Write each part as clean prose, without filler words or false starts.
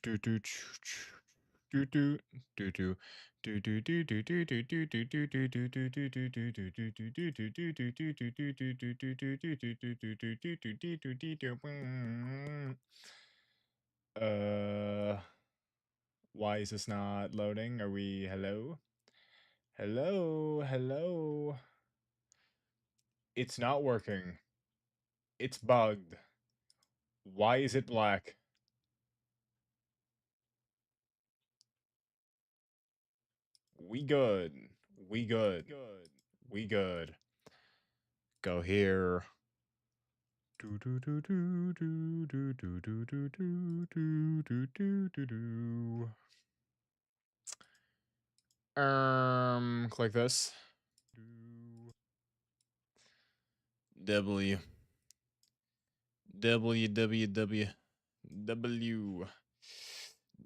Why is this not loading? Are we hello? Hello. It's not working. It's bugged. Why is it black? We good. We good. We good. Go here. Click this. W. W. W. W. W.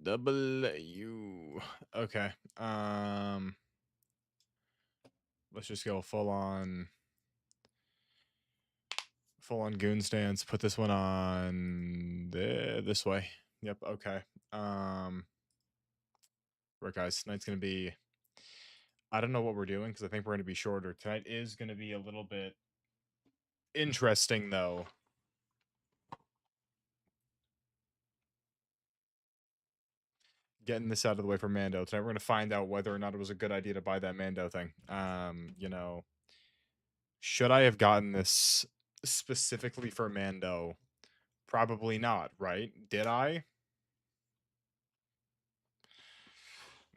W. Okay. Let's just go full on goon stance. Put this one on this way. Yep. Okay. Right, guys. Tonight's gonna be. I don't know what we're doing because I think we're gonna be shorter. Tonight is gonna be a little bit interesting though. Getting this out of the way for Mando. Tonight we're gonna find out whether or not it was a good idea to buy that Mando thing. You know, should I have gotten this specifically for Mando? Probably not, right? Did I?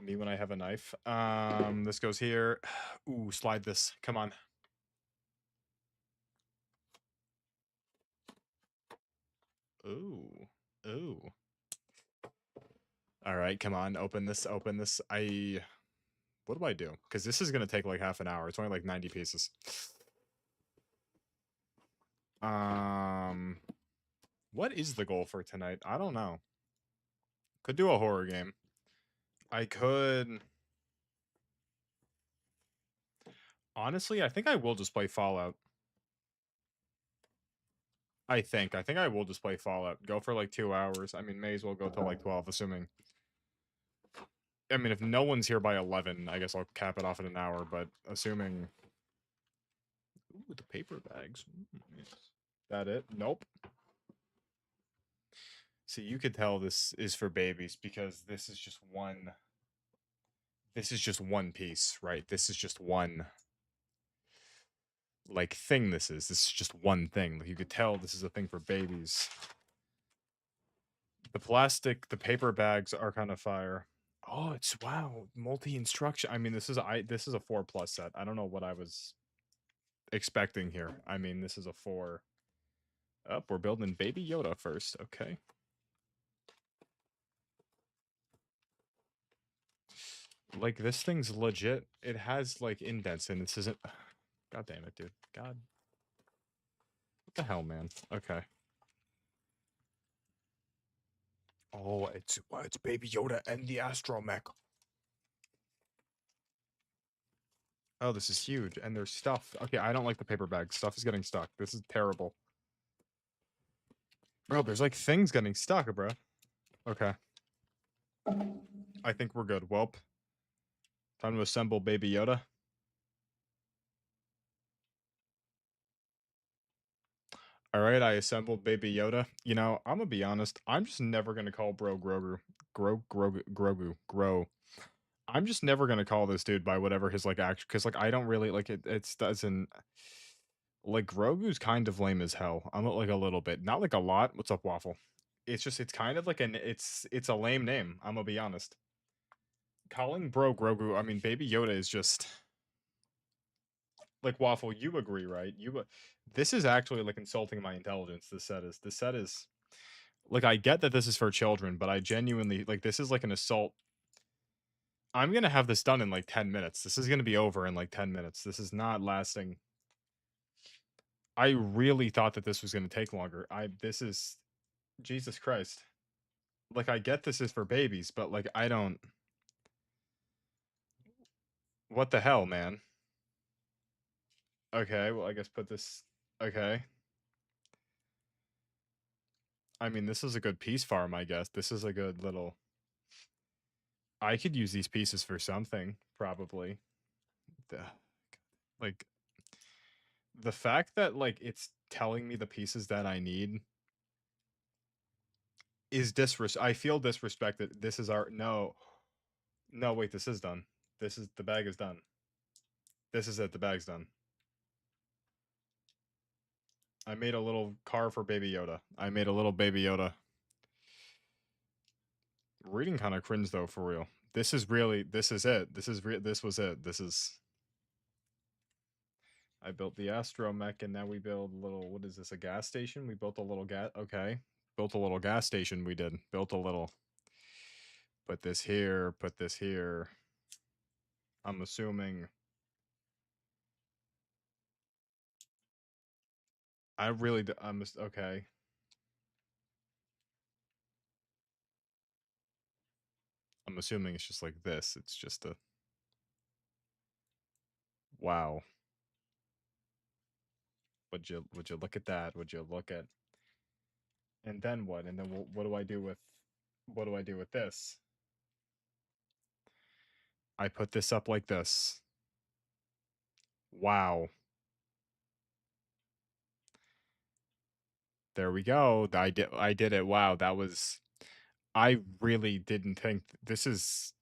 Me when I have a knife. This goes here. Ooh, slide this. Come on. Ooh. Ooh. All right, come on. Open this. Open this. What do I do? Because this is going to take like half an hour. It's only like 90 pieces. What is the goal for tonight? I don't know. Could do a horror game. I could. Honestly, I think I will just play Fallout. I think I will just play Fallout. Go for like 2 hours. I mean, may as well go till like 12, assuming. I mean, if no one's here by 11, I guess I'll cap it off at an hour, but assuming... Ooh, the paper bags. Yes. That it? Nope. See, you could tell this is for babies because this is just one... This is just one piece, right? This is just one... Like, thing this is. This is just one thing. Like, you could tell this is a thing for babies. The plastic, the paper bags are kind of fire. Oh, it's wow, multi-instruction. I mean, this is a 4+ set. I don't know what I was expecting here. I mean, this is a 4. Up, we're building Baby Yoda first. Okay. Like this thing's legit. It has like indents, and this isn't. God damn it, dude. God. What the hell, man? Okay. Oh, it's Baby Yoda and the astromech. Oh, this is huge, and there's stuff. Okay, I don't like the paper bag. Stuff is getting stuck. This is terrible. Bro, there's like things getting stuck, bro. Okay. I think we're good. Welp. Time to assemble Baby Yoda. All right, I assembled Baby Yoda. You know, I'm gonna be honest. I'm just never gonna call Bro Grogu. Grow. I'm just never gonna call this dude by whatever his like action, because like I don't really like it. It doesn't like Grogu's kind of lame as hell. I'm like a little bit, not like a lot. What's up, Waffle? It's just it's kind of like it's a lame name. I'm gonna be honest. Calling Bro Grogu, I mean Baby Yoda is just like Waffle. You agree, right? This is actually like insulting my intelligence. This set is like I get that this is for children, but I genuinely like this is like an assault. I'm gonna have this done in like 10 minutes. This is gonna be over in like 10 minutes. This is not lasting. I really thought that this was gonna take longer. This is Jesus Christ. Like I get this is for babies, but like I don't. What the hell, man? Okay, well I guess put this. Okay. I mean, this is a good piece farm, I guess. This is a good little... I could use these pieces for something, probably. Like, the fact that, like, it's telling me the pieces that I need is I feel disrespected. This is our... No. No, wait, this is done. This is... The bag is done. This is it. The bag's done. I made a little car for Baby Yoda. I made a little Baby Yoda. Reading kind of cringe, though, for real. This is really... This is it. This was it. This is... I built the astromech, and now we build a little... What is this, a gas station? We built a little gas... Okay. Built a little gas station, we did. Built a little... Put this here, put this here. I'm assuming... I really... Okay. I'm assuming it's just like this. It's just a... Wow. Would you look at that? Would you look at... And then what? And then what do I do with... What do I do with this? I put this up like this. Wow. There we go. I did it. Wow, that was... I really didn't think... This is...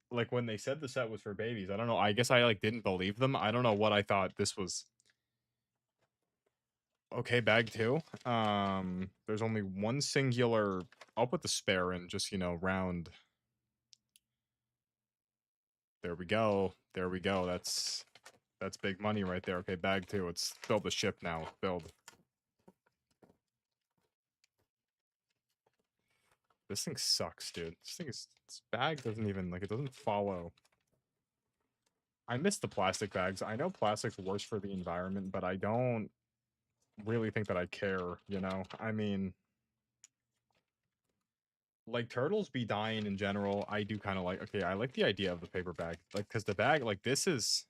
Like, when they said the set was for babies, I don't know. I guess I, like, didn't believe them. I don't know what I thought this was... Okay, bag 2. There's only one singular... I'll put the spare in, just, you know, round... There we go. There we go. That's big money right there. Okay, bag 2. Let's build the ship now. Build. This thing sucks, dude. This bag doesn't even, like, it doesn't follow. I miss the plastic bags. I know plastic's worse for the environment, but I don't really think that I care, you know? I mean... Like, turtles be dying in general. I do kind of like... Okay, I like the idea of the paper bag. Like, because the bag, like, this is...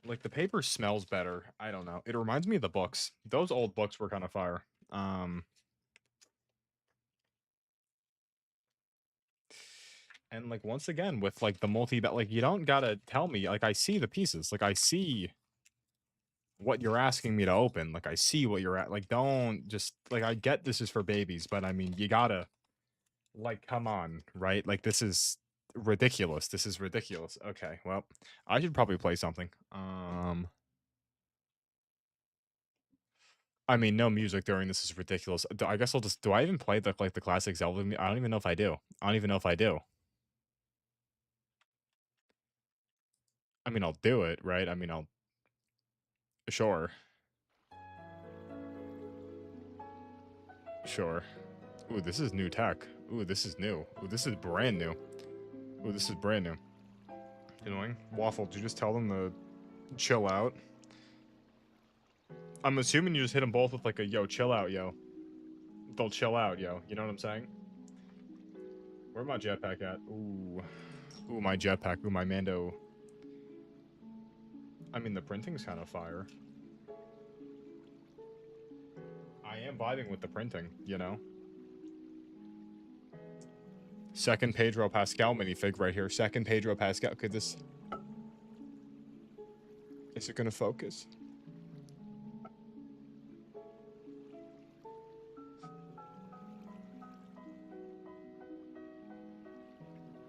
Like, the paper smells better. I don't know. It reminds me of the books. Those old books were kind of fire. And, like, once again, with, like, the like, you don't gotta tell me. Like, I see the pieces. Like, I see what you're asking me to open. Like, I see what you're at. Like, don't just... Like, I get this is for babies, but, I mean, you gotta... Like, come on, right? Like, this is ridiculous. This is ridiculous. Okay, well, I should probably play something. I mean, no music during this is ridiculous. I guess I'll just... Do I even play the, like, the classic Zelda? I don't even know if I do. I don't even know if I do. I mean, I'll do it, right? I mean, I'll... Sure. Sure. Ooh, this is new tech. Ooh, this is new. Ooh, this is brand new. Ooh, this is brand new. Annoying. Waffle, did you just tell them to chill out? I'm assuming you just hit them both with, like, a yo, chill out, yo. They'll chill out, yo. You know what I'm saying? Where my jetpack at? Ooh. Ooh, my jetpack. Ooh, my Mando. I mean, the printing's kind of fire. I am vibing with the printing, you know? Second Pedro Pascal minifig right here. Second Pedro Pascal. Okay, this... Is it gonna focus?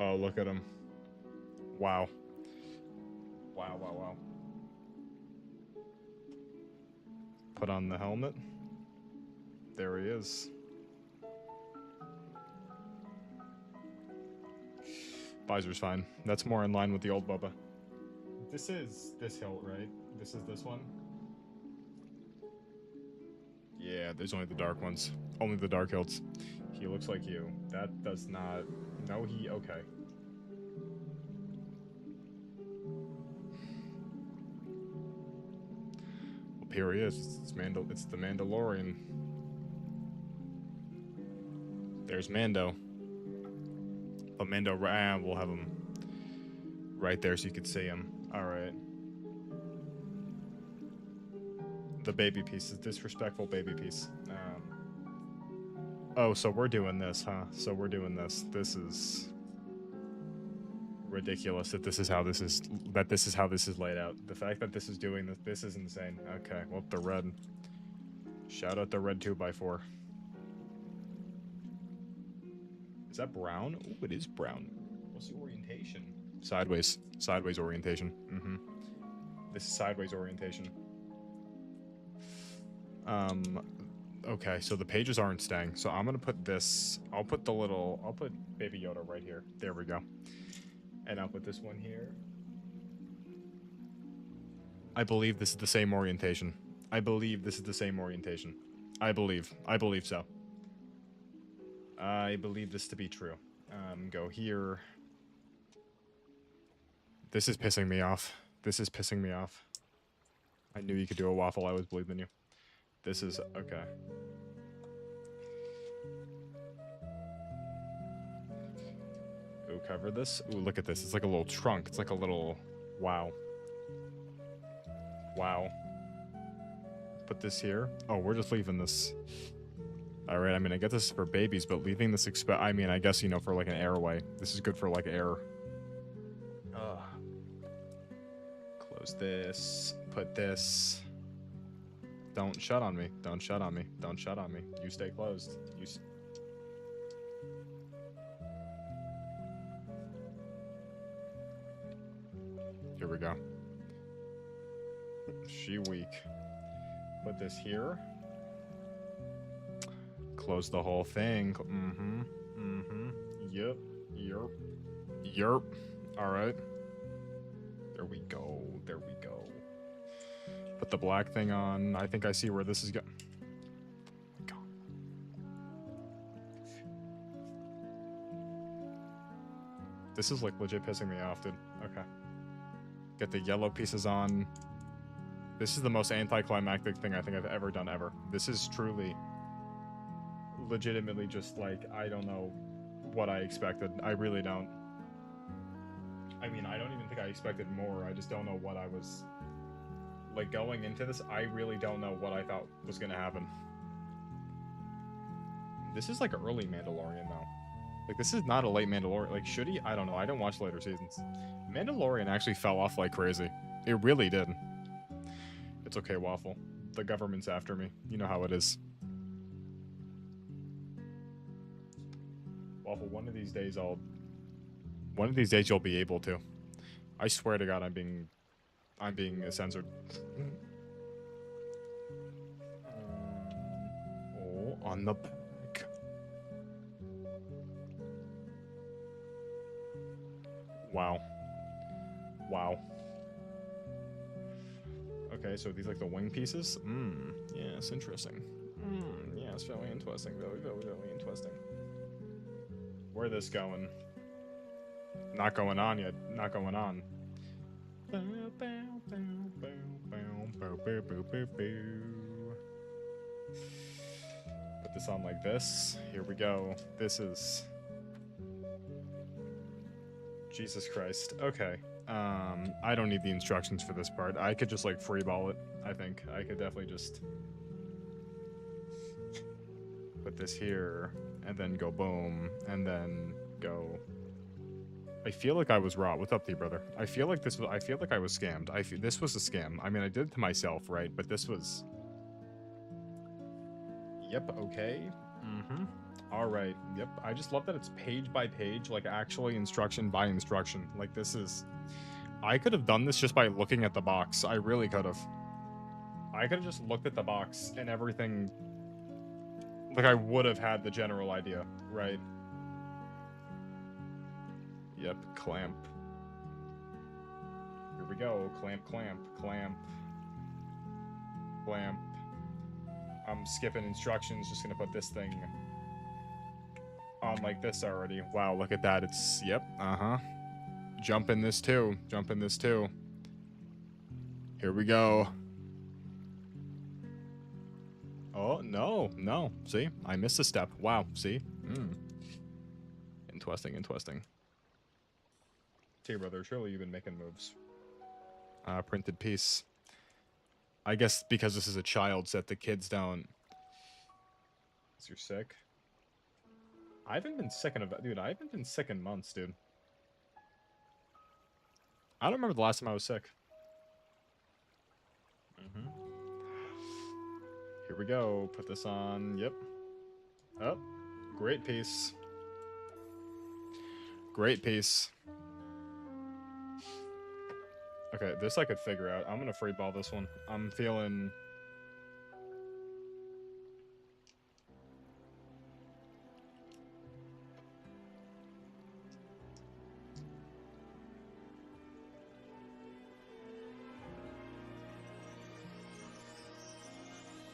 Oh, look at him. Wow. Wow, wow, wow. Put on the helmet. There he is. Visor's fine. That's more in line with the old Bubba. This is this hilt, right? This is this one? Yeah, there's only the dark ones. Only the dark hilts. He looks like you. That does not... No, he... Okay. Well, here he is. It's the Mandalorian. There's Mando. But Mando... we'll have him right there so you could see him. Alright. The baby piece is disrespectful baby piece. Oh, so we're doing this, huh? So we're doing this. This is ridiculous that this is how this is laid out. The fact that this is doing this is insane. Okay, well, the red. Shout out the red 2x4. Is that brown? Oh, it is brown. What's the orientation? Sideways. Sideways orientation. Mm-hmm. This is sideways orientation. Okay, so the pages aren't staying. So I'm gonna put this. I'll put Baby Yoda right here. There we go. And I'll put this one here. I believe this is the same orientation. I believe this is the same orientation. I believe so. I believe this to be true. Go here. This is pissing me off. This is pissing me off. I knew you could do a waffle. I was believing you. This is okay. Ooh, cover this. Ooh, look at this. It's like a little trunk. It's like a little... Wow. Wow. Put this here. Oh, we're just leaving this. Alright, I mean, I get this for babies, but leaving this I mean, I guess, you know, for like an airway. This is good for like air. Ugh. Close this. Put this. Don't shut on me. Don't shut on me. Don't shut on me. You stay closed. Here we go. She weak. Put this here. Close the whole thing. Mm-hmm. Mm-hmm. Yep. Yerp. Yerp. Alright. There we go. There we go. Put the black thing on. I think I see where this is going. This is like legit pissing me off, dude. Okay. Get the yellow pieces on. This is the most anticlimactic thing I think I've ever done ever. This is truly, legitimately just like, I don't know what I expected. I really don't. I mean, I don't even think I expected more. I just don't know what I was... Like, going into this, I really don't know what I thought was gonna happen. This is like early Mandalorian, though. Like, this is not a late Mandalorian. Like, should he? I don't know. I didn't watch later seasons. Mandalorian actually fell off like crazy. It really did. It's okay, Waffle. The government's after me. You know how it is. Waffle, one of these days you'll be able to. I swear to God, I'm being censored. Oh, on the back. Wow. Wow. Okay, so these like the wing pieces? Yes, interesting. Yes, very interesting. Very, very, very interesting. Where this going? Not going on yet. Not going on. Put this on like this. Here we go. This is... Jesus Christ. Okay. I don't need the instructions for this part. I could just like freeball it, I think. I could definitely just put this here and then go boom and then go. I feel like I was raw. What's up, brother? I feel like I was scammed. This was a scam. I mean, I did it to myself, right? But this was... Yep, okay. Mm-hmm. All right. Yep. I just love that it's page by page, like actually instruction by instruction. Like this is... I could have done this just by looking at the box. I really could have. I could have just looked at the box and everything... Like I would have had the general idea, right? Yep, clamp. Here we go. Clamp, clamp, clamp. Clamp. I'm skipping instructions, just gonna put this thing on like this already. Wow, look at that. It's, yep, Jump in this too. Jump in this too. Here we go. Oh, no, no. See? I missed a step. Wow, see? Interesting, interesting. Brother, surely you've been making moves. Printed piece. I guess because this is a child set, the kids don't. Is you're sick? I haven't been sick in a dude. I haven't been sick in months, dude. I don't remember the last time I was sick. Here we go. Put this on. Yep. Oh, great piece. Great piece. Okay, this I could figure out. I'm gonna free ball this one. I'm feeling.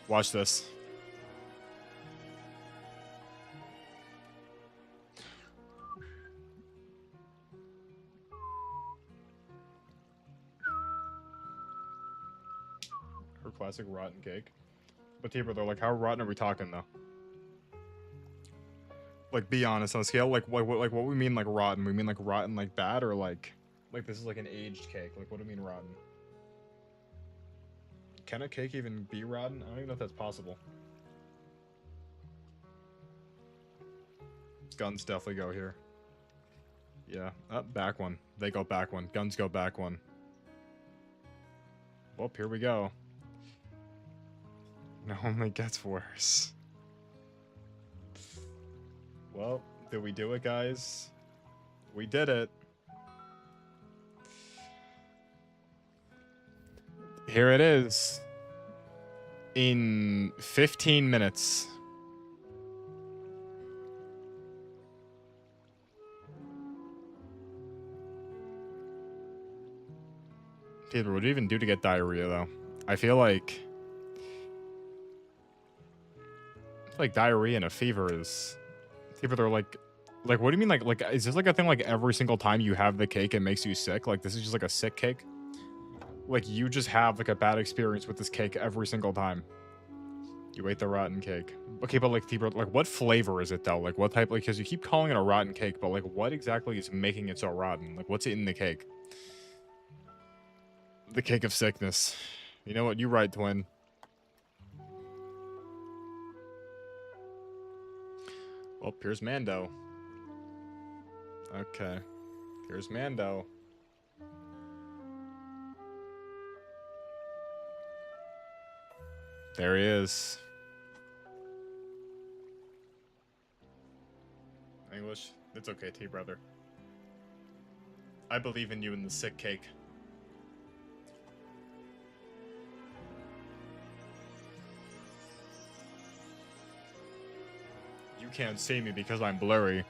Watch this. Her classic rotten cake. But T-Bro, they're like, how rotten are we talking though? Like, be honest on a scale. Like, what we mean like rotten? We mean like rotten, like bad, or like this is like an aged cake? Like, what do we mean rotten? Can a cake even be rotten? I don't even know if that's possible. Guns definitely go here. Yeah, up back one. They go back one. Guns go back one. Well, here we go. It only gets worse. Well, did we do it, guys? We did it. Here it is. In 15 minutes. Peter, what do you even do to get diarrhea, though? I feel like diarrhea and a fever is... People are like, what do you mean, like, is this like a thing like every single time you have the cake it makes you sick? Like, this is just like a sick cake? Like, you just have like a bad experience with this cake every single time. You ate the rotten cake. Okay, but like, T-Bro, like, what flavor is it though? Like, what type? Like, because you keep calling it a rotten cake, but like, what exactly is making it so rotten? Like, what's in the cake? The cake of sickness. You know what? You right, twin. Well, here's Mando. Okay. Here's Mando. There he is. English? It's okay, T-Brother. I believe in you in the sick cake. You can't see me because I'm blurry.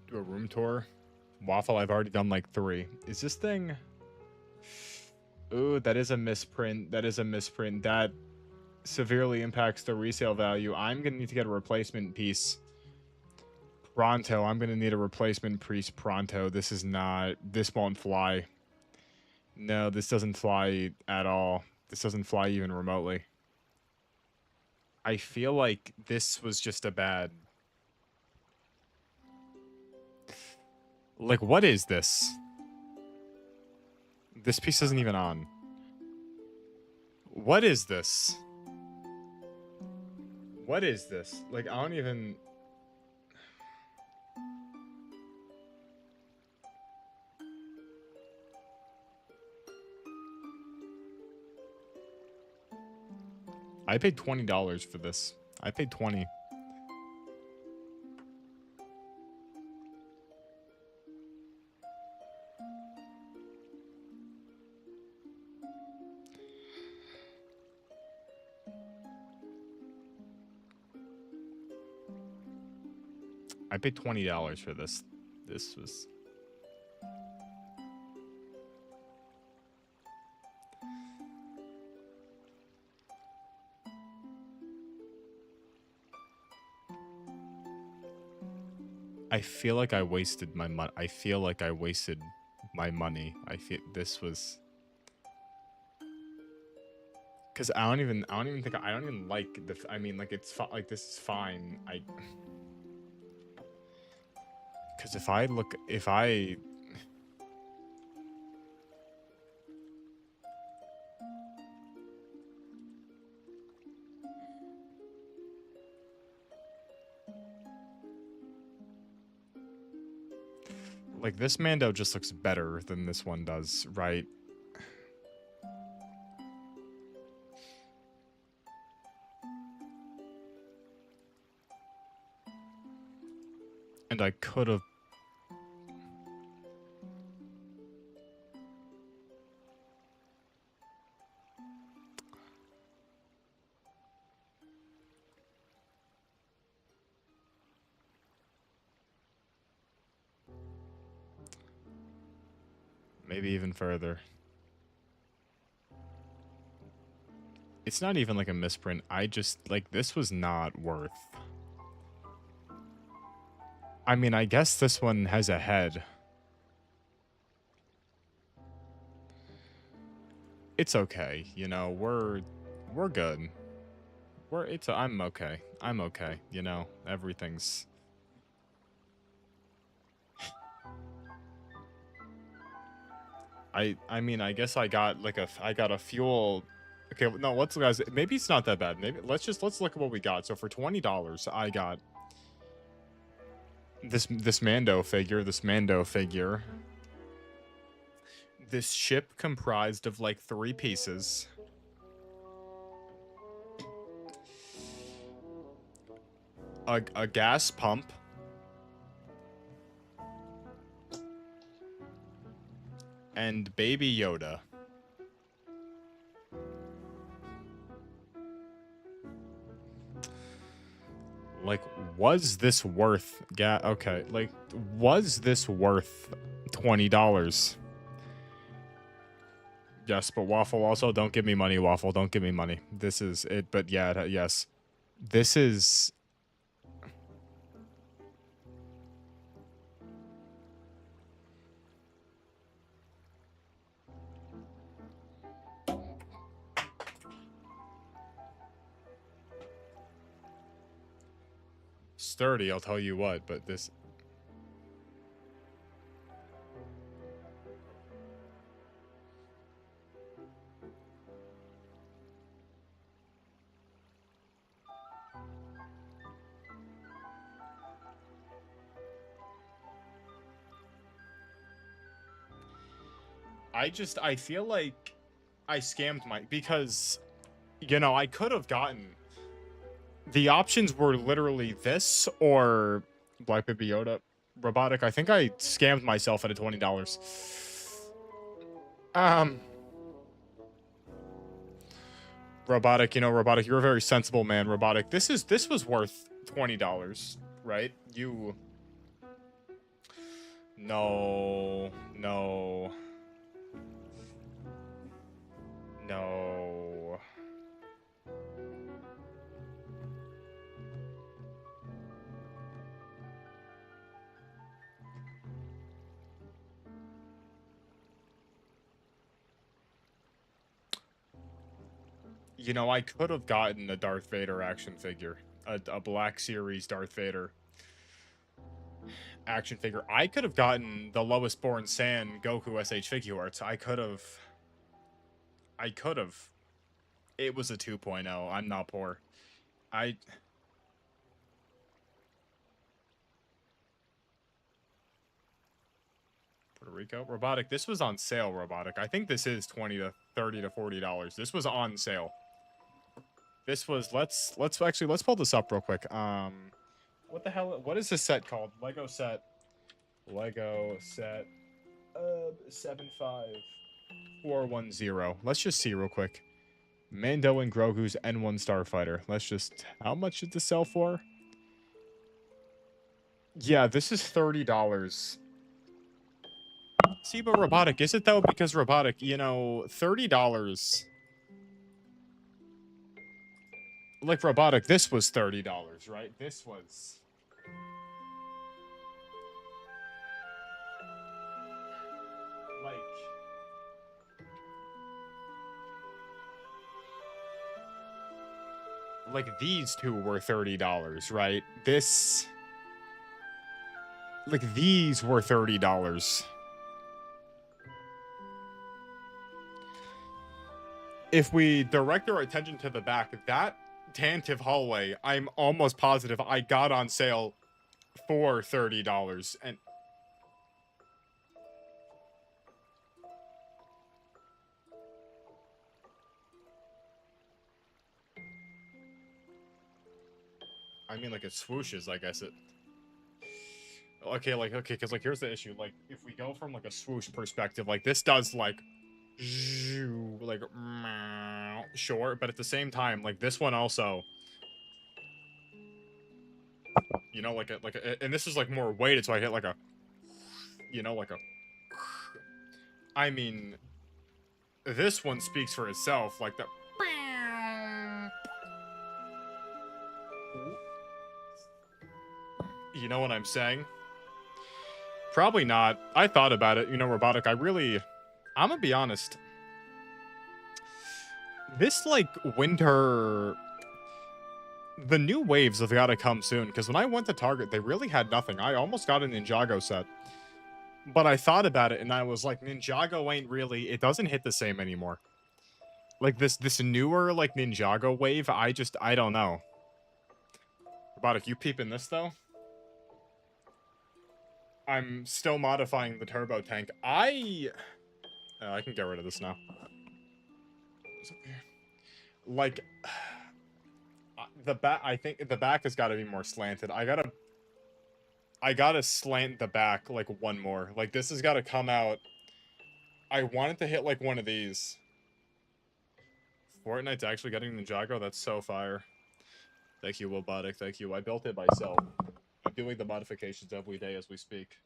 Do a room tour. Waffle, I've already done like 3. Is this thing... Ooh, that is a misprint. That is a misprint. That severely impacts the resale value. I'm going to need to get a replacement piece pronto. I'm going to need a replacement piece pronto. This is not... This won't fly. No, this doesn't fly at all. This doesn't fly even remotely. I feel like this was just a bad... Like, what is this? This piece isn't even on. What is this? What is this? Like, I don't even... I paid $20 for this. I paid 20. I paid $20 for this. This was... I feel like I wasted my money. I feel like I wasted my money. I feel this was... Cause I don't even like I mean, like like this is fine. Cause if I like this Mando just looks better than this one does, right? And I could have. Maybe even further. It's not even like a misprint. I just, like, this was not worth. I mean, I guess this one has a head. It's okay, you know, we're good. I'm okay. I'm okay, you know, everything's... I mean, I guess I got like I got a fuel. Okay, no, let's guys. Maybe it's not that bad. Maybe let's look at what we got. So for $20, I got this Mando figure. This ship comprised of like 3 pieces. A gas pump. And Baby Yoda. Like, was this worth... Okay, like, was this worth $20? Yes, but Waffle also, don't give me money, Waffle. Don't give me money. This is it, but yeah, yes. This is... sturdy, I'll tell you what, but this... I feel like I scammed because, you know, I could have gotten... The options were literally this or Black Baby Yoda. Robotic, I think I scammed myself at a $20. Robotic, you know, Robotic, you're a very sensible man, Robotic. This was worth $20, right? You... No. No. No. You know, I could have gotten a Darth Vader action figure. A Black Series Darth Vader action figure. I could have gotten the lowest born Saiyan Goku SH figure arts. I could have. It was a 2.0. I'm not poor. Puerto Rico. Robotic, this was on sale, Robotic. I think this is $20 to $30 to $40. This was on sale. This was let's pull this up real quick. What the hell, what is this set called? Lego set 75410. Let's just see real quick. Mando and Grogu's N1 Starfighter. Let's just... How much did this sell for? Yeah, this is $30. See, but Robotic, is it though? Because Robotic, you know, $30. Like Robotic, this was $30, right? This was... Like... like these two were $30, right? This, like these were $30. If we direct our attention to the back, that Tantive hallway, I'm almost positive I got on sale for $30. And I mean, like, it swooshes, I guess it. Okay, like, okay, because, like, here's the issue. Like, if we go from, like, a swoosh perspective, like, this does, like, like, sure, but at the same time, like, this one also, you know, like, and this is, like, more weighted, so I hit, like, a, you know, like, a, I mean, this one speaks for itself, like, the, you know what I'm saying? Probably not. I thought about it, you know, Robotic. I'm gonna be honest. This, like, winter, the new waves have got to come soon, because when I went to Target, they really had nothing. I almost got a Ninjago set. But I thought about it, and I was like, Ninjago ain't really, it doesn't hit the same anymore. Like, this newer, like, Ninjago wave, I don't know. Robotic, you peeping this, though? I'm still modifying the turbo tank. I can get rid of this now. What's up here? Like, the back, I think the back has got to be more slanted. I gotta slant the back, like, one more. Like, this has got to come out. I wanted to hit, like, one of these. Fortnite's actually getting Ninjago? That's so fire. Thank you, Robotic. Thank you. I built it myself. I'm doing the modifications every day as we speak.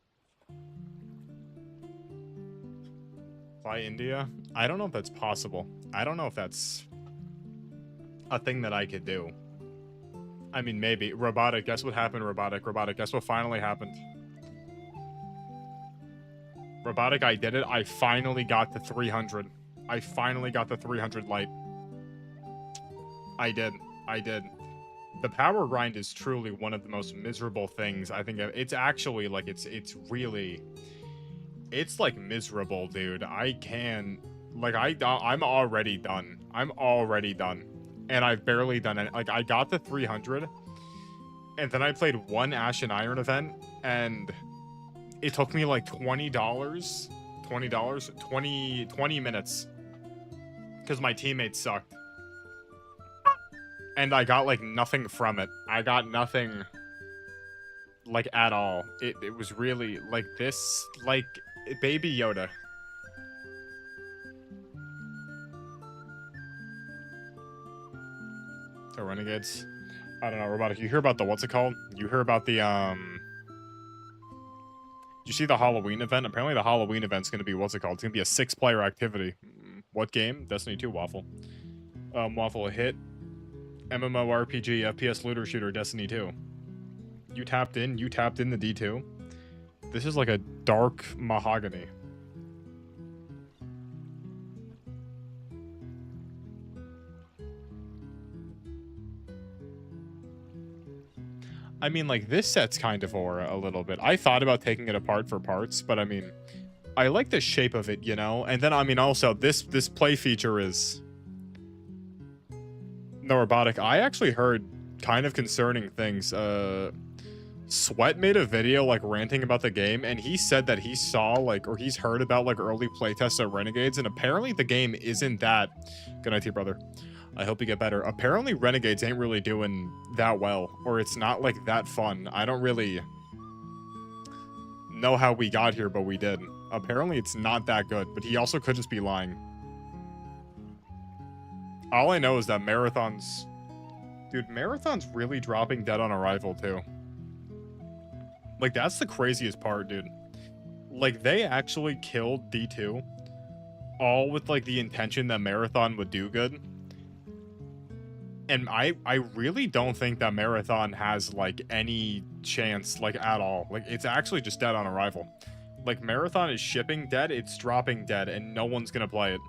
Fly India? I don't know if that's possible. I don't know if that's a thing that I could do. I mean, maybe. Robotic, guess what happened, Robotic? Robotic, guess what finally happened? Robotic, I did it. I finally got the 300. I finally got the 300 light. I did. I did. The power grind is truly one of the most miserable things. I think it's actually, like, it's really, it's, like, miserable, dude. I can, like, I'm already done. I'm already done. And I've barely done it. Like, I got the 300, and then I played one Ash and Iron event, and it took me, like, $20, 20 minutes, because my teammates sucked. And I got, like, nothing from it. I got nothing, like, at all. It was really, like, this, like, Baby Yoda. So Renegades. I don't know, Robotic. You hear about the, what's it called? You hear about the, you see the Halloween event? Apparently the Halloween event's gonna be, what's it called? It's gonna be a 6-player activity. What game? Destiny 2, Waffle. Waffle, hit MMORPG, FPS looter shooter, Destiny 2. You tapped in the D2. This is like a dark mahogany. I mean, like, this set's kind of aura a little bit. I thought about taking it apart for parts, but I mean, I like the shape of it, you know? And then, I mean, also, this play feature is... No, Robotic, I actually heard kind of concerning things. Sweat made a video, like, ranting about the game, and he said that he saw, like, or he's heard about, like, early playtests of Renegades, and apparently the game isn't that... Good night to you, brother. I hope you get better. Apparently Renegades ain't really doing that well, or it's not, like, that fun. I don't really know how we got here, but we did. Apparently it's not that good, but he also could just be lying. All I know is that Marathon's... Dude, Marathon's really dropping dead on arrival, too. Like, that's the craziest part, dude. Like, they actually killed D2, all with, like, the intention that Marathon would do good. And I really don't think that Marathon has, like, any chance, like, at all. Like, it's actually just dead on arrival. Like, Marathon is shipping dead, it's dropping dead, and no one's gonna play it.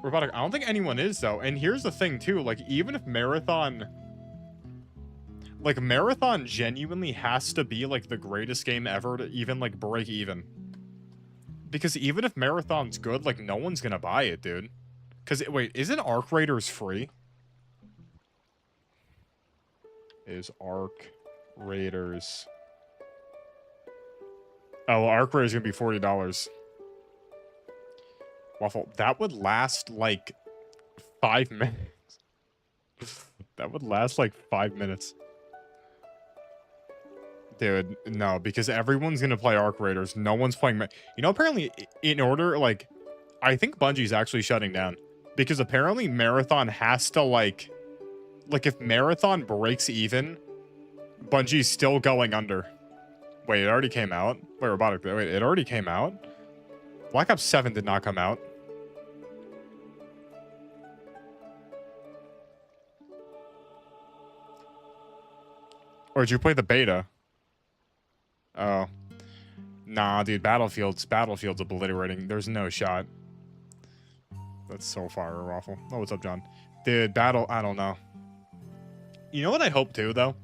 Robotic, I don't think anyone is, though. And here's the thing, too. Like, even if Marathon... Like, Marathon genuinely has to be, like, the greatest game ever to even, like, break even. Because even if Marathon's good, like, no one's gonna buy it, dude. Because, wait, isn't Arc Raiders free? Is Arc Raiders... Oh, well, Arc Raiders is gonna be $40. Waffle, that would last, like, 5 minutes. That would last, like, 5 minutes. Dude, no, because everyone's gonna play Arc Raiders. No one's playing... You know, apparently, in order, like... I think Bungie's actually shutting down. Because apparently Marathon has to, like... Like, if Marathon breaks even, Bungie's still going under. Wait, it already came out? Wait, Robotic, wait, it already came out? Black Ops 7 did not come out. Or did you play the beta? Oh. Nah, dude, Battlefield's obliterating. There's no shot. That's so fire, Waffle. Oh, what's up, John? Dude, I don't know. You know what I hope too, though?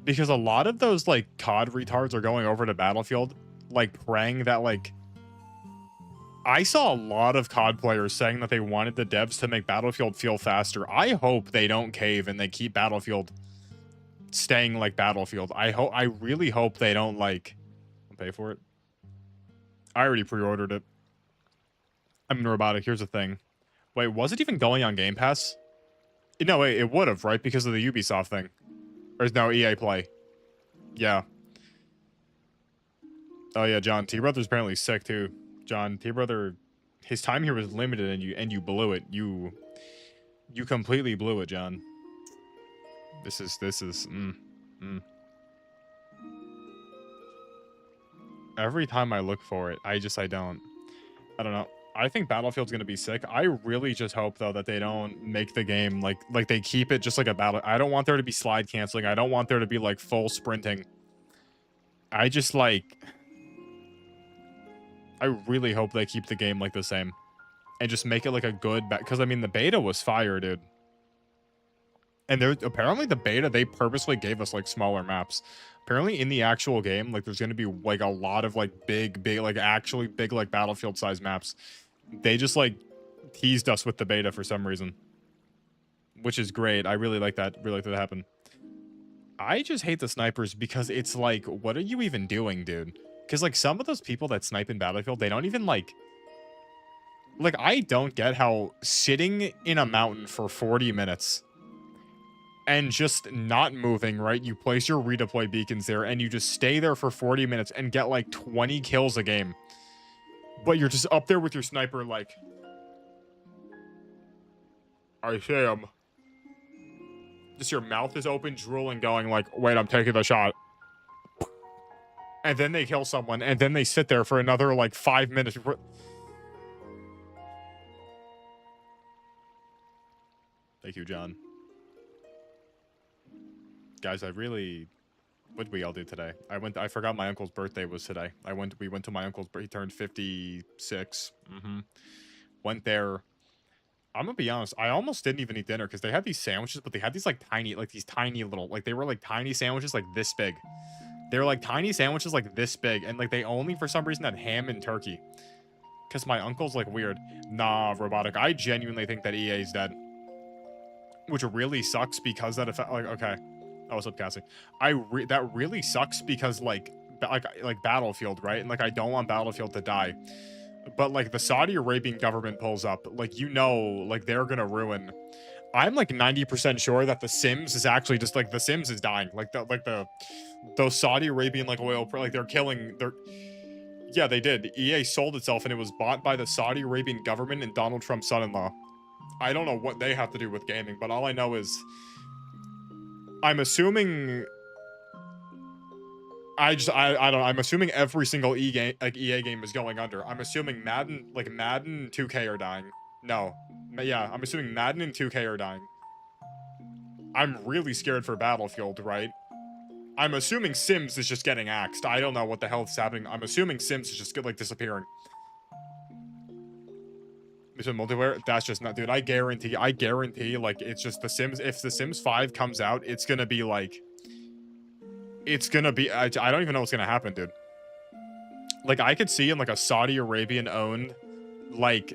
Because a lot of those, like, COD retards are going over to Battlefield, like, praying that, like... I saw a lot of COD players saying that they wanted the devs to make Battlefield feel faster. I hope they don't cave and they keep Battlefield staying like Battlefield. I really hope they don't, like... Pay for it. I already pre-ordered it. I mean, Robotic, here's the thing. Wait, was it even going on Game Pass? No, wait, it would have, right? Because of the Ubisoft thing. Or no, EA Play. Yeah. Oh yeah, John, T-Brother's apparently sick too. John, T-Brother, his time here was limited and you blew it. You completely blew it, John. This is Every time I look for it, I don't know. I think Battlefield's gonna be sick. I really just hope though that they don't make the game like they keep it just like a battle. I don't want there to be slide canceling. I don't want there to be like full sprinting. I just like I really hope they keep the game like the same and just make it like a good because I mean the beta was fire, dude. And there apparently the beta they purposely gave us like smaller maps. Apparently in the actual game, like there's gonna be like a lot of like big like actually big like Battlefield size maps. They just like teased us with the beta for some reason, which is great. I really like that. Really like that happen. I just hate the snipers because it's like, what are you even doing, dude? Because like some of those people that snipe in Battlefield, they don't even like I don't get how sitting in a mountain for 40 minutes and just not moving, right? You place your redeploy beacons there and you just stay there for 40 minutes and get like 20 kills a game. But you're just up there with your sniper like, I see him. Just your mouth is open, drooling, going like, wait, I'm taking the shot. And then they kill someone, and then they sit there for another like 5 minutes. Thank you, John. Guys, what did we all do today? I forgot my uncle's birthday was today. We went to my uncle's birthday. He turned 56. Went there. I'm gonna be honest, I almost didn't even eat dinner because they had these sandwiches, but they had these like tiny little, like they were like tiny sandwiches like this big. They were like tiny sandwiches like this big, and like they only for some reason had ham and turkey. Because my uncle's like weird. Nah, Robotic, I genuinely think that EA's dead. Which really sucks because that effect, like, okay. Oh, what's up, Cassie? That really sucks because like Battlefield, right? And like I don't want Battlefield to die. But like the Saudi Arabian government pulls up, like, you know, like they're gonna ruin. I'm like 90% sure that The Sims is actually just like The Sims is dying. Those Saudi Arabian like oil, like yeah, they did. EA sold itself and it was bought by the Saudi Arabian government and Donald Trump's son-in-law. I don't know what they have to do with gaming, but all I know is I'm assuming I'm assuming every single EA game is going under. I'm assuming Madden and 2K are dying. No. Yeah, I'm assuming Madden and 2K are dying. I'm really scared for Battlefield, right? I'm assuming Sims is just getting axed. I don't know what the hell is happening. I'm assuming Sims is just like disappearing. Is it multiplayer? That's just not, dude. I guarantee, like, it's just The Sims. If The Sims 5 comes out, it's gonna be like, it's gonna be, I don't even know what's gonna happen, dude. Like, I could see in like a Saudi Arabian owned, like,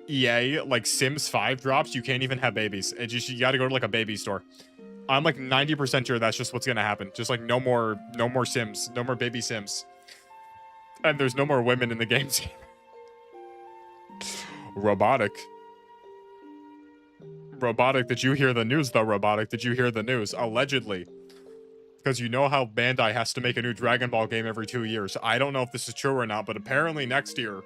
EA, like Sims 5 drops, you can't even have babies. It just, you gotta go to like a baby store. I'm like 90% sure that's just what's gonna happen. Just like no more Sims, no more baby Sims. And there's no more women in the games. Robotic. Robotic, did you hear the news though, Robotic? Did you hear the news? Allegedly. Because you know how Bandai has to make a new Dragon Ball game every 2 years. I don't know if this is true or not, but apparently next year.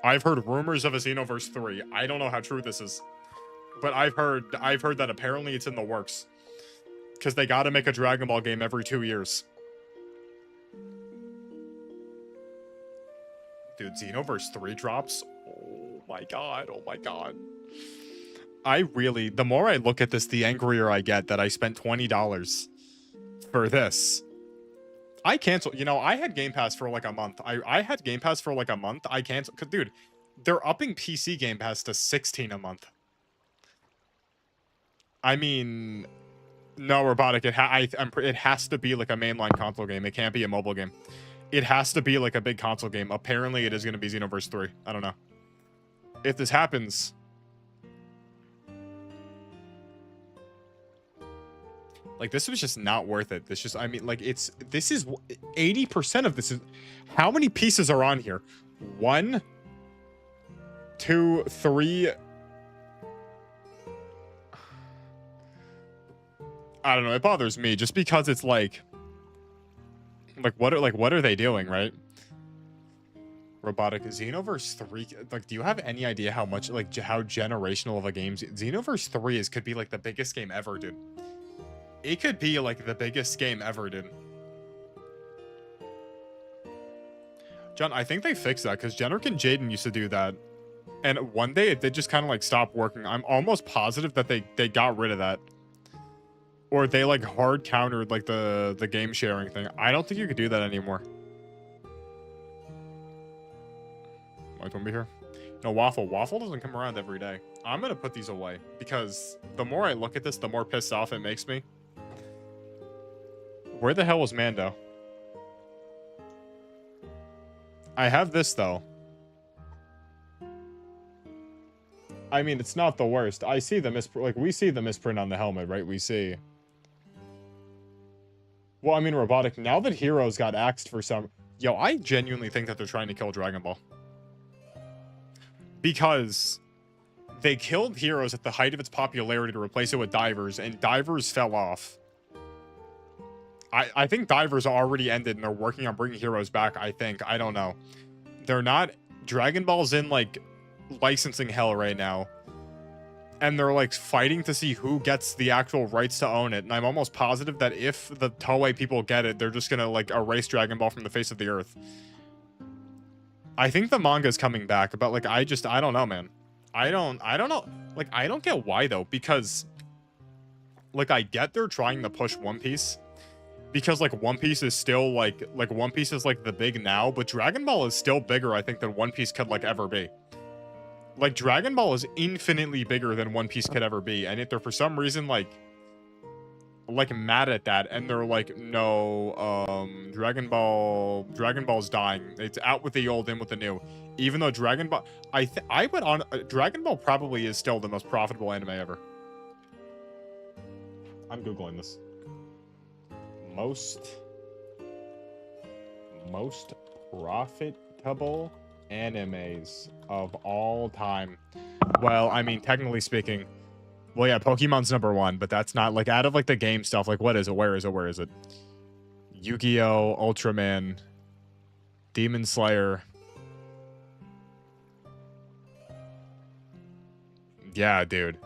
I've heard rumors of a Xenoverse 3. I don't know how true this is. But I've heard that apparently it's in the works. Because they gotta make a Dragon Ball game every 2 years. Dude, Xenoverse 3 drops? Oh my god, oh my god. The more I look at this, the angrier I get that I spent $20 for this. I canceled, you know, I had Game Pass for like a month. I had Game Pass for like a month. I canceled, cause dude, they're upping PC Game Pass to $16 a month. I mean, no, Robotic, it has to be like a mainline console game. It can't be a mobile game. It has to be like a big console game. Apparently it is going to be Xenoverse 3. I don't know. If this happens, like, this was just not worth it. This just, I mean, like, this is 80% of this is, how many pieces are on here? 1, 2, 3. I don't know. It bothers me just because it's like what are they doing, right? Robotic Xenoverse 3. Like, do you have any idea how much, like, how generational of a game Xenoverse 3 is? Could be like the biggest game ever, dude. It could be like the biggest game ever, dude. John, I think they fixed that because Jenrick and Jaden used to do that. And one day it did just kind of like stop working. I'm almost positive that they got rid of that. Or they like hard countered like the game sharing thing. I don't think you could do that anymore. Might want to be here. No, Waffle. Waffle doesn't come around every day. I'm going to put these away because the more I look at this, the more pissed off it makes me. Where the hell was Mando? I have this, though. I mean, it's not the worst. I see the misprint. Like, we see the misprint on the helmet, right? We see. Well, I mean, Robotic, now that Heroes got axed for some... Yo, I genuinely think that they're trying to kill Dragon Ball. Because they killed Heroes at the height of its popularity to replace it with Divers, and Divers fell off. I think Divers already ended, and they're working on bringing Heroes back, I think. I don't know. They're not... Dragon Ball's in, like, licensing hell right now. And they're, like, fighting to see who gets the actual rights to own it. And I'm almost positive that if the Toei people get it, they're just gonna, like, erase Dragon Ball from the face of the earth. I think the manga's coming back, but, like, I don't know, man. I don't know. Like, I don't get why, though, because, like, I get they're trying to push One Piece. Because, like, One Piece is still, like, One Piece is, like, the big now, but Dragon Ball is still bigger, I think, than One Piece could, like, ever be. Like, Dragon Ball is infinitely bigger than One Piece could ever be, and if they're for some reason, like, mad at that, and they're like, no, Dragon Ball's dying. It's out with the old, in with the new. Even though Dragon Ball, I went on, Dragon Ball probably is still the most profitable anime ever. I'm Googling this. Most profitable animes of all time. Well, I mean, technically speaking, well, yeah, Pokemon's #1, but that's not, like, out of, like, the game stuff, like, what is it? Where is it? Yu-Gi-Oh! Ultraman, Demon Slayer. Yeah, dude.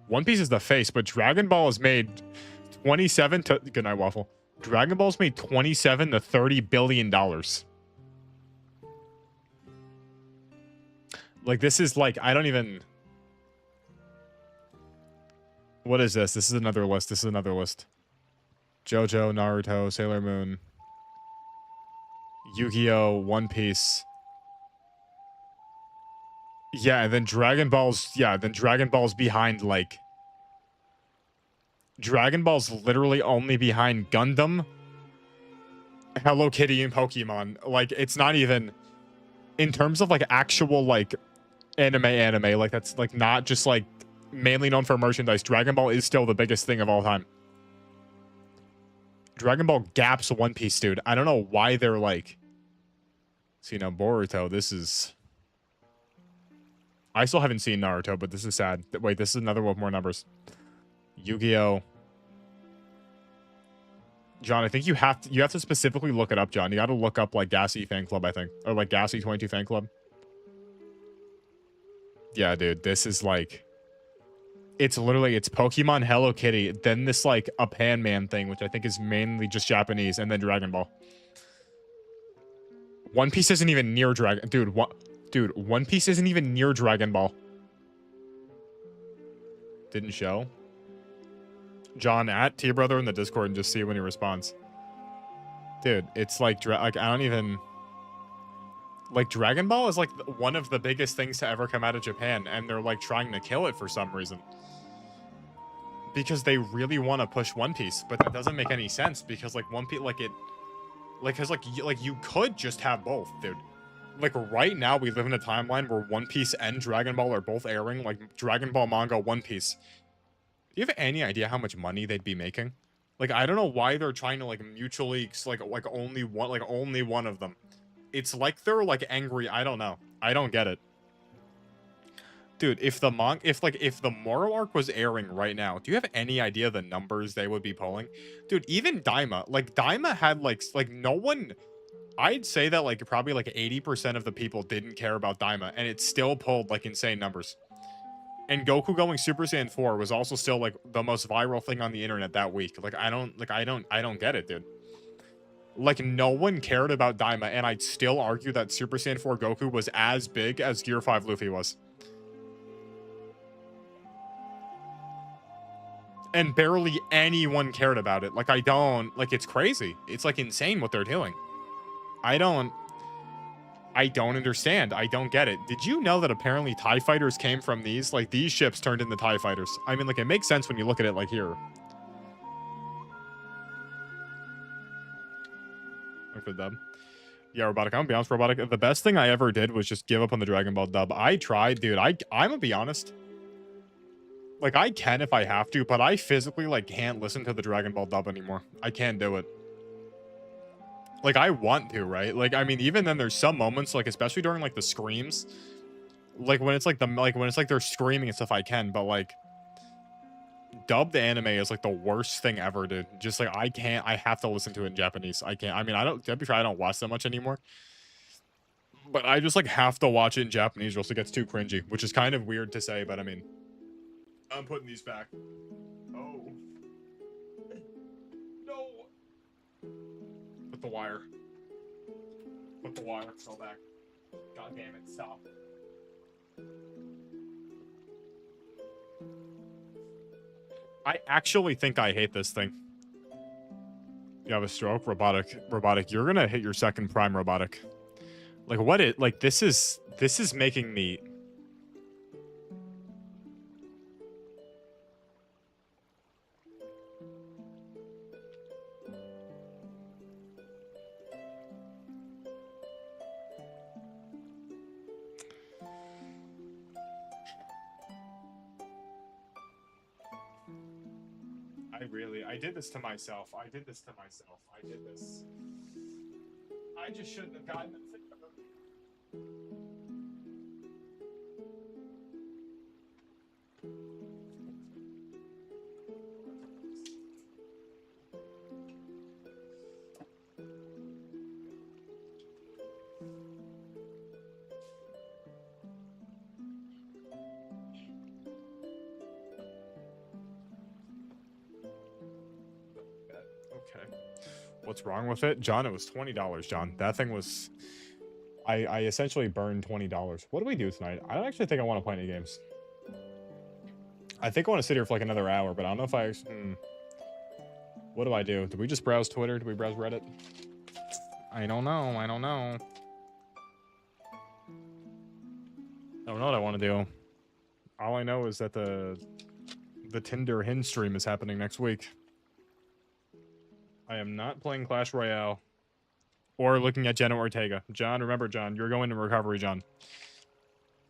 One Piece is the face, but Dragon Ball has made 27 to... Good night, Waffle. Dragon Ball's made 27 to $30 billion. Like, this is, like, I don't even... What is this? This is another list. JoJo, Naruto, Sailor Moon, Yu-Gi-Oh!, One Piece. Yeah, and then Dragon Ball's behind like Dragon Ball's literally only behind Gundam, Hello Kitty, and Pokemon. Like it's not even in terms of like actual like anime, like that's like not just like mainly known for merchandise. Dragon Ball is still the biggest thing of all time. Dragon Ball gaps One Piece, dude. I don't know why they're like. See now Boruto. This is. I still haven't seen Naruto, but this is sad. Wait, this is another one with more numbers. Yu-Gi-Oh. John, I think you have to specifically look it up, John. You got to look up like Gassy Fan Club, I think, or like Gassy 22 Fan Club. Yeah, dude, this is like, it's literally it's Pokemon, Hello Kitty, then this like a Pan Man thing, which I think is mainly just Japanese, and then Dragon Ball. One Piece isn't even near Dragon, dude. One Piece isn't even near Dragon Ball. Didn't show. John at T Brother in the Discord and just see when he responds. Dude, it's like I don't even like Dragon Ball is like one of the biggest things to ever come out of Japan, and they're like trying to kill it for some reason. Because they really want to push One Piece, but that doesn't make any sense because like One Piece like it like cuz like you could just have both, dude. Like right now we live in a timeline where One Piece and Dragon Ball are both airing, like Dragon Ball manga, One Piece. Do you have any idea how much money they'd be making? Like I don't know why they're trying to like mutually like only one of them. It's like they're like angry. I don't know. I don't get it. Dude, if the Moro arc was airing right now, do you have any idea the numbers they would be pulling? Dude, even Daima had like no one. I'd say that like probably like 80% of the people didn't care about Daima, and it still pulled like insane numbers. And Goku going Super Saiyan 4 was also still like the most viral thing on the internet that week. Like I don't get it, dude. Like no one cared about Daima, and I'd still argue that Super Saiyan 4 Goku was as big as Gear 5 Luffy was. And barely anyone cared about it. Like it's crazy. It's like insane what they're doing. I don't understand. I don't get it. Did you know that apparently TIE fighters came from these? Like these ships turned into TIE fighters. I mean, like it makes sense when you look at it like here. Look for them. Yeah, Robotic. I'm gonna be honest, Robotic. The best thing I ever did was just give up on the Dragon Ball dub. I tried, dude. I'm gonna be honest. Like I can if I have to, but I physically like can't listen to the Dragon Ball dub anymore. I can't do it. Like I want to, right? Like I mean, even then, there's some moments, like especially during like the screams, like when it's like when it's like they're screaming and stuff, I can. But like dubbed anime is like the worst thing ever, dude. Just like I can't. I have to listen to it in Japanese. I can't. I mean, I don't. To be fair, I don't watch that much anymore. But I just like have to watch it in Japanese, or else it gets too cringy, which is kind of weird to say. But I mean, I'm putting these back. Oh no! Put the wire. Put the wire. Go back. God damn it! Stop. I actually think I hate this thing. You have a stroke, robotic. You're gonna hit your second prime, robotic. Like what it like this is making me. I did this to myself. I did this. I just shouldn't have gotten it. Okay. What's wrong with it? John, it was $20, John. That thing was... I essentially burned $20. What do we do tonight? I don't actually think I want to play any games. I think I want to sit here for like another hour, but I don't know if I... What do I do? Do we just browse Twitter? Do we browse Reddit? I don't know. I don't know what I want to do. All I know is that the Tinder Hinge stream is happening next week. I am not playing Clash Royale or looking at Jenna Ortega. John, remember, John, you're going to recovery, John.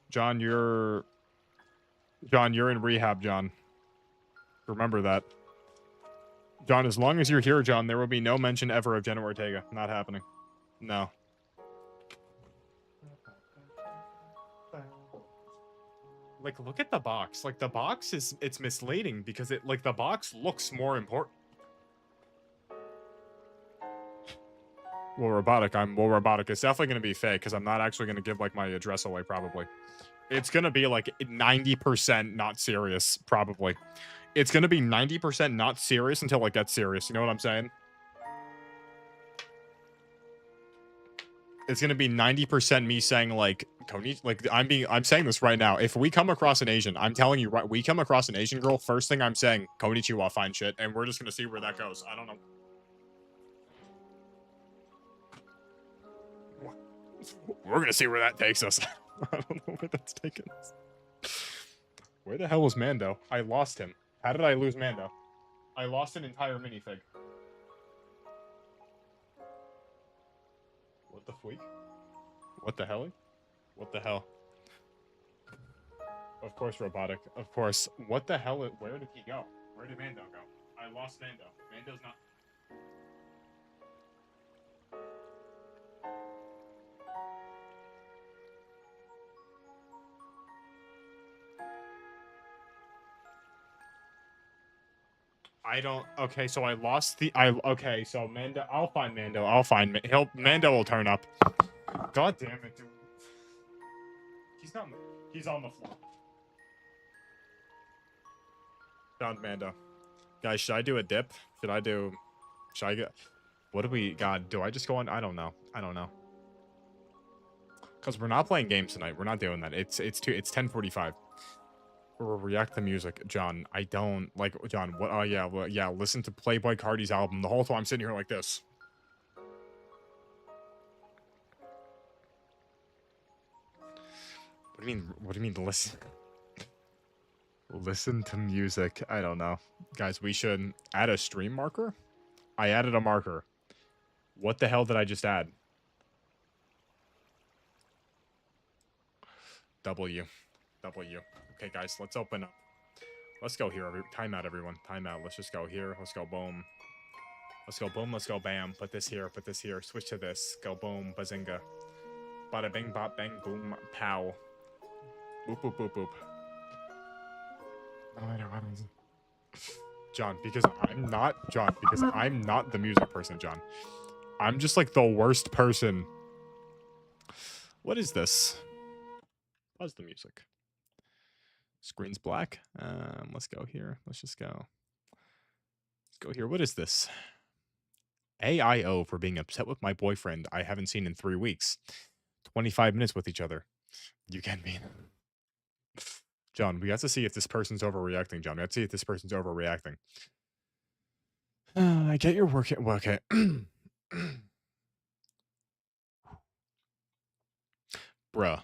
John, you're in rehab, John. Remember that. John, as long as you're here, John, there will be no mention ever of Jenna Ortega. Not happening. No. Like, look at the box. Like, the box it's misleading because it, like, the box looks more important. Well, robotic. It's definitely going to be fake because I'm not actually going to give, like, my address away, probably. It's going to be, like, 90% not serious, probably. It's going to be 90% not serious until it gets serious. You know what I'm saying? It's gonna be 90% me saying like like I'm saying this right now. If we come across an Asian, I'm telling you right, we come across an Asian girl, first thing I'm saying, Konnichiwa, fine shit, and we're just gonna see where that goes. I don't know. We're gonna see where that takes us. I don't know where that's taking us. Where the hell was Mando? I lost him. How did I lose Mando? I lost an entire minifig. What the freak? What the hell? What the hell? Of course, robotic. Of course. What the hell? Where did he go? Where did Mando go? I lost Mando. Mando's not. I don't. Okay, so I lost the. Okay, so Mando. I'll find Mando. Mando will turn up. God damn it, dude. He's not. He's on the floor. Found Mando. Guys, should I do a dip? Should I get? What do we? God, do I just go on? I don't know. Because we're not playing games tonight. We're not doing that. It's 10:45. Or react to music, John. I don't like John. What? Oh yeah, well, yeah. Listen to Playboy Cardi's album. The whole time I'm sitting here like this. What do you mean? What do you mean? Listen. Listen to music. I don't know, guys. We should add a stream marker. I added a marker. What the hell did I just add? W. Okay, guys. Let's open up. Let's go here. Timeout, everyone. Timeout. Let's just go here. Let's go boom. Let's go boom. Let's go bam. Put this here. Switch to this. Go boom. Bazinga. Bada bing bop bang boom pow. Boop boop boop boop. John, because I'm not the music person, John. I'm just like the worst person. What is this? Pause the music. Screen's black. Let's go here. Let's just go. Let's go here. What is this? AIO for being upset with my boyfriend I haven't seen in 3 weeks. 25 minutes with each other. You can be. John, we have to see if this person's overreacting, John. We have to see if this person's overreacting. I get your work. Well, okay. Bruh.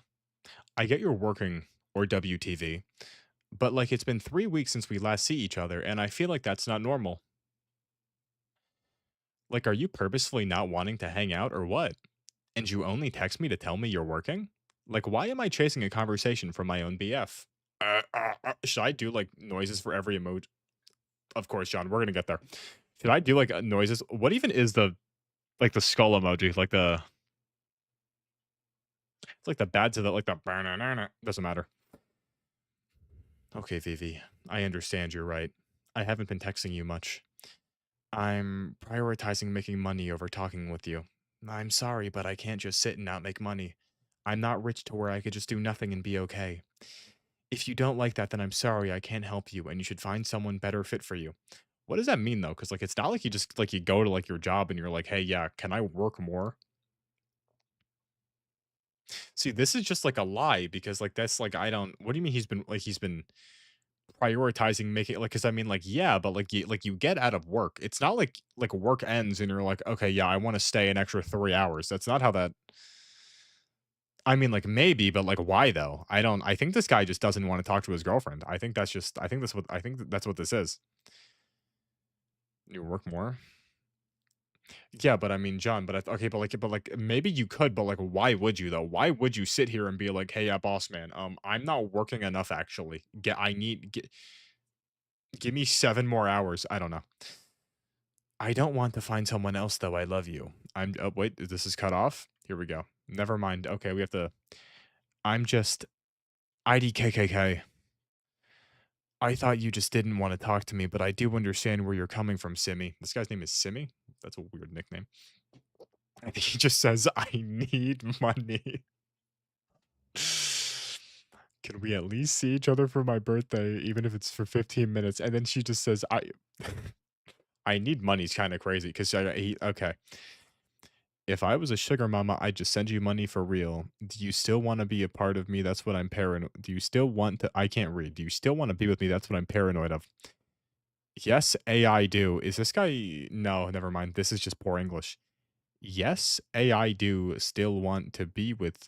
I get you're working or WTV, but like it's been 3 weeks since we last see each other, and I feel like that's not normal. Like, are you purposefully not wanting to hang out or what? And you only text me to tell me you're working? Like, why am I chasing a conversation from my own BF? Should I do like noises for every emoji? Of course, John, we're gonna get there. Should I do like noises? What even is the like the skull emoji? Like the it's like the bad to the like the doesn't matter. Okay, Vivi, I understand you're right. I haven't been texting you much. I'm prioritizing making money over talking with you. I'm sorry, but I can't just sit and not make money. I'm not rich to where I could just do nothing and be okay. If you don't like that, then I'm sorry, I can't help you, and you should find someone better fit for you. What does that mean though? Because like it's not like you just like you go to like your job and you're like, hey, yeah, can I work more? See, this is just like a lie because like that's like I don't. What do you mean he's been prioritizing making like? Because I mean like yeah, but like you get out of work. It's not like work ends and you're like okay, yeah, I want to stay an extra 3 hours. That's not how that. I mean, like, maybe, but, like, why though? I think this guy just doesn't wanna talk to his girlfriend. I think that's what this is. You work more? Yeah, but I mean, John, but okay, but like, maybe you could, but like, why would you though? Why would you sit here and be like, "Hey, boss man, I'm not working enough actually. Give me 7 more hours." I don't know. I don't want to find someone else though. I love you. Wait, this is cut off. Here we go. Never mind. Okay, we have to. I'm just IDKKK. I thought you just didn't want to talk to me, but I do understand where you're coming from, Simmy. This guy's name is Simmy. That's a weird nickname. I think he just says, "I need money." Can we at least see each other for my birthday, even if it's for 15 minutes? And then she just says, I need money's kind of crazy because okay. If I was a sugar mama, I'd just send you money for real. Do you still want to be a part of me? That's what I'm paranoid. Do you still want to? I can't read. Do you still want to be with me? That's what I'm paranoid of. Yes, AI do. Is this guy? No, never mind. This is just poor English. Yes, AI do still want to be with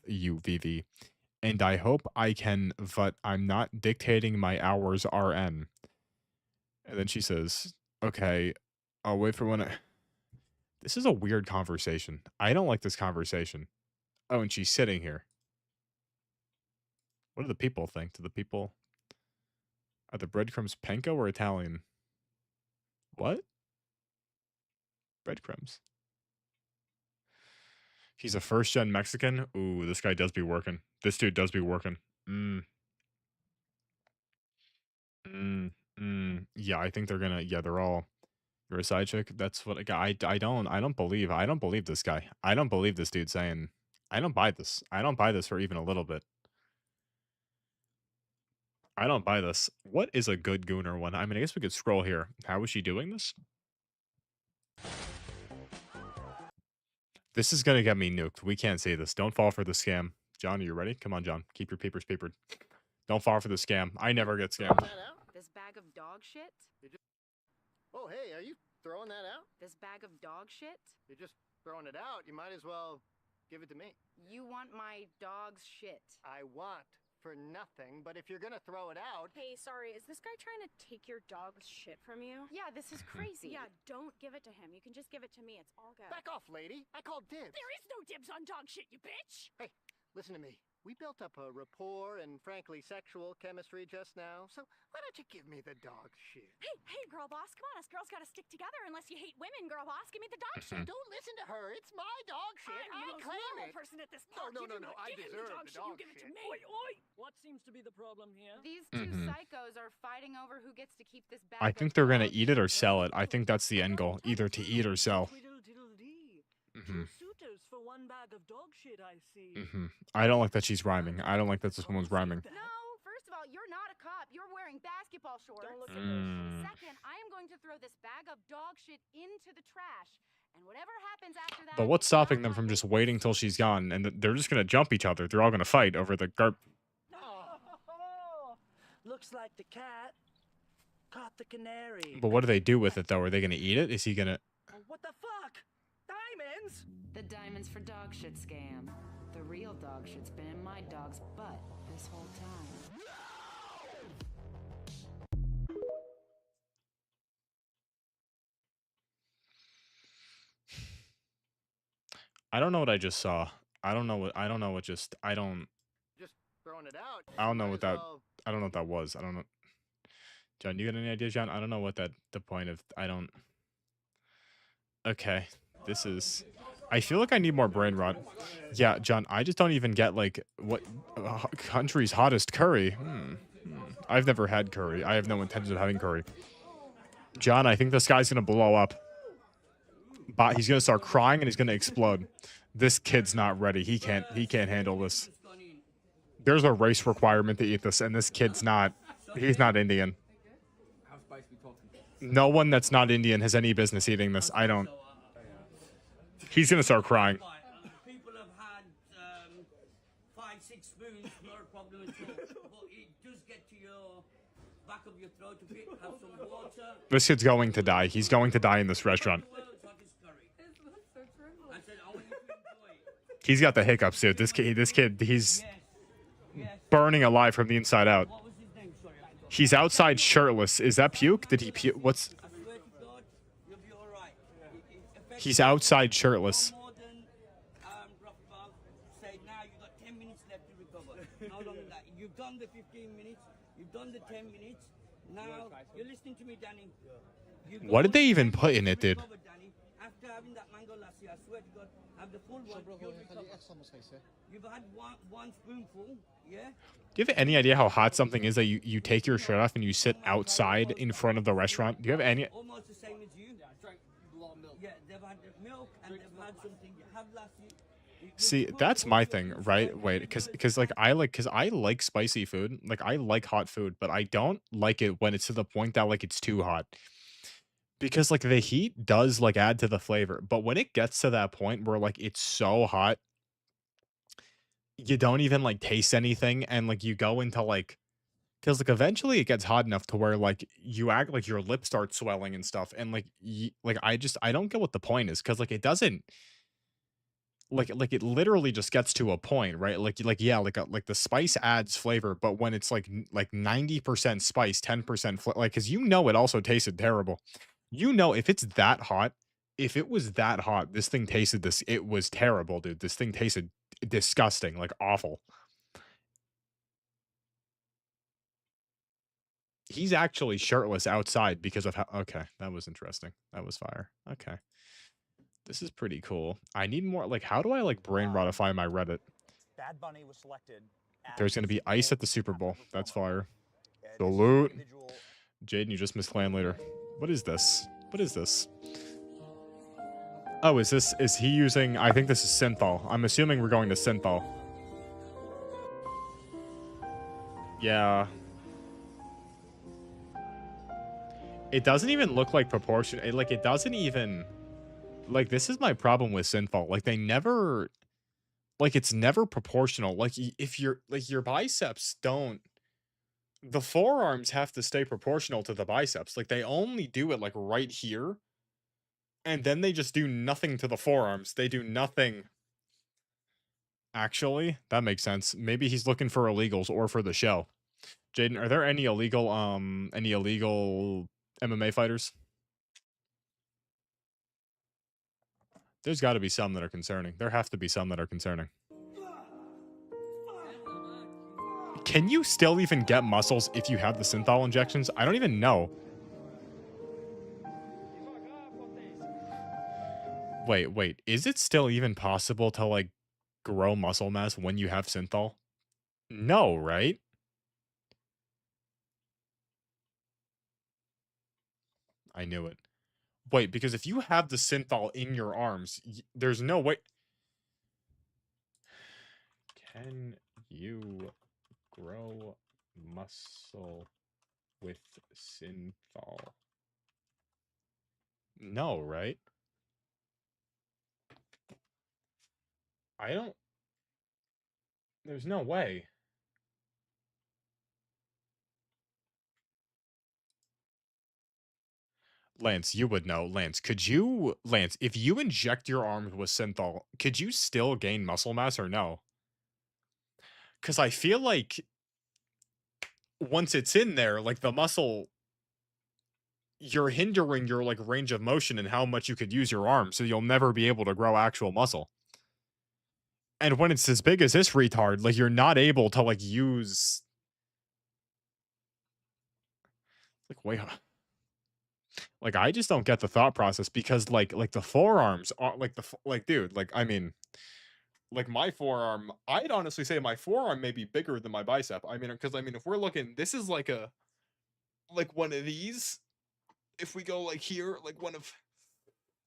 you, Vivi. And I hope I can, but I'm not dictating my hours RN. And then she says, okay, I'll wait for when I. This is a weird conversation. I don't like this conversation. Oh, and she's sitting here. What do the people think? Do the people. Are the breadcrumbs panko or Italian? What? Breadcrumbs. He's a first gen Mexican. Ooh, this guy does be working. This dude does be working. Mm. Yeah, I think they're gonna. Yeah, they're all. You're a side chick. That's what I don't believe this guy. I don't believe this dude saying. I don't buy this. I don't buy this for even a little bit. I don't buy this. What is a good gooner one? I mean, I guess we could scroll here. How is she doing this? This is gonna get me nuked. We can't see this. Don't fall for the scam. John, are you ready? Come on, John. Keep your papers papered. Don't fall for the scam. I never get scammed. This bag of dog shit? Oh, hey, are you throwing that out? This bag of dog shit? You're just throwing it out. You might as well give it to me. You want my dog's shit? I want for nothing, but if you're gonna throw it out... Hey, sorry, is this guy trying to take your dog's shit from you? Yeah, this is crazy. Yeah, don't give it to him. You can just give it to me. It's all good. Back off, lady. I called dibs. There is no dibs on dog shit, you bitch! Hey, listen to me. We built up a rapport and, frankly, sexual chemistry just now, so why don't you give me the dog shit? Hey, girl boss, come on, us girls gotta stick together unless you hate women, girl boss. Give me the dog shit. Don't listen to her. It's my dog shit. I'm the I most claim normal it. person at this No, park. no, no, no. I deserve the dog You give it to shit. me. What seems to be the problem here? These two psychos are fighting over who gets to keep this bag I of think they're gonna dog eat it or shit. sell it. I think that's the end goal. Either to eat or sell. Twiddle-diddle-dee. Two suitors for one bag of dog shit, I see. I don't like that she's rhyming. I don't like that this woman's rhyming. No, first of all, you're not a cop. You're wearing basketball shorts. Don't look at And second, I am going to throw this bag of dog shit into the trash. And whatever happens after that... But what's stopping them from just waiting till she's gone? And they're just gonna jump each other. They're all gonna fight over the Looks like the cat caught the canary. But what do they do with it though? Are they gonna eat it? Is he gonna? What the fuck? Diamonds? The diamonds for dog shit scam. The real dog shit's been in my dog's butt this whole time. I don't know what I just saw. I don't know what just. Just throwing it out. I don't know Might what as that. well- I don't know what that was. I don't know. John, you got any ideas, John? I don't know what the point of. I don't. Okay, this is. I feel like I need more brain rot. Yeah, John, I just don't even get like what country's hottest curry. I've never had curry. I have no intention of having curry. John, I think this guy's gonna blow up. But he's gonna start crying and he's gonna explode. This kid's not ready. He can't handle this. There's a race requirement to eat this, and this kid's not. He's not Indian. No one that's not Indian has any business eating this. I don't. He's gonna start crying. People have had 5-6 spoons, not a problem at all. But it does get to your back of your throat a bit. Have some water. This kid's going to die. He's going to die in this restaurant. World's hottest curry. I said, I want you to enjoy it. He's got the hiccups, dude. This kid, he's Yes. Yes. burning alive from the inside out. What was his name? Sorry. He's outside shirtless. Is that puke? Did he puke? What's? I swear to God, you'll be all right. He's outside shirtless. No more than rough about say now you got 10 minutes left to recover. No longer than that. You've done the 15 minutes. You've done the 10 minutes. Now you're listening to me, Danny. You've What got did they even 10 put minutes in to it, dude? recover, Danny. After having that mango lassi, I swear to God, have the full one. You'll recover. You've had one spoonful, yeah? Do you have any idea how hot something is that you take your shirt off and you sit outside in front of the restaurant? Do you have any? Almost the same as you. Yeah, I drank a lot of milk. Yeah, they've had milk and they've had something. You have lassi. See, that's my thing, right? Wait, because like I like spicy food. Like I like hot food, but I don't like it when it's to the point that like it's too hot. Because like the heat does like add to the flavor, but when it gets to that point where like it's so hot, you don't even like taste anything, and like you go into like, because like eventually it gets hot enough to where like you act like your lips start swelling and stuff, and like like I don't get what the point is, because like it doesn't like it literally just gets to a point, right? Like yeah, like the spice adds flavor, but when it's like like 90% spice, 10% like, because you know it also tasted terrible. You know, if it's that hot, if it was that hot, this thing tasted this. It was terrible, dude. This thing tasted disgusting, like awful. He's actually shirtless outside because of how. Okay, that was interesting. That was fire. Okay, this is pretty cool. I need more. Like, how do I like brain rotify my Reddit? Bad Bunny was selected. There's gonna be ice at the Super Bowl. That's fire. Salute. Jaden, you just missed clan leader. What is this? What is this? Oh, is he using, I think this is Synthol. I'm assuming we're going to Synthol. Yeah. It doesn't even look like proportion. It doesn't even, like, this is my problem with Synthol. Like, they never, like, it's never proportional. Like, if you're, like, your biceps don't, the forearms have to stay proportional to the biceps. Like, they only do it like right here, and then they just do nothing to the forearms. They do nothing. Actually, that makes sense. Maybe he's looking for illegals or for the show. Jaden, are there any illegal MMA fighters? There's got to be some that are concerning. There have to be some that are concerning. Can you still even get muscles if you have the Synthol injections? I don't even know. Wait. Is it still even possible to, like, grow muscle mass when you have Synthol? No, right? I knew it. Wait, because if you have the Synthol in your arms, there's no way. Can you grow muscle with Synthol? No, right? I don't. There's no way. Lance, you would know. Lance, if you inject your arms with Synthol, could you still gain muscle mass or no? Because I feel like once it's in there, like the muscle, you're hindering your like range of motion and how much you could use your arms, so you'll never be able to grow actual muscle. And when it's as big as this retard, like you're not able to like use, like, wait, like I just don't get the thought process, because like the forearms are like dude, like I mean, like my forearm, I'd honestly say my forearm may be bigger than my bicep. I mean, because I mean, if we're looking, this is like a, like one of these. If we go like here, like one of,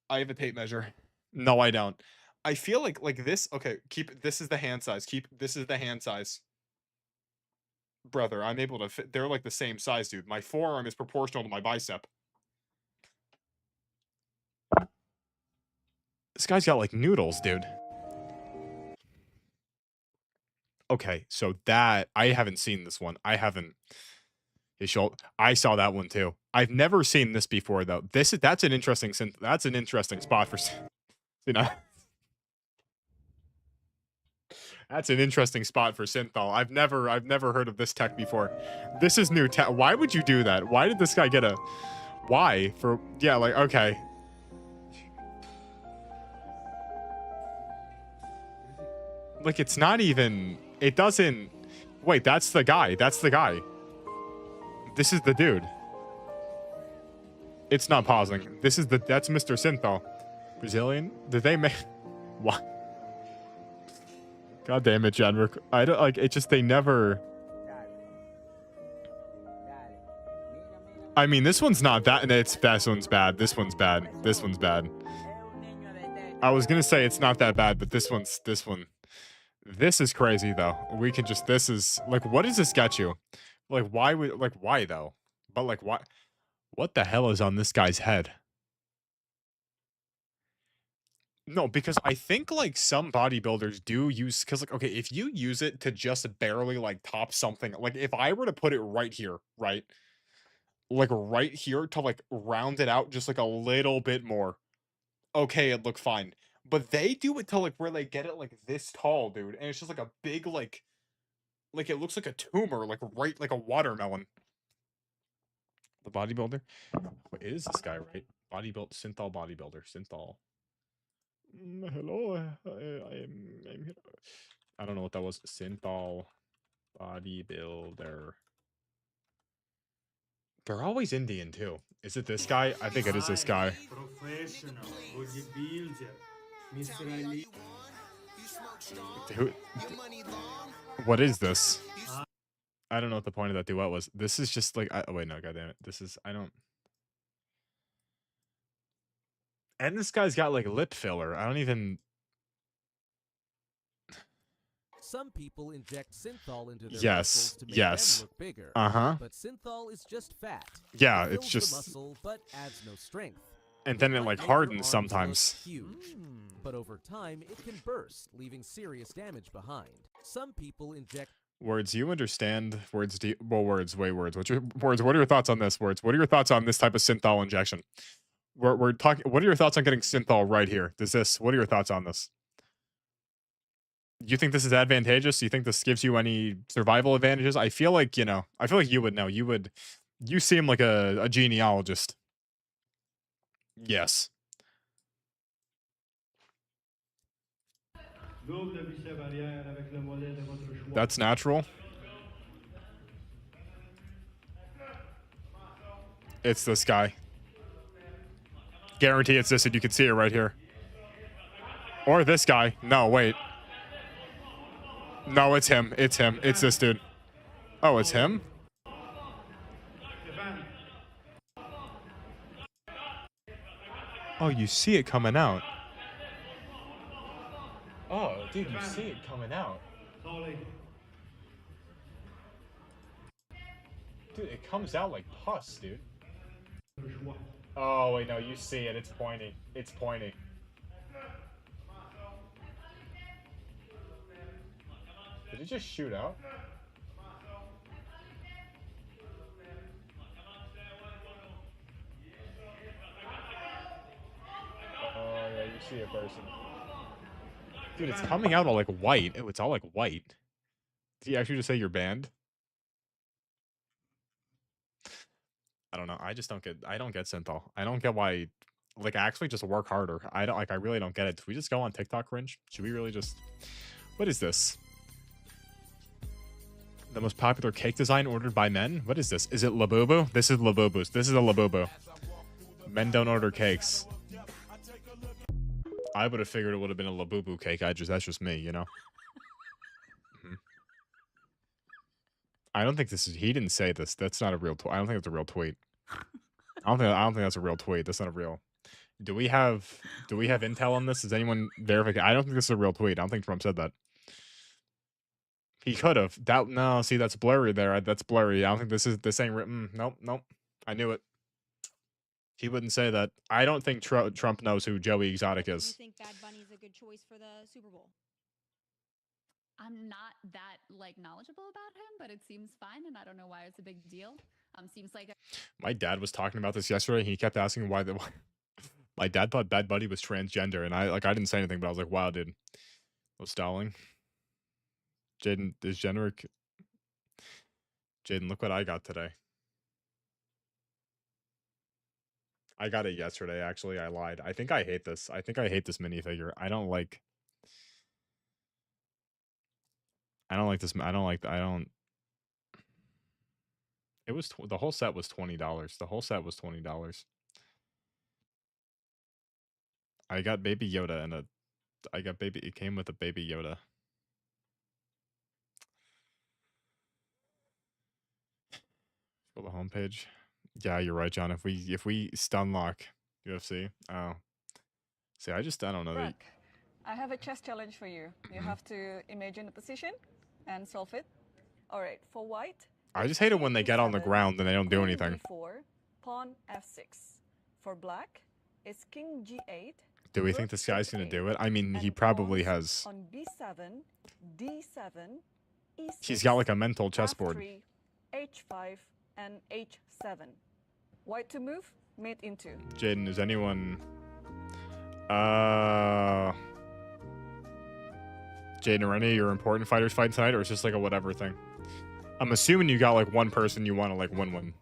I have a tape measure. No, I don't. I feel like this. Okay, this is the hand size. This is the hand size. Brother, I'm able to fit. They're like the same size, dude. My forearm is proportional to my bicep. This guy's got like noodles, dude. Okay, so that, I haven't seen this one. I haven't. His shoulder. I saw that one too. I've never seen this before though. That's an interesting spot for, you know. That's an interesting spot for Synthol. I've never heard of this tech before. This is new tech. Why would you do that? Why did this guy get a why for yeah, like okay. Like it's not even it doesn't wait, that's the guy. That's the guy. This is the dude. It's not pausing. This is that's Mr. Synthol. Brazilian? Did they make what? God damn it, Jenrick. I don't like it just they never I mean this one's not that this one's bad. This one's bad. This one's bad. I was gonna say it's not that bad, but this one. This is crazy though. We can just this is like what does this get you? Like why would like why though? But like what the hell is on this guy's head? No, because I think like some bodybuilders do use because like okay, if you use it to just barely like top something, like if I were to put it right here, right? Like right here to like round it out just like a little bit more. Okay, it'd look fine. But they do it to like where they get it like this tall, dude. And it's just like a big like it looks like a tumor, like right like a watermelon. The bodybuilder? Wait, it is this guy, right? Synthol bodybuilder. Synthol. Hello, I'm here. I don't know what that was. Synthol bodybuilder. They're always Indian too. Is it this guy? I think it is this guy. Professional bodybuilder, Mr. Ali. Dude, what is this? I don't know what the point of that duet was. This is just like, oh wait, no, goddammit. This is, I don't. And this guy's got like lip filler. I don't even. Some people inject synthol into their Yes, muscles to make yes. them look bigger. Uh-huh. But synthol is just fat. Yeah, It it's fills just. the muscle, but adds no strength. And then it Might like make your hardens arms sometimes. look huge, but over time it can burst, leaving serious damage behind. Some people inject. Words, you understand? Words, well, words, wait, words. What's your words? What are your thoughts on this? Words, what are your thoughts on this type of synthol injection? We're talking. What are your thoughts on getting synthol right here? What are your thoughts on this? You think this is advantageous? You think this gives you any survival advantages? I feel like, I feel like you would know. You seem like a genealogist. Yes. That's natural. It's this guy. Guarantee it's this dude. You can see it right here. Or this guy. No, wait. No, it's him. It's him. It's this dude. Oh, it's him? Oh, you see it coming out. Oh, dude, you see it coming out. Dude, it comes out like pus, dude. Oh, wait, no, you see it. It's pointing. It's pointing. Did it just shoot out? Oh, yeah, you see a person. Dude, it's coming out all like white. Oh, it's all like white. Did he actually just say you're banned? I don't know. I just don't get synthol. I don't get why actually just work harder. I really don't get it. Do we just go on TikTok cringe? Should we really just what is this? The most popular cake design ordered by men? What is this? Is it Labubu? This is Labubu's. This is a Labubu. Men don't order cakes. I would have figured it would have been a Labubu cake. That's just me, you know? I don't think this is... He didn't say this. That's not a real tweet. I don't think it's a real tweet. I don't think that's a real tweet. That's not a real... Do we have intel on this? Is anyone verifying? I don't think this is a real tweet. I don't think Trump said that. He could have. No, see, that's blurry there. That's blurry. I don't think this ain't written. Nope. I knew it. He wouldn't say that. I don't think Trump knows who Joey Exotic is. You think Bad Bunny's a good choice for the Super Bowl? I'm not that knowledgeable about him, but it seems fine, and I don't know why it's a big deal. Seems like my dad was talking about this yesterday. He kept asking why my dad thought Bad Bunny was transgender, and I didn't say anything, but I was like, wow, dude, was stalling. Jaden is generic. Jaden, look what I got today. I got it yesterday, actually. I lied. I think I hate this. I think I hate this minifigure. I don't like this. I don't. It was the whole set was $20. The whole set was $20. I got Baby Yoda and it came with a Baby Yoda. For the homepage. Yeah, you're right, John. If we stun lock UFC, oh, see, I don't know. Brock, I have a chess challenge for you. You have to imagine a position and solve it. All right, for white. I just hate it when they get on the ground and they don't do anything. D4, pawn F6. For black, it's King G8. Do we think this guy's gonna do it? I mean, he probably has. On B7, D7, E6. He's got like a mental chessboard. F3, H5, and H7. White to move, mate into. Jaden, is anyone? Jaden, are any of your important fighters fighting tonight, or it's just like a whatever thing? I'm assuming you got like one person you want to like win.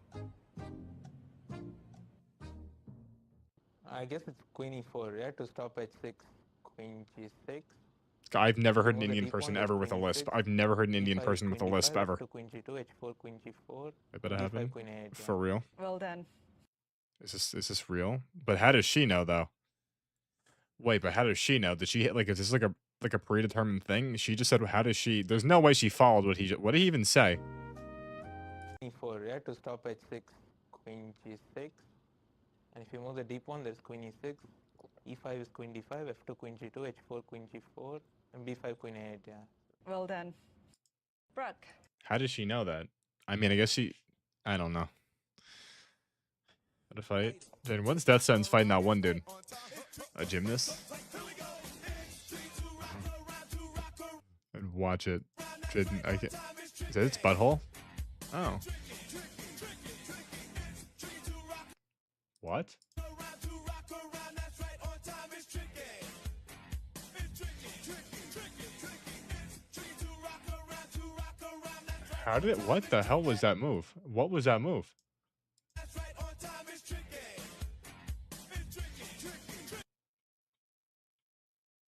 I guess it's queen e4, yeah, to stop h6, queen g6. I've never heard an Indian person ever with a lisp. I've never heard an Indian person with a lisp ever. Queen g2, h4, queen g4. I bet it happened. For real? Well done. Is this real? But how does she know though? Wait, but how does she know? Did she hit like? Is this like a predetermined thing? She just said, "How does she?" There's no way she followed what what did he even say? e4, yeah, to stop h6, queen g6. And if you move the d pawn, there's queen e6. e5 is queen d5, f2 queen g2, h4 queen g4, and b5 queen a8. Yeah. Well done, Brock. How does she know that? I mean, I guess she. I don't know. How to fight? Then when's Death Sentence fighting that one dude? A gymnast? And watch it. I can't. Is that its butthole? Oh. What? How did it? What the hell was that move? What was that move?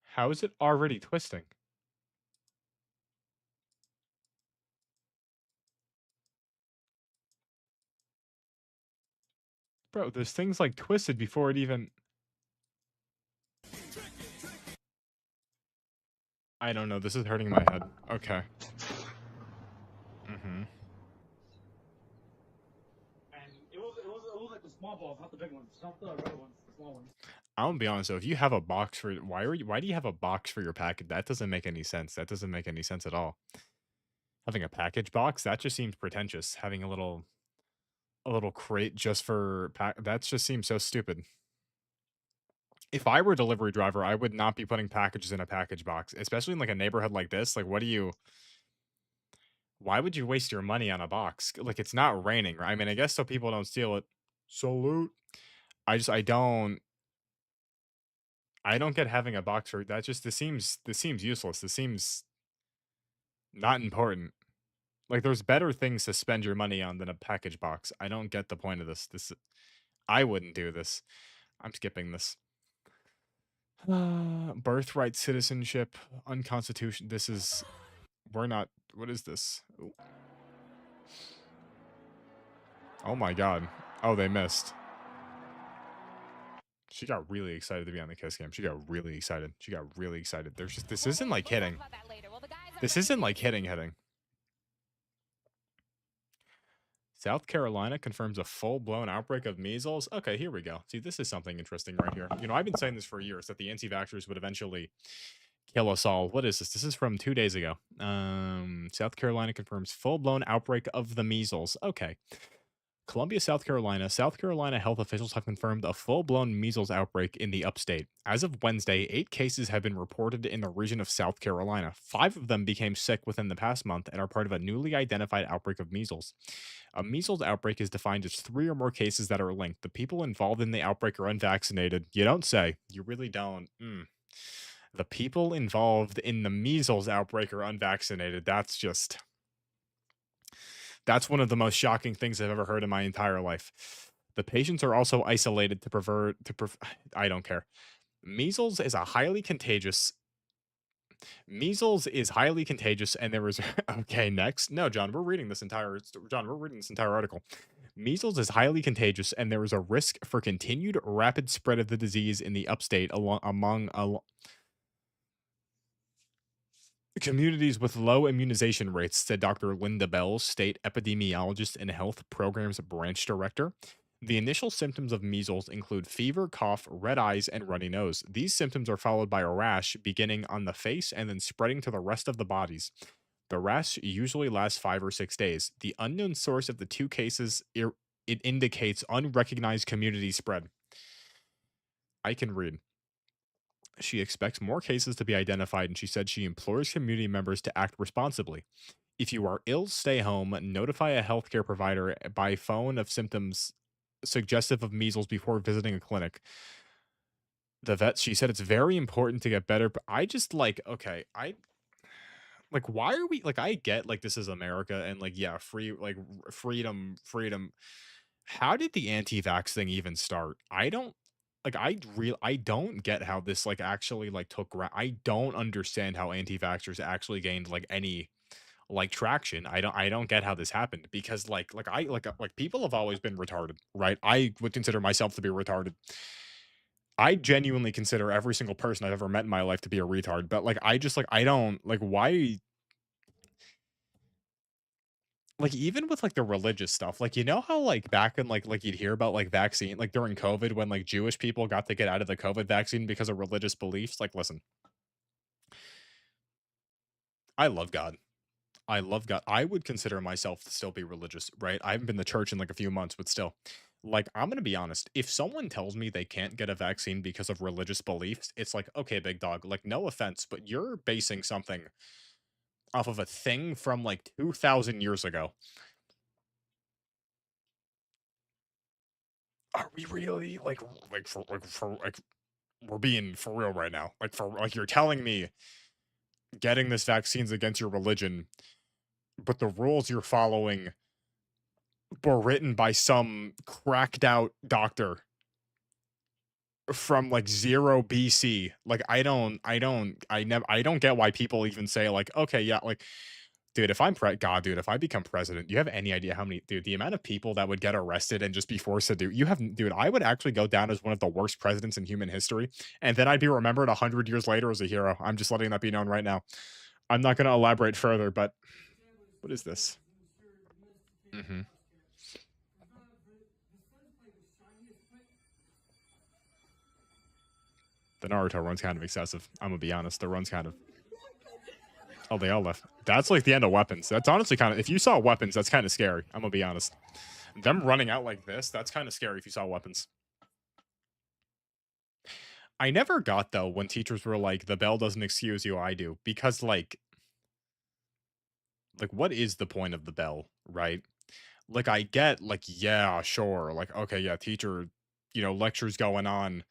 How is it already twisting? Bro, this thing's like twisted before it even... I don't know. This is hurting my head. Okay. Mm-hmm. And it was like the small balls, not the big ones, not the red ones, the small ones. I'm gonna be honest though, if you have a box for why do you have a box for your package? That doesn't make any sense. That doesn't make any sense at all. Having a package box, that just seems pretentious. Having a little crate just for that just seems so stupid. If I were a delivery driver, I would not be putting packages in a package box, especially in like a neighborhood like this. Like, why would you waste your money on a box? Like, it's not raining. I mean, I guess so people don't steal it. Salute. I don't get having a box for that. This seems useless. This seems not important. Like, there's better things to spend your money on than a package box. I don't get the point of this. I wouldn't do this. I'm skipping this. Birthright citizenship, unconstitutional. What is this? Ooh. Oh my god. Oh, they missed. She got really excited to be on the kiss cam. She got really excited. This isn't like hitting. This isn't like hitting. South Carolina confirms a full-blown outbreak of measles. Okay, here we go. See, this is something interesting right here. You know, I've been saying this for years, that the anti-vaxxers would eventually kill us all. What is this? This is from 2 days ago. South Carolina confirms full-blown outbreak of the measles. Okay. Columbia, South Carolina health officials have confirmed a full-blown measles outbreak in the upstate. As of Wednesday, 8 cases have been reported in the region of South Carolina. 5 of them became sick within the past month and are part of a newly identified outbreak of measles. A measles outbreak is defined as 3 or more cases that are linked. The people involved in the outbreak are unvaccinated. You don't say. You really don't. The people involved in the measles outbreak are unvaccinated. That's one of the most shocking things I've ever heard in my entire life. The patients are also isolated I don't care. Measles is a highly contagious Measles is highly contagious, and there was okay. Next, no, John, we're reading this entire article. Measles is highly contagious, and there is a risk for continued rapid spread of the disease in the upstate among communities with low immunization rates, said Dr. Linda Bell, state epidemiologist and health programs branch director. The initial symptoms of measles include fever, cough, red eyes, and runny nose. These symptoms are followed by a rash beginning on the face and then spreading to the rest of the bodies. The rash usually lasts 5 or 6 days. The unknown source of the two cases it indicates unrecognized community spread. I can read. She expects more cases to be identified, and she said she implores community members to act responsibly. If you are ill, stay home. Notify a healthcare provider by phone of symptoms suggestive of measles before visiting a clinic. The vet, she said it's very important to get better. But I just like, okay, why are we like, I get like this is America and like, yeah, freedom. How did the anti-vax thing even start? I don't like I don't get how this like actually like I don't understand how anti-vaxxers actually gained like any like traction. I don't get how this happened because like people have always been retarded, right? I would consider myself to be retarded. I genuinely consider every single person I've ever met in my life to be a retard, but like I just like I don't like why like even with like the religious stuff, like you know how like back in like you'd hear about like vaccine like during COVID when like Jewish people got to get out of the COVID vaccine because of religious beliefs. Like listen, I love God. I love God. I would consider myself to still be religious, right? I haven't been to church in like a few months, but still. Like, I'm gonna be honest. If someone tells me they can't get a vaccine because of religious beliefs, it's like, okay, big dog, like no offense, but you're basing something off of a thing from like 2000 years ago. Are we really like we're being for real right now? Like for like you're telling me getting this vaccine's against your religion, but the rules you're following were written by some cracked out doctor from like 0 BC. Like I don't get why people even say like, okay, yeah, like dude, God, dude, if I become president, you have any idea how many, dude, the amount of people that would get arrested and just be forced to do, dude, I would actually go down as one of the worst presidents in human history. And then I'd be remembered 100 years later as a hero. I'm just letting that be known right now. I'm not going to elaborate further, but what is this? Mm-hmm. The Naruto run's kind of excessive. I'm gonna be honest. The run's kind of. Oh, they all left. That's like the end of weapons. That's honestly kind of. If you saw weapons, that's kind of scary. I'm gonna be honest. Them running out like this, that's kind of scary if you saw weapons. I never got though when teachers were like, "The bell doesn't excuse you, I do," because like what is the point of the bell, right? Like I get like yeah, sure, like okay, yeah, teacher, lectures going on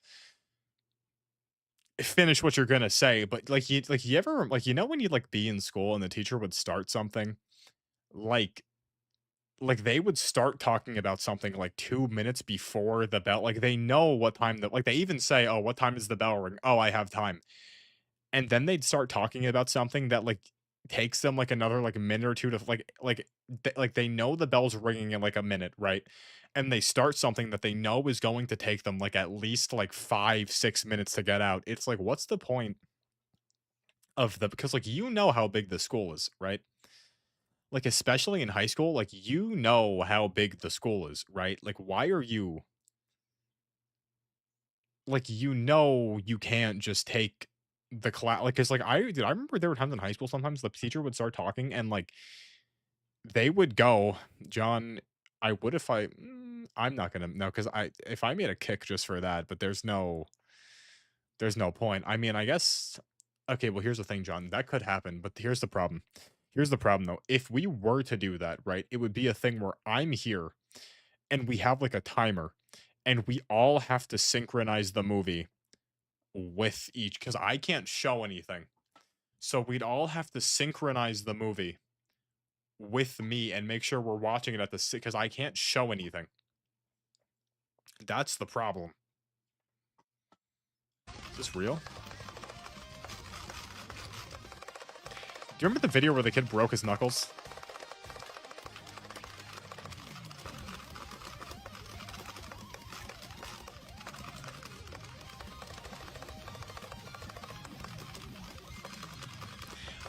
finish what you're gonna say, but like you ever like when you'd like be in school and the teacher would start something, like they would start talking about something like 2 minutes before the bell. Like they know what time like they even say, "Oh, what time is the bell ring?" "Oh, I have time." And then they'd start talking about something that like takes them like another like minute or two to like they know the bell's ringing in like a minute, right? And they start something that they know is going to take them like at least like 5 6 minutes to get out. It's like what's the point of the because like how big the school is, right? Like especially in high school, like how big the school is, right? Like why are you like you can't just take the class like because like I remember there were times in high school sometimes the teacher would start talking and like they would go, John, I would if I'm not gonna no because I if I made a kick just for that, but there's no point. I mean, I guess okay, well here's the thing, John. That could happen, but here's the problem. Here's the problem though. If we were to do that, right, it would be a thing where I'm here and we have like a timer and we all have to synchronize the movie with each, because I can't show anything. So we'd all have to synchronize the movie with me and make sure we're watching it at the because I can't show anything. That's the problem. Is this real? Do you remember the video where the kid broke his knuckles?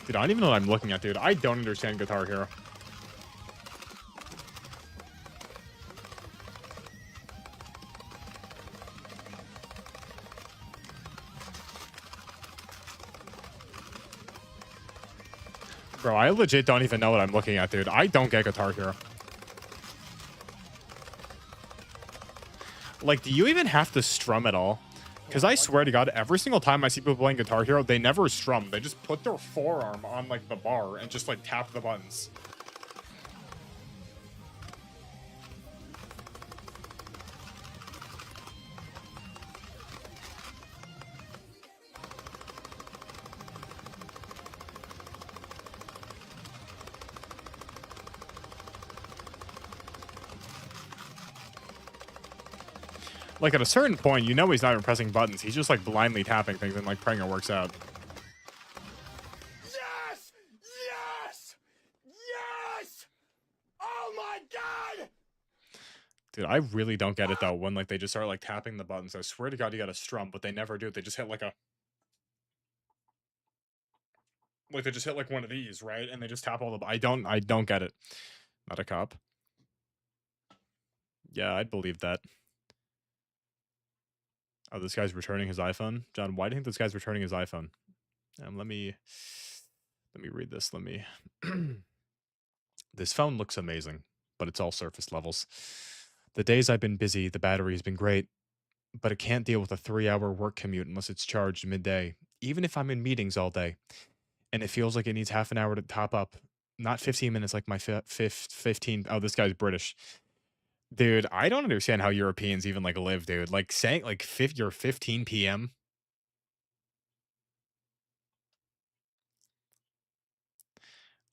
Dude, I don't even know what I'm looking at, dude. I don't understand Guitar Hero. Bro, I legit don't even know what I'm looking at, dude. I don't get Guitar Hero. Like, do you even have to strum at all? Because I swear to God, every single time I see people playing Guitar Hero, they never strum. They just put their forearm on, like, the bar and just, like, tap the buttons. Like, at a certain point, you know he's not even pressing buttons. He's just, like, blindly tapping things and, like, praying it works out. Yes! Yes! Yes! Oh my god! Dude, I really don't get it, though, when, like, they just start, like, tapping the buttons. I swear to God, you gotta strum, but they never do it. They just hit, like, a... Like, they just hit, like, one of these, right? And they just tap all the... I don't get it. Not a cop. Yeah, I'd believe that. Oh, this guy's returning his iPhone. John, why do you think this guy's returning his iPhone? Let me read this. This phone looks amazing, but it's all surface levels. The days I've been busy, the battery's been great, but it can't deal with a 3-hour work commute unless it's charged midday, even if I'm in meetings all day. And it feels like it needs half an hour to top up, not 15 minutes like my 15. Oh, this guy's British. Dude, I don't understand how Europeans even, like, live, dude. Like, saying, like, you're 15 PM?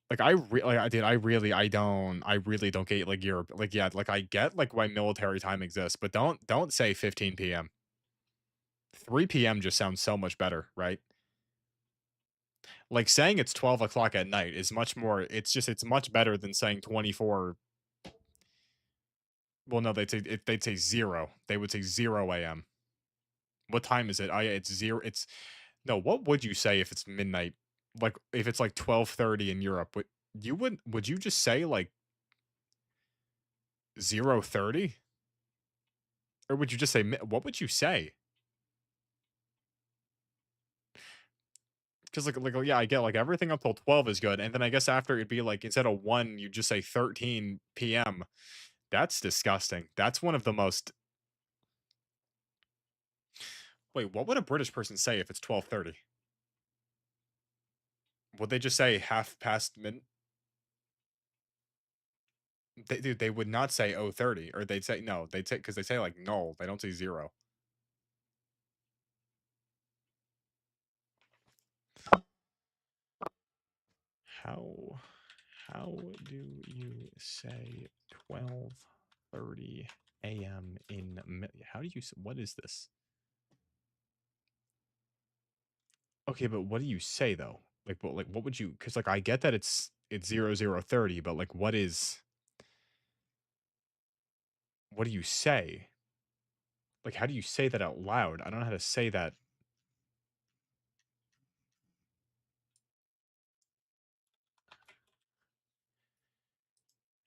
Like, I really don't get, like, Europe. Like, yeah, like, I get, like, why military time exists, but don't say 15 PM. 3 PM just sounds so much better, right? Like, saying it's 12 o'clock at night is much more... It's much better than saying 24... Well, no, they'd say 0. They would say 0 AM. What time is it? Oh, yeah, it's 0. It's... No, what would you say if it's midnight? Like, if it's, like, 12:30 in Europe, would you just say, like, 0:30? Or would you just say... What would you say? Because, like, yeah, I get, like, everything up till 12 is good, and then I guess after it'd be, like, instead of 1, you just say 13 PM. That's disgusting. That's one of the most... Wait, what would a British person say if it's 12:30? Would they just say half past mid? Dude, they would not say 0:30, or they'd say... No, they'd say... Because they say, like, null. They don't say 0. How do you say 12:30 AM in... How do you... What is this? Okay, but what do you say, though? Like, what would you... Because, like, I get that it's 00:30, but, like, what is... What do you say? Like, how do you say that out loud? I don't know how to say that.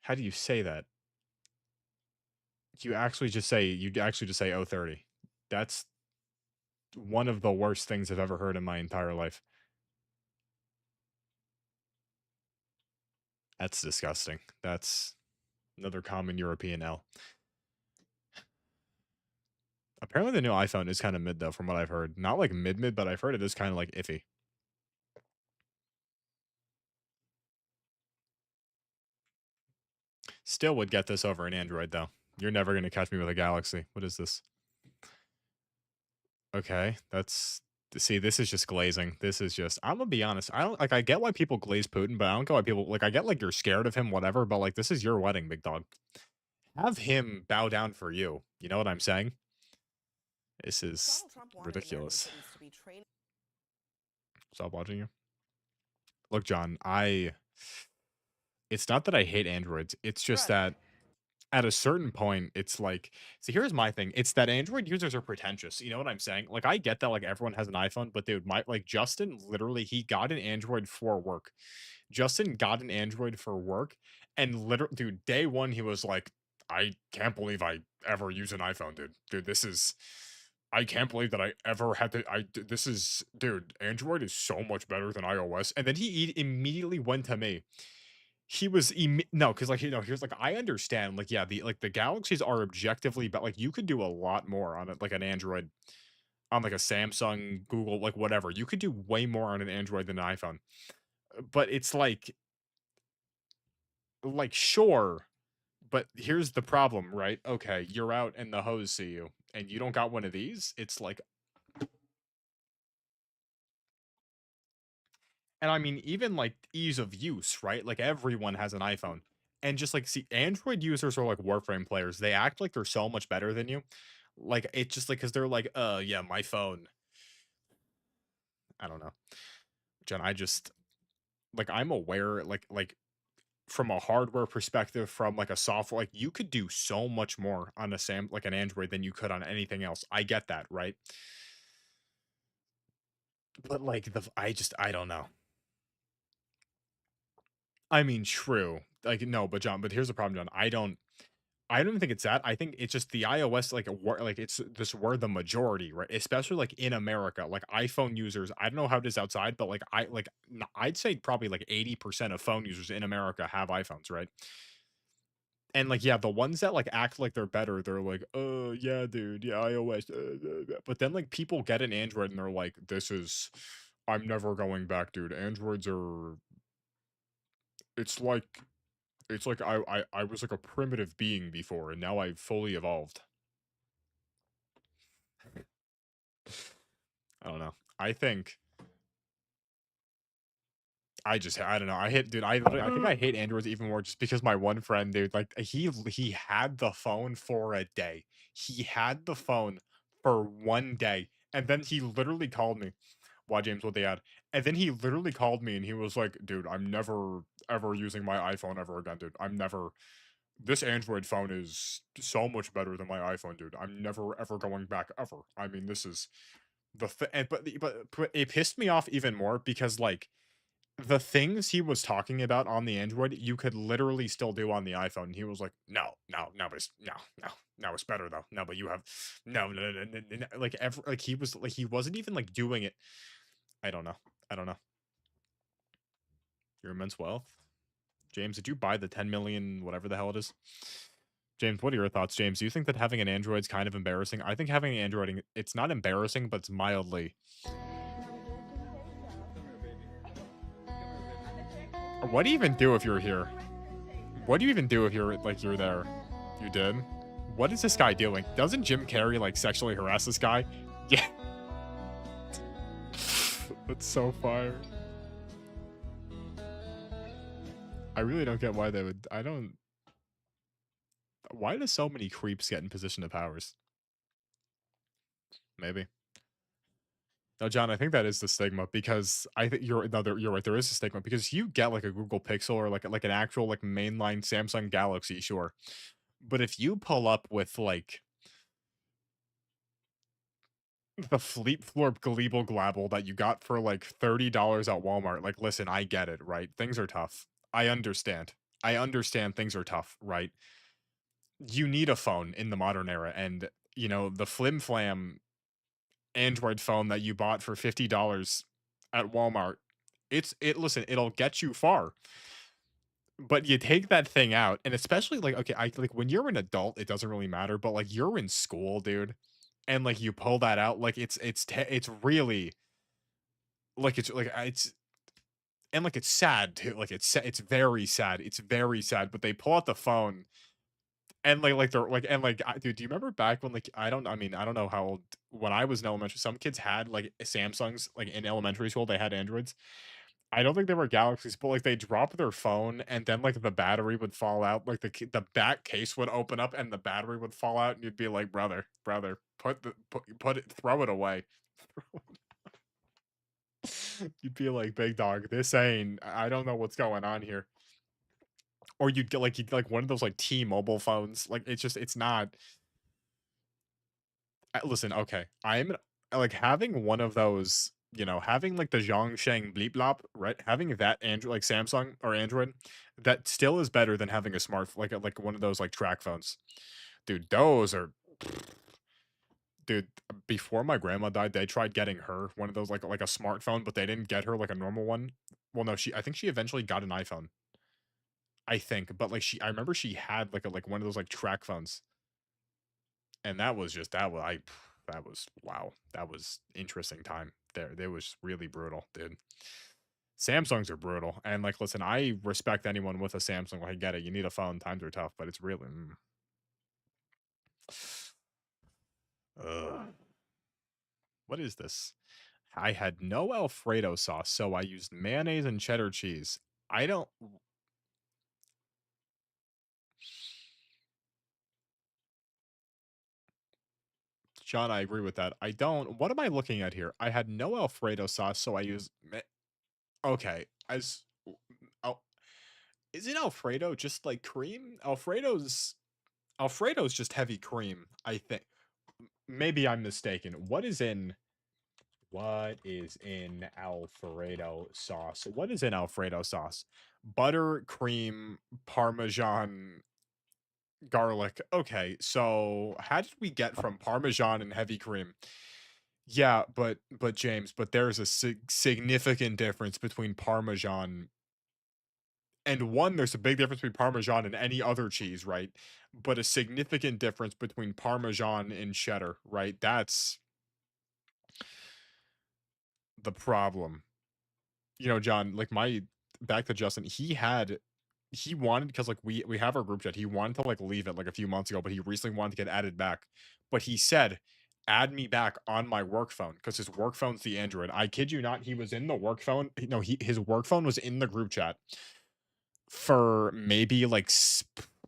How do you say that? You actually just say 0:30. That's one of the worst things I've ever heard in my entire life. That's disgusting. That's another common European L. Apparently the new iPhone is kind of mid, though, from what I've heard. Not like mid, but I've heard it is kind of, like, iffy. Still would get this over an Android, though. You're never going to catch me with a Galaxy. What is this? Okay, that's see, this is just glazing. This is just I'm gonna be honest. I don't like I get why people glaze Putin, but I don't get why people like I get like you're scared of him, whatever, but like this is your wedding, big dog. Have him bow down for you. You know what I'm saying? This is ridiculous. Stop watching you. Look, John, it's not that I hate androids. It's just that at a certain point, it's like, see, here's my thing. It's that Android users are pretentious. You know what I'm saying? Like, I get that, like, everyone has an iPhone, but dude, like, Justin literally, he got an Android for work. Justin got an Android for work, and literally, dude, day one, he was like, I can't believe I ever use an iPhone, dude. Dude, I can't believe that I ever had to, this is, dude, Android is so much better than iOS. And then he immediately went to me. He was no, because like here's like I understand like yeah the Galaxies are objectively but like you could do a lot more on like an Android on like a Samsung Google like whatever you could do way more on an Android than an iPhone, but it's like sure, but here's the problem, right? Okay, you're out and the hoes see you and you don't got one of these. It's like, and I mean, even like ease of use, right? Like everyone has an iPhone. And just like, see, Android users are like Warframe players. They act like they're so much better than you. Like, it's just like, cause they're like, yeah, my phone. I don't know. Jen, I just, like, I'm aware, like, from a hardware perspective, from like a software, like, you could do so much more on a like an Android than you could on anything else. I get that, right? But like, I don't know. I mean, true. Like, no, but John, but here's the problem, John. I don't think it's that. I think it's just the iOS, like like it's this we're the majority, right? Especially like in America, like iPhone users. I don't know how it is outside, but like I'd say probably like 80% of phone users in America have iPhones, right? And like yeah, the ones that like act like they're better, they're like, oh yeah, dude, yeah, iOS. But then like people get an Android and they're like, this is, I'm never going back, dude. Androids are, it's like I was like a primitive being before, and now I've fully evolved. I don't know. I think I don't know. I hate dude. I think I hate Androids even more just because my one friend, dude, like he had the phone for a day. He had the phone for one day, and then he literally called me. Why, James? What they had? And then he literally called me, and he was like, "Dude, I'm never ever using my iPhone ever again, dude. I'm never. This Android phone is so much better than my iPhone, dude. I'm never ever going back ever. I mean, this is but it pissed me off even more because like the things he was talking about on the Android, you could literally still do on the iPhone. And he was like, no, no, no, but it's no, it's better though. No, but you have no, like like he was like he wasn't even like doing it. I don't know. I don't know. Your immense wealth. James, did you buy the 10 million, whatever the hell it is? James, what are your thoughts, James? Do you think that having an Android is kind of embarrassing? I think having an Android, it's not embarrassing, but it's mildly. What do you even do if you're here? What do you even do if you're like you're there? You did? What is this guy doing? Doesn't Jim Carrey like sexually harass this guy? Yeah. That's so fire. I really don't get why they would. I don't. Why do so many creeps get in position of powers? Maybe. No, John, I think that is the stigma because I think you're no, you're right. There is a stigma because you get like a Google Pixel or like an actual like mainline Samsung Galaxy, sure. But if you pull up with like the Fleet Floor Gleeble Glabble that you got for like $30 at Walmart, like listen, I get it, right? Things are tough. I understand. I understand things are tough, right? You need a phone in the modern era, and you know the flim flam Android phone that you bought for $50 at Walmart, listen, it'll get you far. But you take that thing out, and especially like okay, I like when you're an adult, it doesn't really matter, but like you're in school, dude, and like you pull that out, like it's really like it's and like it's sad too. Like it's very sad. It's very sad. But they pull out the phone And like they're like and like dude, do you remember back when like I mean I don't know how old when I was in elementary, some kids had like Samsungs like in elementary school they had Androids. I don't think they were Galaxies, but like they dropped their phone and then like the battery would fall out, like the back case would open up and the battery would fall out, and you'd be like, brother, put it, throw it away. You'd be like, big dog, this ain't. I don't know what's going on here. Or you'd get like one of those like T-Mobile phones. Like it's not. Listen, okay, I'm like having one of those. You know, having like the Zhongsheng Bleep Blop, right? Having that Android, like Samsung or Android, that still is better than having a smart, like one of those like track phones, dude. Those are, dude. Before my grandma died, they tried getting her one of those like a smartphone, but they didn't get her like a normal one. Well, no, I think she eventually got an iPhone. I think, but like I remember she had like one of those like track phones, and that was just that was wow, that was interesting time there. It was really brutal, dude. Samsungs are brutal, and like listen, I respect anyone with a Samsung. Like, I get it, you need a phone, times are tough, but it's really. Ugh. What is this? I had no Alfredo sauce, so I used mayonnaise and cheddar cheese. I don't. John, I agree with that. I don't. What am I looking at here? I had no Alfredo sauce, so I used. Okay, as oh, isn't Alfredo just like cream? Alfredo's just heavy cream. I think. Maybe I'm mistaken. What is in Alfredo sauce? What is in Alfredo sauce? Butter, cream, Parmesan, garlic. Okay, so how did we get from Parmesan and heavy cream? Yeah, but James, but there's a significant difference between Parmesan and one. There's a big difference between Parmesan and any other cheese, right? But a significant difference between Parmesan and cheddar, right? That's the problem. You know, John, like my back to Justin, he wanted because like we have our group chat. He wanted to like leave it like a few months ago, but he recently wanted to get added back. But he said, "Add me back on my work phone because his work phone's the Android." I kid you not, he was in the work phone. No, his work phone was in the group chat for maybe like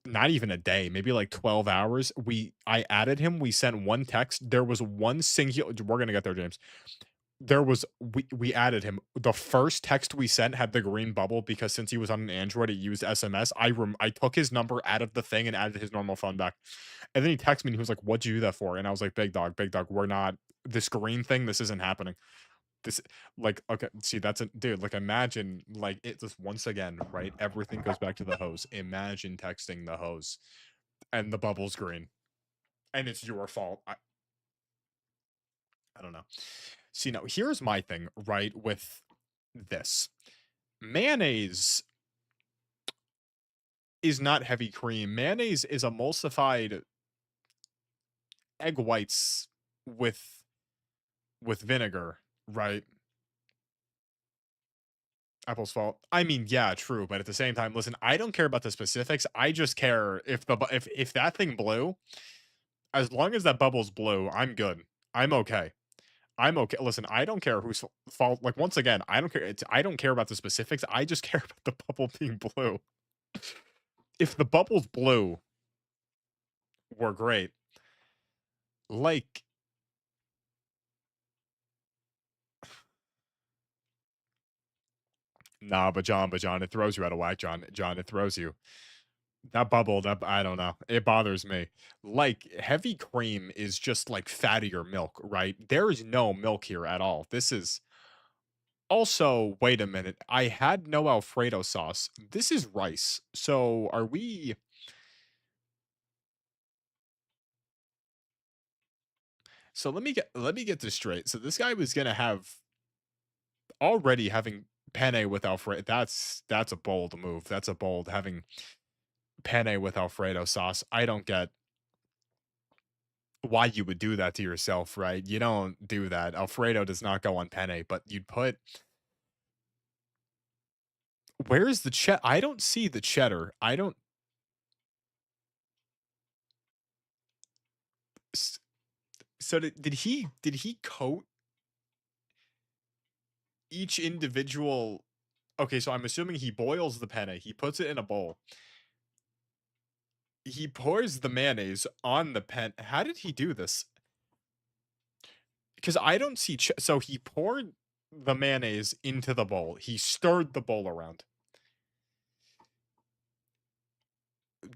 not even a day, maybe like 12 hours. I added him. We sent one text. There was one singular. We're gonna get there, James. There was we added him. The first text we sent had the green bubble because since he was on an Android, he used SMS. I took his number out of the thing and added his normal phone back. And then he texted me and he was like, "What'd you do that for?" And I was like, big dog, we're not this green thing, this isn't happening. This like okay, see that's a dude, like imagine like it just once again, right? Everything goes back to the hose. Imagine texting the hose and the bubble's green. And it's your fault. I don't know. See, now here's my thing, right, with this. Mayonnaise is not heavy cream. Mayonnaise is emulsified egg whites with vinegar, right? Apple's fault. I mean, yeah, true, but at the same time, listen, I don't care about the specifics. I just care if if that thing blew, as long as that bubble's blue, I'm good. I'm okay. I'm okay. Listen, I don't care whose fault. Like once again, I don't care. I don't care about the specifics. I just care about the bubble being blue. If the bubble's blue, we're great. Like, nah, but John, it throws you out of whack, John. John, it throws you. That bubble, that I don't know. It bothers me. Like heavy cream is just like fattier milk, right? There is no milk here at all. This is also, wait a minute. I had no Alfredo sauce. This is rice. So are we So let me get this straight. So this guy was gonna have already having penne with Alfredo. That's a bold move. That's a bold having penne with Alfredo sauce. I don't get why you would do that to yourself, right? You don't do that. Alfredo does not go on penne, but you'd put where is the cheddar? I don't see the cheddar. I don't So did he coat each individual? Okay, so I'm assuming he boils the penne. He puts it in a bowl. He pours the mayonnaise on the pen. How did he do this? Because I don't see. So he poured the mayonnaise into the bowl. He stirred the bowl around.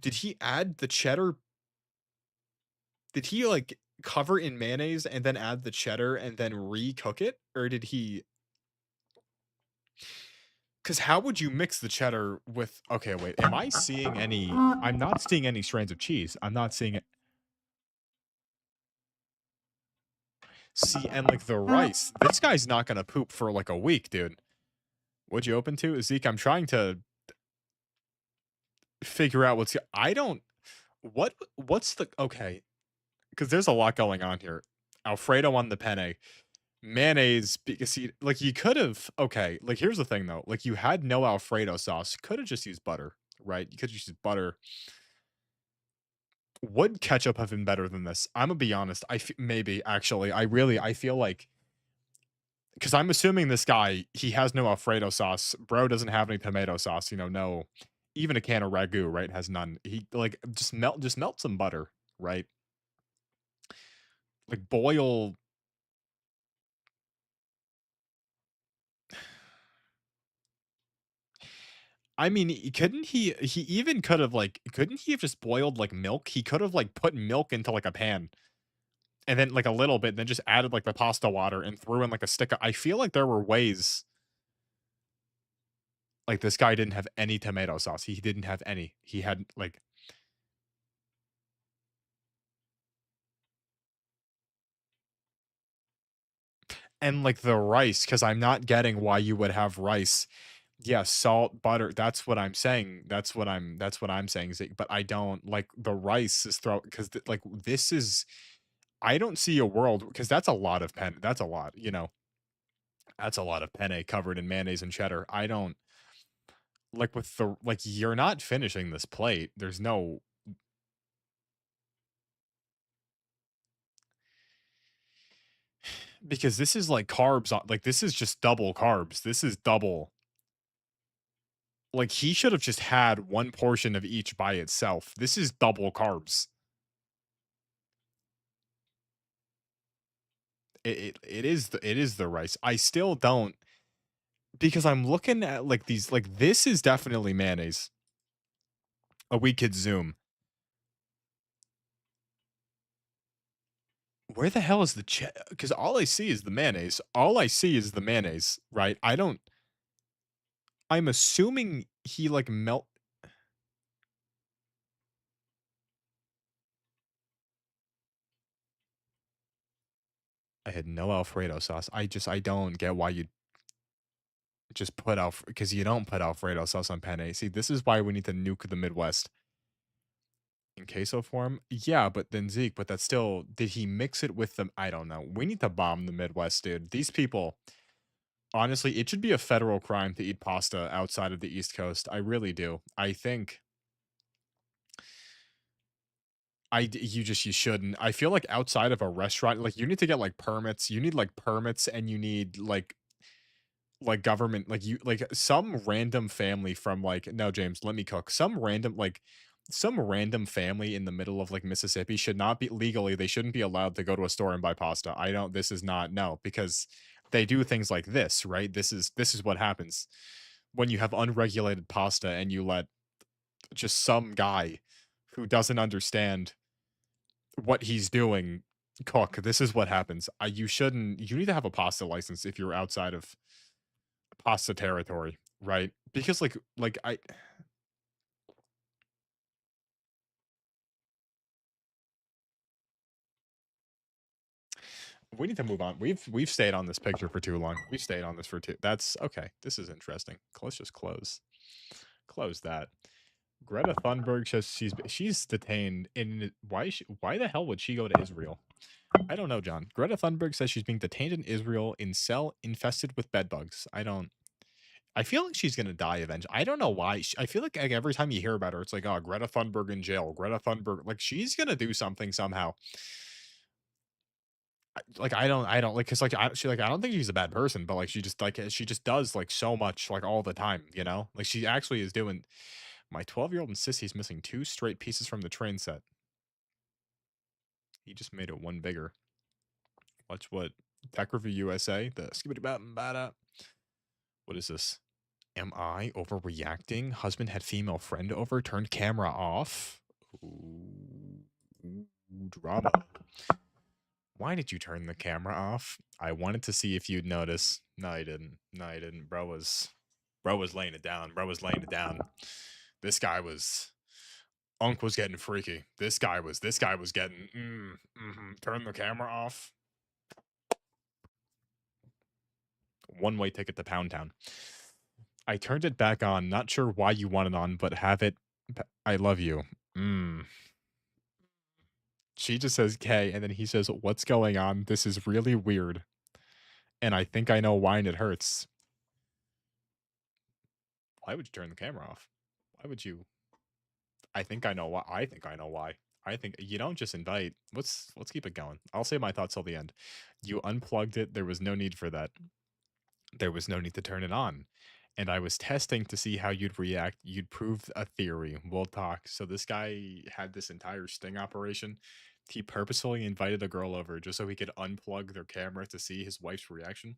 Did he add the cheddar? Did he like cover in mayonnaise and then add the cheddar and then recook it? Or did he? Because how would you mix the cheddar with? Okay, wait. Am I seeing any? I'm not seeing any strands of cheese. I'm not seeing it. See, and like the rice, this guy's not gonna poop for like a week, dude. What'd you open to? Zeke, I'm trying to figure out what's. I don't. What's the. Okay. Because there's a lot going on here. Alfredo on the penne. Mayonnaise, because he, like, you could have. Okay. Like, here's the thing, though. Like, you had no Alfredo sauce. Could have just used butter, right? You could just use butter. Would ketchup have been better than this? I'm gonna be honest. Maybe, actually. I feel like. Because I'm assuming this guy, he has no Alfredo sauce. Bro doesn't have any tomato sauce. You know, no, even a can of ragu, right? Has none. He like just melt some butter, right? Like boil. I mean, couldn't he? He even could have like, couldn't he have just boiled like milk? He could have like put milk into like a pan, and then like a little bit, then just added like the pasta water and threw in like a stick. I feel like there were ways. Like this guy didn't have any tomato sauce. He didn't have any. He had like. And like the rice, because I'm not getting why you would have rice. Yeah, salt, butter. That's what I'm saying. That's what I'm saying. Zeke. But I don't like the rice is because like this is. I don't see a world because that's a lot of penne. That's a lot. You know, that's a lot of penne covered in mayonnaise and cheddar. I don't like with the like. You're not finishing this plate. There's no. Because this is like carbs like this is just double carbs. This is double. Like he should have just had one portion of each by itself. This is double carbs. It is the rice. I still don't because I'm looking at like these like this is definitely mayonnaise. We could zoom. Where the hell is the because all I see is the mayonnaise. All I see is the mayonnaise, right? I'm assuming he like melt. I had no Alfredo sauce. I don't get why you just put because you don't put Alfredo sauce on penne. See, this is why we need to nuke the Midwest. In queso form? Yeah, but then Zeke, but that's still, did he mix it with them? I don't know. We need to bomb the Midwest, dude. These people, honestly, it should be a federal crime to eat pasta outside of the East Coast. I really do. I think you shouldn't. I feel like outside of a restaurant, like you need to get like permits. You need like permits and you need like government, like you like some random family from like, no, James, let me cook. Some random family in the middle of like Mississippi should not be legally, they shouldn't be allowed to go to a store and buy pasta. This is not, no, because they do things like this, right? This is what happens when you have unregulated pasta and you let just some guy who doesn't understand what he's doing cook. This is what happens. You need to have a pasta license if you're outside of pasta territory, right? Because like we need to move on. We've stayed on this picture for too long. We've stayed on this for too. That's okay. This is interesting. Let's just close that. Greta Thunberg says she's detained in why the hell would she go to Israel? I don't know, John. Greta Thunberg says she's being detained in Israel in cell infested with bed bugs. I feel like she's gonna die eventually. I don't know why. I feel like every time you hear about her, it's like, oh, Greta Thunberg in jail. Greta Thunberg, like she's gonna do something somehow. I don't like, cause like I don't think she's a bad person, but like she just does like so much like all the time, you know? Like she actually is doing. My 12-year-old insists he's missing 2 straight pieces from the train set. He just made it one bigger. Watch what Tech Review USA. The skibbity bada. What is this? Am I overreacting? Husband had female friend over. Turned camera off. Ooh, drama. Why did you turn the camera off? I wanted to see if you'd notice. No, you didn't. No, you didn't. Bro was laying it down. Bro was laying it down. This guy was. Unk was getting freaky. This guy was getting. Turn the camera off. One-way ticket to Pound Town. I turned it back on. Not sure why you want it on, but have it. I love you. She just says K, and then he says, "What's going on? This is really weird. And I think I know why, and it hurts." Why would you turn the camera off? Why would you? I think I know why. I think I know why. I think you don't just invite. Let's keep it going. I'll say my thoughts till the end. You unplugged it. There was no need for that. There was no need to turn it on. And I was testing to see how you'd react. You'd prove a theory. We'll talk. So this guy had this entire sting operation. He purposefully invited a girl over just so he could unplug their camera to see his wife's reaction.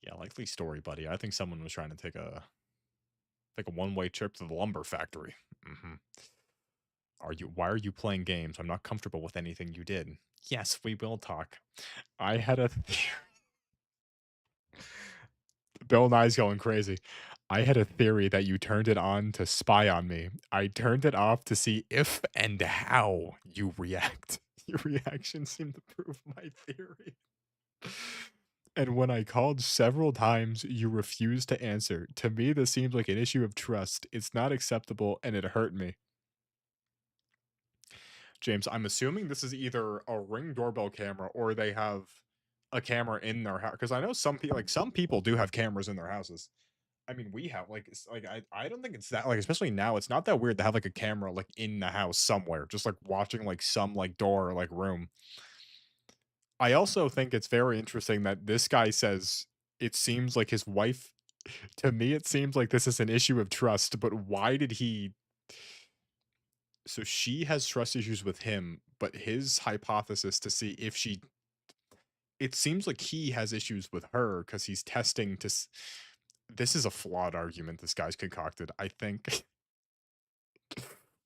Yeah, likely story, buddy. I think someone was trying to take a one-way trip to the lumber factory. Why are you playing games? I'm not comfortable with anything you did. Yes, we will talk. I had a theory. Bill Nye's going crazy. I had a theory that you turned it on to spy on me. I turned it off to see if and how you react. Your reaction seemed to prove my theory. And when I called several times, you refused to answer. To me, this seems like an issue of trust. It's not acceptable, and it hurt me. James, I'm assuming this is either a Ring doorbell camera or they have a camera in their house. Because I know some people do have cameras in their houses. I mean, we have I don't think it's that especially now, it's not that weird to have like a camera like in the house somewhere, just like watching like some like door or like room. I also think it's very interesting that this guy says it seems like his wife. To me, it seems like this is an issue of trust, but why did he? So she has trust issues with him, but his hypothesis to see if she. It seems like he has issues with her because he's testing to. This is a flawed argument this guy's concocted. I think.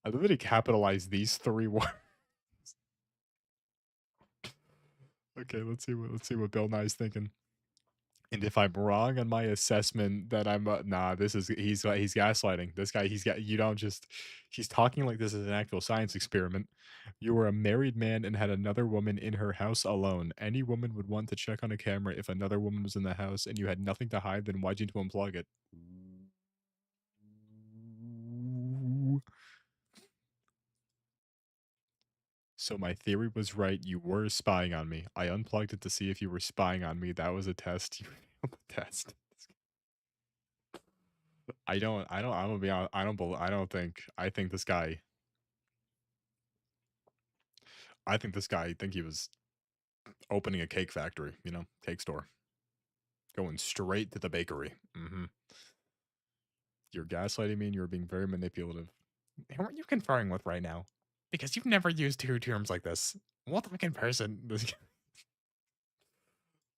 I love that he capitalized these 3 words. Okay, let's see what Bill Nye's thinking. And if I'm wrong on my assessment that I'm nah, he's gaslighting. This guy, he's talking like this is an actual science experiment. You were a married man and had another woman in her house alone. Any woman would want to check on a camera if another woman was in the house and you had nothing to hide, then why'd you need to unplug it? So my theory was right. You were spying on me. I unplugged it to see if you were spying on me. That was a test. You failed the test. I'm gonna be honest. I think this guy. I think he was opening a cake factory, cake store. Going straight to the bakery. You're gaslighting me and you're being very manipulative. Who are you conferring with right now? Because you've never used 2 terms like this. What fucking person?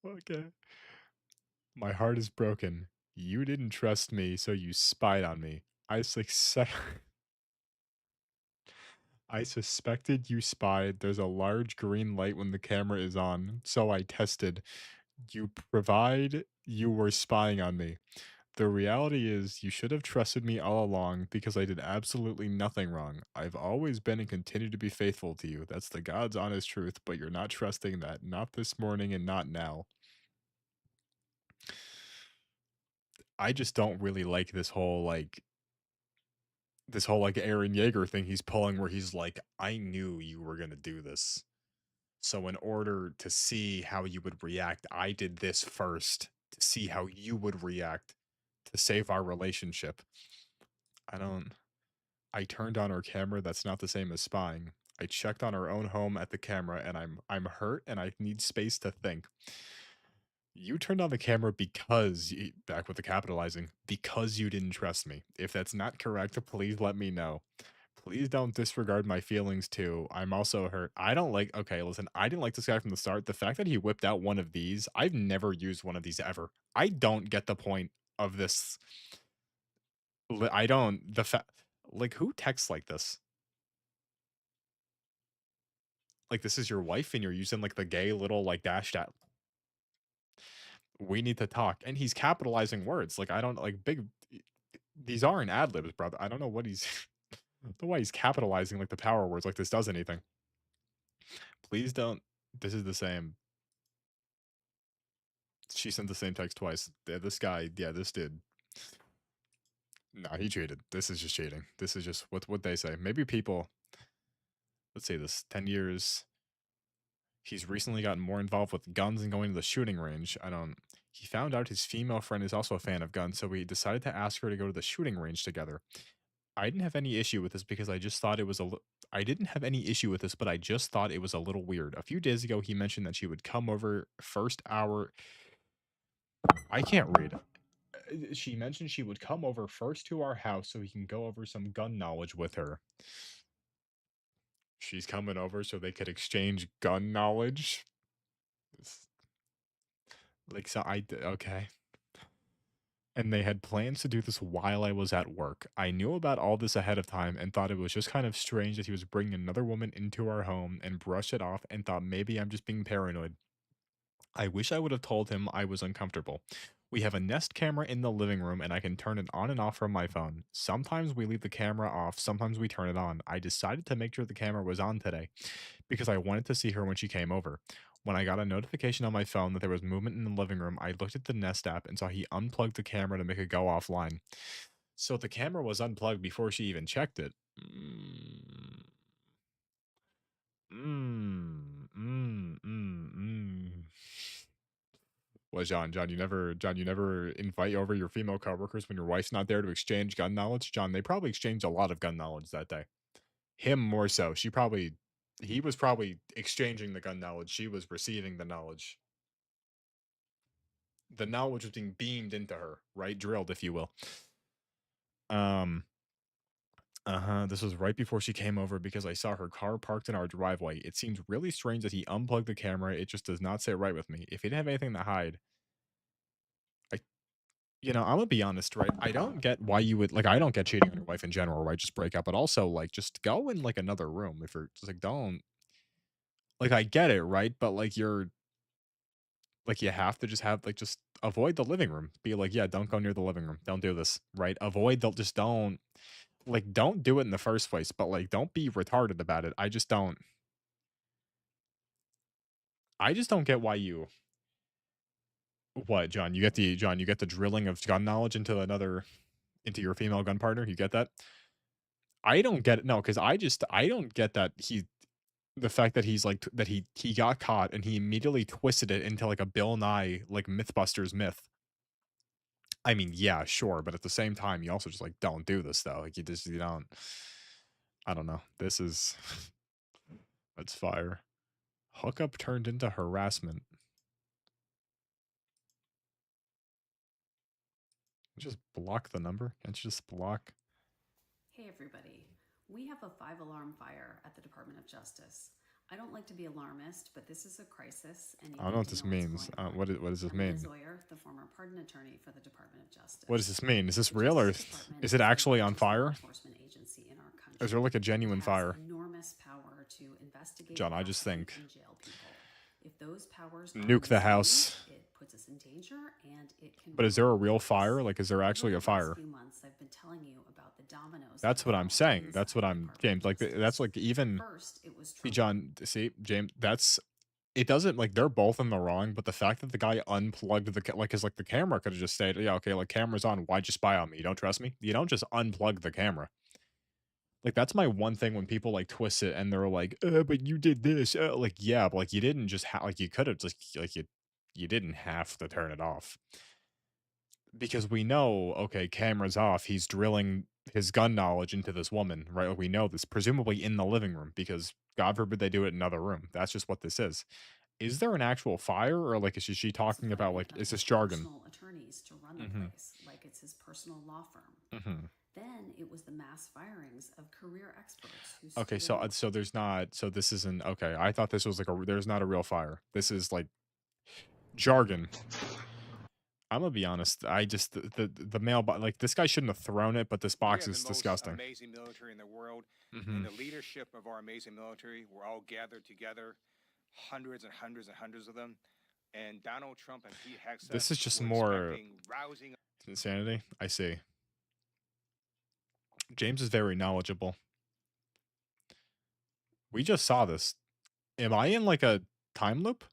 Okay. My heart is broken. You didn't trust me, so you spied on me. I suspected you spied. There's a large green light when the camera is on, so I tested. You were spying on me. The reality is, you should have trusted me all along because I did absolutely nothing wrong. I've always been and continue to be faithful to you. That's the God's honest truth, but you're not trusting that. Not this morning and not now. I just don't really like this whole Aaron Yeager thing he's pulling where he's like, I knew you were going to do this. So in order to see how you would react, I did this first to see how you would react to save our relationship. I turned on our camera. That's not the same as spying. I checked on our own home at the camera, and I'm hurt, and I need space to think. You turned on the camera because back with the capitalizing, because you didn't trust me. If that's not correct, please let me know. Please don't disregard my feelings too. I'm also hurt. I don't like okay, listen, I didn't like this guy from the start. The fact that he whipped out one of these, I've never used one of these ever. I don't get the point of this. I don't the fact like who texts like this? Like this is your wife and you're using like the gay little like dash dash. We need to talk. And he's capitalizing words. Like I don't like big these aren't ad libs, brother. I don't know what he's the way he's capitalizing like the power words like this does anything. Please don't. This is the same. She sent the same text twice. Yeah, this guy, yeah, this dude. Nah, he cheated. This is just cheating. This is just what they say. Maybe people. Let's say this 10 years. He's recently gotten more involved with guns and going to the shooting range. I don't. He found out his female friend is also a fan of guns, so we decided to ask her to go to the shooting range together. I didn't have any issue with this because I just thought it was I didn't have any issue with this, but I just thought it was a little weird. A few days ago, he mentioned that she would come over first hour. I can't read. She mentioned she would come over first to our house so he can go over some gun knowledge with her. She's coming over so they could exchange gun knowledge. Like so, okay. And they had plans to do this while I was at work. I knew about all this ahead of time and thought it was just kind of strange that he was bringing another woman into our home and brushed it off and thought maybe I'm just being paranoid. I wish I would have told him I was uncomfortable. We have a Nest camera in the living room and I can turn it on and off from my phone. Sometimes we leave the camera off, sometimes we turn it on. I decided to make sure the camera was on today because I wanted to see her when she came over. When I got a notification on my phone that there was movement in the living room, I looked at the Nest app and saw he unplugged the camera to make it go offline. So the camera was unplugged before she even checked it. Well, John, you never invite over your female coworkers when your wife's not there to exchange gun knowledge? John, they probably exchanged a lot of gun knowledge that day. Him more so. He was probably exchanging the gun knowledge. She was receiving the knowledge. The knowledge was being beamed into her, right? Drilled, if you will. This was right before she came over because I saw her car parked in our driveway. It seems really strange that he unplugged the camera. It just does not sit right with me. If he didn't have anything to hide, I'm gonna be honest, right? I don't get why you would like. I don't get cheating on your wife in general, right? Just break up, but also like just go in like another room if you're just like don't like. I get it, right? But like you're like you have to just have like just avoid the living room. Be like, yeah, don't go near the living room. Don't do this, right? Avoid. They'll just don't like don't do it in the first place. But like don't be retarded about it. I just don't get why you. What, John? You get the drilling of gun knowledge into your female gun partner. You get that? I don't get it. No, because I don't get that the fact that he's like that he got caught and he immediately twisted it into like a Bill Nye like MythBusters myth. I mean, yeah, sure, but at the same time, you also just like don't do this though. Like you don't. I don't know. This is that's fire. Hookup turned into harassment. Just block the number. Can't you just block? Hey everybody, we have a 5-alarm fire at the Department of Justice. I don't like to be alarmist, but this is a crisis, and you I don't know what this means. What does this mean? Zoyer, the former pardon attorney for the Department of Justice. What does this mean? Is this real or is it actually on fire? Is there like a genuine fire? Enormous power to investigate. John, I just think if those powers nuke the house. It puts us in danger, and it can. But is there a real fire? Like, is there actually a fire? Few months, I've been telling you about the dominoes. That's what I'm saying. That's what I'm, James. Like, that's like even. See, John. See, James. That's. It doesn't like they're both in the wrong, but the fact that the guy unplugged the camera could have just said, yeah, okay, like camera's on. Why'd you spy on me? You don't trust me? You don't just unplug the camera. Like that's my one thing when people like twist it and they're like, but you did this. Like, yeah, but like you didn't just like you could have just like you didn't have to turn it off. Because we know, okay, camera's off. He's drilling his gun knowledge into this woman, right? Like we know this, presumably in the living room, because God forbid they do it in another room. That's just what this is. Is there an actual fire, or like is she talking about like is this jargon? Personal attorneys to run the Mhm. place, like it's his personal law firm. Mhm. Then it was the mass firings of career experts who Okay, stood in so there's not, so this isn't okay. I thought this was like there's not a real fire. This is like jargon. I'm gonna be honest. I just the mailbox, like this guy shouldn't have thrown it, but this We box have is the most disgusting. amazing military in the world, Mhm. and the leadership of our amazing military, we're all gathered together, hundreds and hundreds and hundreds of them. And Donald Trump and Pete Hegseth. This is just were more expecting rousing. insanity. I see. James is very knowledgeable. We just saw this. Am I in like a time loop?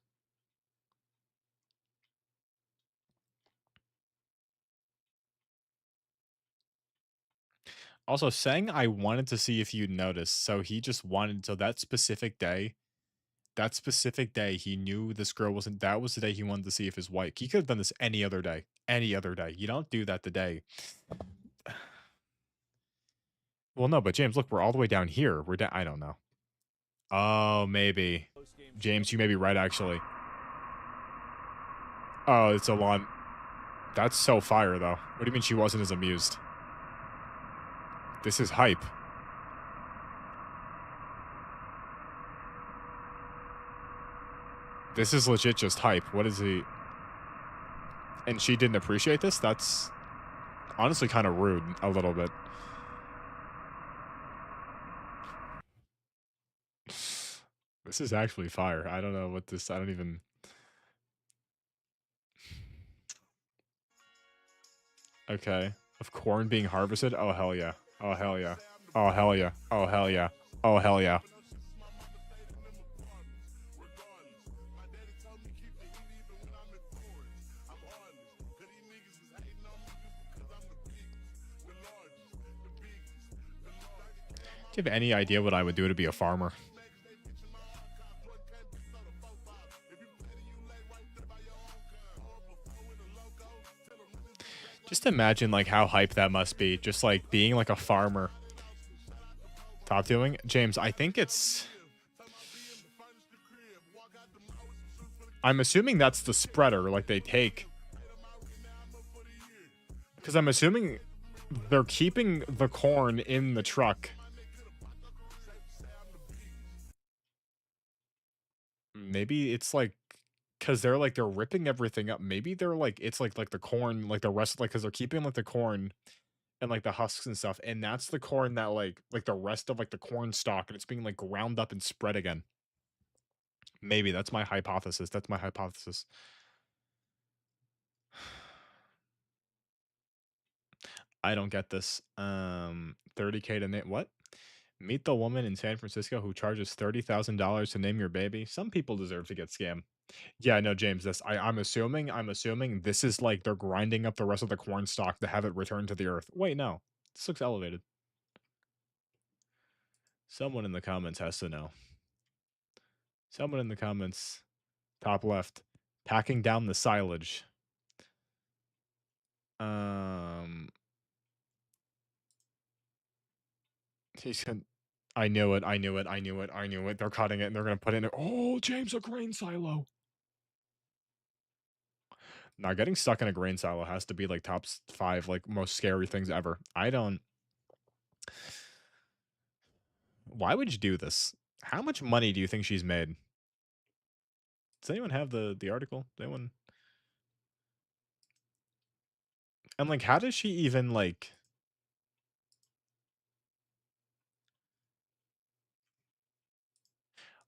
Also, saying I wanted to see if you'd noticed. So he just wanted, so that specific day, he knew this girl wasn't, that was the day he wanted to see if his wife, he could have done this any other day. Any other day. You don't do that the day. Well, no, but James, look, we're all the way down here. We're down, I don't know. Oh, maybe. James, you may be right, actually. Oh, it's a lawn. That's so fire, though. What do you mean she wasn't as amused? This is hype. This is legit just hype. What is he? And she didn't appreciate this? That's honestly kind of rude, a little bit. This is actually fire. I don't know what this, I don't even. Okay. Of corn being harvested? Oh, hell yeah. Oh, hell yeah. Oh, hell yeah. Oh, hell yeah. Oh, hell yeah. Do you have any idea what I would do to be a farmer? Just imagine like how hype that must be. Just like being like a farmer. Top doing? James, I think it's... I'm assuming that's the spreader, like they take. Because I'm assuming they're keeping the corn in the truck. Maybe it's like, because they're like, they're ripping everything up. Maybe they're like, it's like the corn, like the rest, like, because they're keeping like the corn and like the husks and stuff. And that's the corn that like the rest of like the corn stalk, and it's being like ground up and spread again. Maybe that's my hypothesis. That's my hypothesis. I don't get this. 30K to name what? Meet the woman in San Francisco who charges $30,000 to name your baby. Some people deserve to get scammed. Yeah, no, James. This I'm assuming this is like they're grinding up the rest of the corn stalk to have it returned to the earth. Wait, no. This looks elevated. Someone in the comments has to know. Someone in the comments, top left, packing down the silage. He's gonna, I knew it. They're cutting it and they're gonna put it in. Oh, James, a grain silo. Now, getting stuck in a grain silo has to be like top 5 like most scary things ever. I don't. Why would you do this? How much money do you think she's made? Does anyone have the article? Does anyone? And like, how does she even like?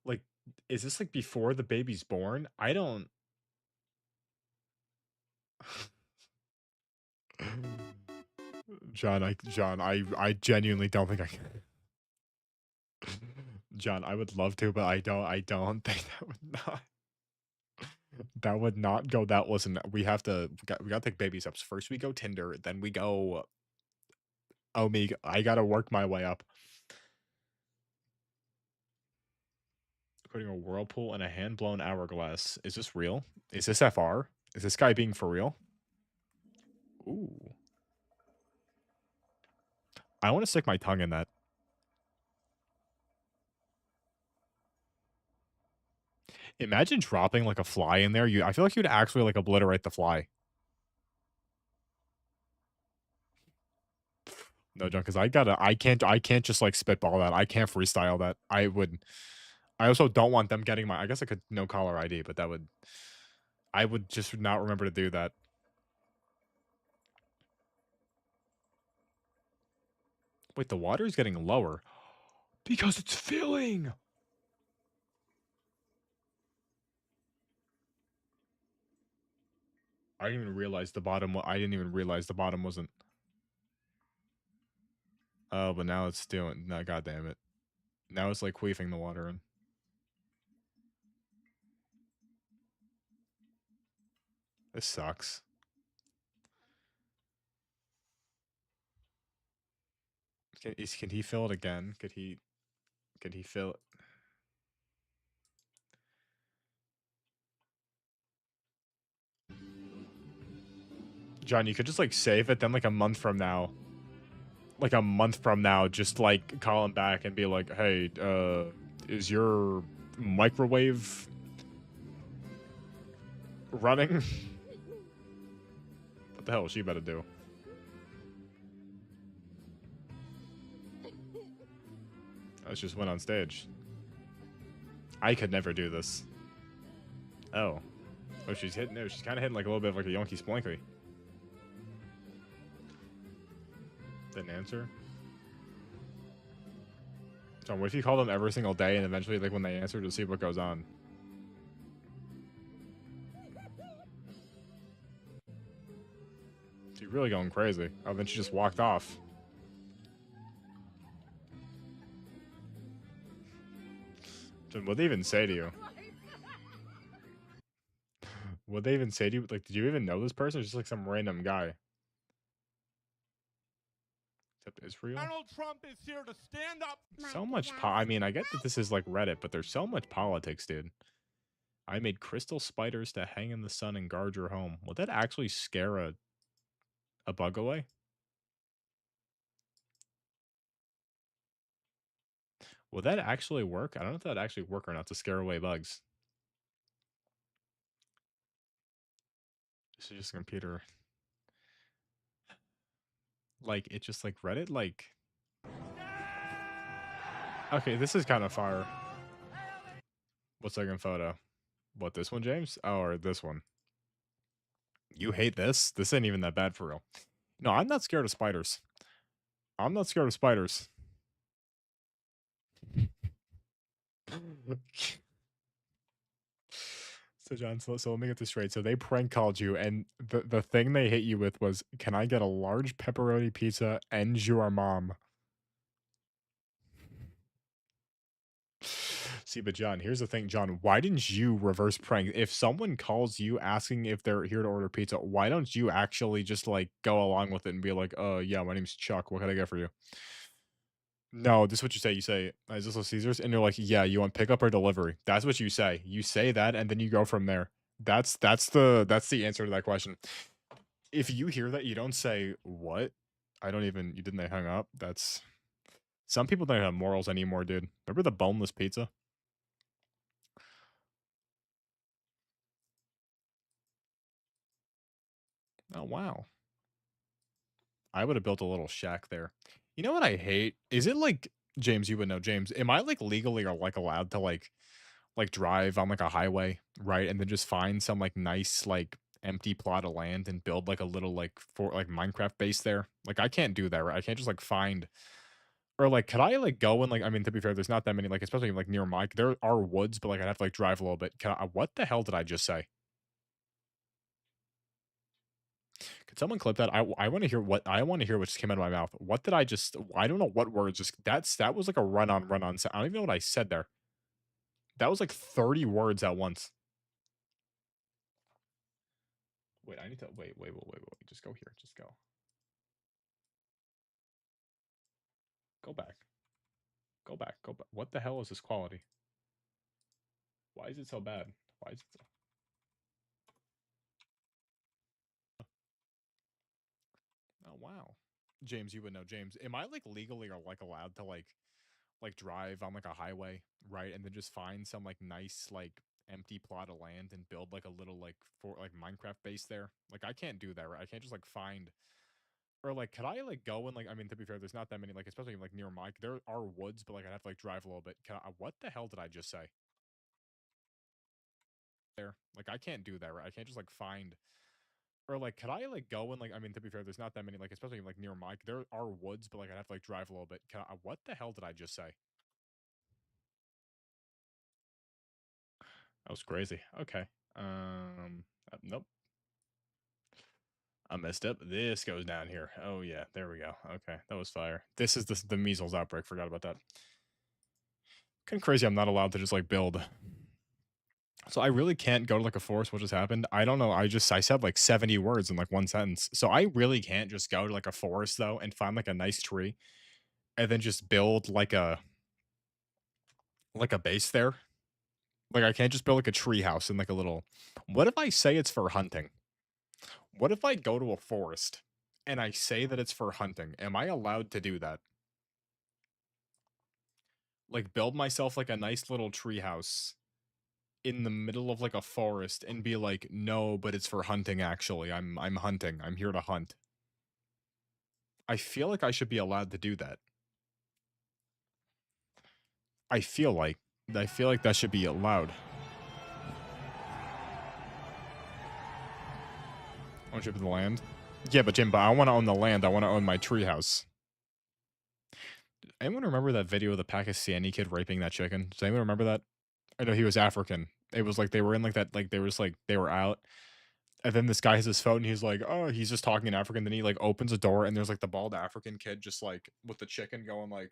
Like, is this like before the baby's born? I don't. John, I genuinely don't think I can. John, I would love to, but I don't think that would not. That would not go. That wasn't. We gotta take baby steps. First we go Tinder, then we go Omega. I gotta work my way up. Putting a whirlpool and a hand-blown hourglass. Is this real? Is this FR? Is this guy being for real? Ooh. I want to stick my tongue in that. Imagine dropping like a fly in there. I feel like you'd actually like obliterate the fly. No, John, because I can't just like spitball that. I can't freestyle that. I also don't want them getting my, I guess I could no caller ID, but I would just not remember to do that. Wait, the water is getting lower because it's filling. I didn't even realize the bottom. I didn't even realize the bottom wasn't. Oh, but now it's doing. No, God damn it! Now it's like queefing the water in. This sucks. Can he fill it again? Could he fill it? John, you could just like save it, then like a month from now. Like a month from now, just like call him back and be like, hey, is your microwave running? What the hell is she about to do? Let's just went on stage. I could never do this. Oh. Oh, she's hitting. No, she's kind of hitting like a little bit of like a Yonky Splinky. Didn't answer. John, what if you call them every single day and eventually, like, when they answer, to see what goes on? She's really going crazy. Oh, then she just walked off. John, what'd they even say to you? What'd they even say to you? Like, did you even know this person? Or just like some random guy? Except Israel? Donald Trump is here to stand up. So much I mean, I get that this is like Reddit, but there's so much politics, dude. I made crystal spiders to hang in the sun and guard your home. Would that actually scare a bug away? Will that actually work? I don't know if that actually work or not to scare away bugs. This is just a computer. Like, it's just like Reddit, like... Okay, this is kind of fire. What second photo? What, this one, James? Oh, or this one? You hate this? This ain't even that bad for real. No, I'm not scared of spiders. I'm not scared of spiders. So John, so let me get this straight. So they prank called you, and the thing they hit you with was, "Can I get a large pepperoni pizza and your mom?" See, but John, here's the thing, John. Why didn't you reverse prank? If someone calls you asking if they're here to order pizza, why don't you actually just like go along with it and be like, yeah, my name's Chuck. What can I get for you?" No, this is what you say. You say, "Is this a Caesars?" And you're like, "Yeah, you want pickup or delivery?" That's what you say. You say that, and then you go from there. That's the answer to that question. If you hear that, you don't say, "What?" I don't even. You didn't. They hung up. That's. Some people don't have morals anymore, dude. Remember the boneless pizza? Oh wow. I would have built a little shack there. You know what I hate? Is it like James? You would know, James. Am I like legally or like allowed to like drive on like a highway, right? And then just find some like nice like empty plot of land and build like a little like for like Minecraft base there. Like I can't do that, right? I can't just like find or like could I like go and like I mean to be fair, there's not that many like especially like near my there are woods, but like I'd have to like drive a little bit. Can I, what the hell did I just say? Could someone clip that? I want to hear what I want to hear what just came out of my mouth. What did I just I don't know what words just that was like a run on. I don't even know what I said there. That was like 30 words at once. Wait, I need to wait. Just go here. Just go. Go back. Go back. Go back. What the hell is this quality? Why is it so bad? Why is it so... Oh, wow. James, you would know. James, am I like legally or like allowed to like drive on like a highway, right? And then just find some like nice like empty plot of land and build like a little like for like Minecraft base there? Like I can't do that, right? I can't just like find or like could I like go and like I mean to be fair, there's not that many like especially like near my there are woods, but like I'd have to like drive a little bit. Can I, what the hell did I just say? There. Like I can't do that, right? I can't just like find or like could I like go and like I mean to be fair, there's not that many like especially like near my there are woods, but like I'd have to like drive a little bit. Can I, what the hell did I just say? That was crazy. Okay. Nope. I messed up. This goes down here. Oh yeah, there we go. Okay, that was fire. This is the measles outbreak. Forgot about that. Kind of crazy. I'm not allowed to just like build. So I really can't go to like a forest. What just happened? I don't know. I said like 70 words in like one sentence. So I really can't just go to like a forest though and find like a nice tree and then just build like a base there. Like I can't just build like a tree house and like a little. What if I say it's for hunting? What if I go to a forest and I say that it's for hunting? Am I allowed to do that? Like build myself like a nice little tree house in the middle of like a forest and be like, "No, but it's for hunting actually. I'm hunting. I'm here to hunt." I feel like I should be allowed to do that. I feel like that should be allowed. Ownership of the land? Yeah, but Jim, but I want to own the land. I want to own my treehouse. Anyone remember that video of the Pakistani kid raping that chicken? Does anyone remember that? I know he was African. It was like they were in like that, like they were just like they were out, and then this guy has his phone. And he's like, oh, he's just talking in African. Then he like opens a door, and there's like the bald African kid just like with the chicken going like,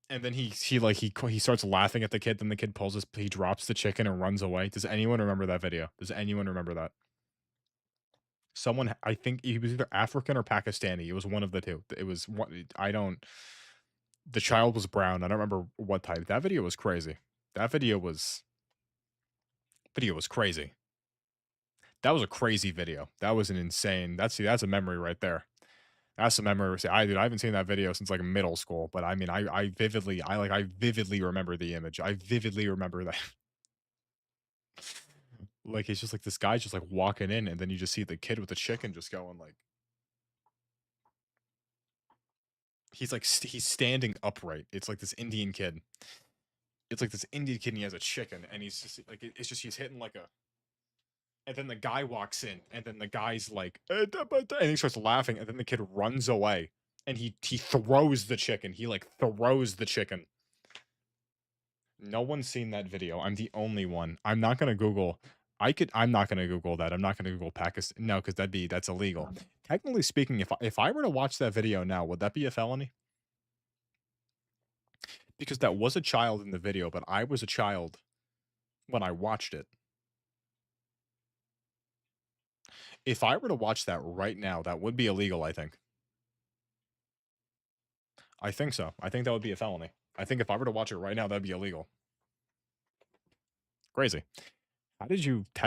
and then he starts laughing at the kid. Then the kid he drops the chicken and runs away. Does anyone remember that video? Does anyone remember that? Someone, I think he was either African or Pakistani. It was one of the two. It was one. I don't. The child was brown. I don't remember what type. That video was crazy. That video was crazy. That was a crazy video. That was an insane. That's a memory right there. That's a memory. See, I haven't seen that video since like middle school. But I mean, I vividly remember the image. I vividly remember that. Like it's just like this guy's just like walking in, and then you just see the kid with the chicken just going like. He's like he's standing upright. It's like this Indian kid. It's like this Indian kid and he has a chicken and he's just like it's just he's hitting like a and then the guy walks in and then the guy's like and he starts laughing and then the kid runs away and he throws the chicken. He like throws the chicken. No one's seen that video. I'm the only one. I'm not gonna Google. I'm not gonna Google that. I'm not gonna Google Pakistan. No, because that's illegal. Technically speaking, if I were to watch that video now, would that be a felony? Because that was a child in the video, but I was a child when I watched it. If I were to watch that right now, that would be illegal, I think. I think so. I think that would be a felony. I think if I were to watch it right now, that'd be illegal. Crazy. How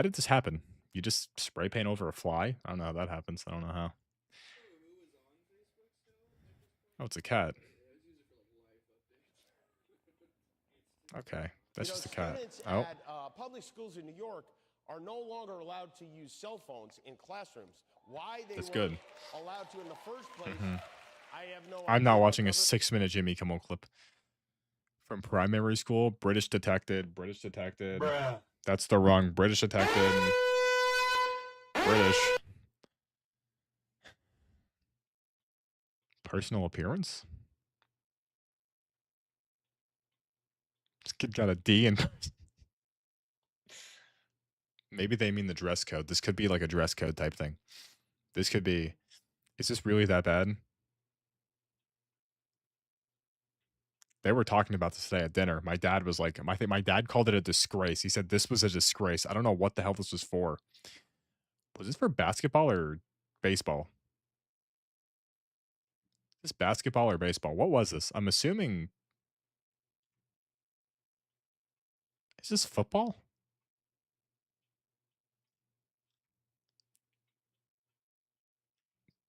did this happen? You just spray paint over a fly? I don't know how that happens. I don't know how. Oh, it's a cat. Okay, that's just a cat. Students Oh, at public schools in New York are no longer allowed to use cell phones in classrooms. Why they that's were good. allowed to in the first place, I have no I'm idea. not watching a 6-minute Jimmy Kimmel clip from primary school. British detected. Bruh. That's the wrong British detected. British. Personal appearance? This kid got a D and maybe they mean the dress code. This could be like a dress code type thing. This could be. Is this really that bad? They were talking about this today at dinner. My dad was like, my dad called it a disgrace. He said this was a disgrace. I don't know what the hell this was for. Was this for basketball or baseball? Is this basketball or baseball? What was this? I'm assuming. Is this football?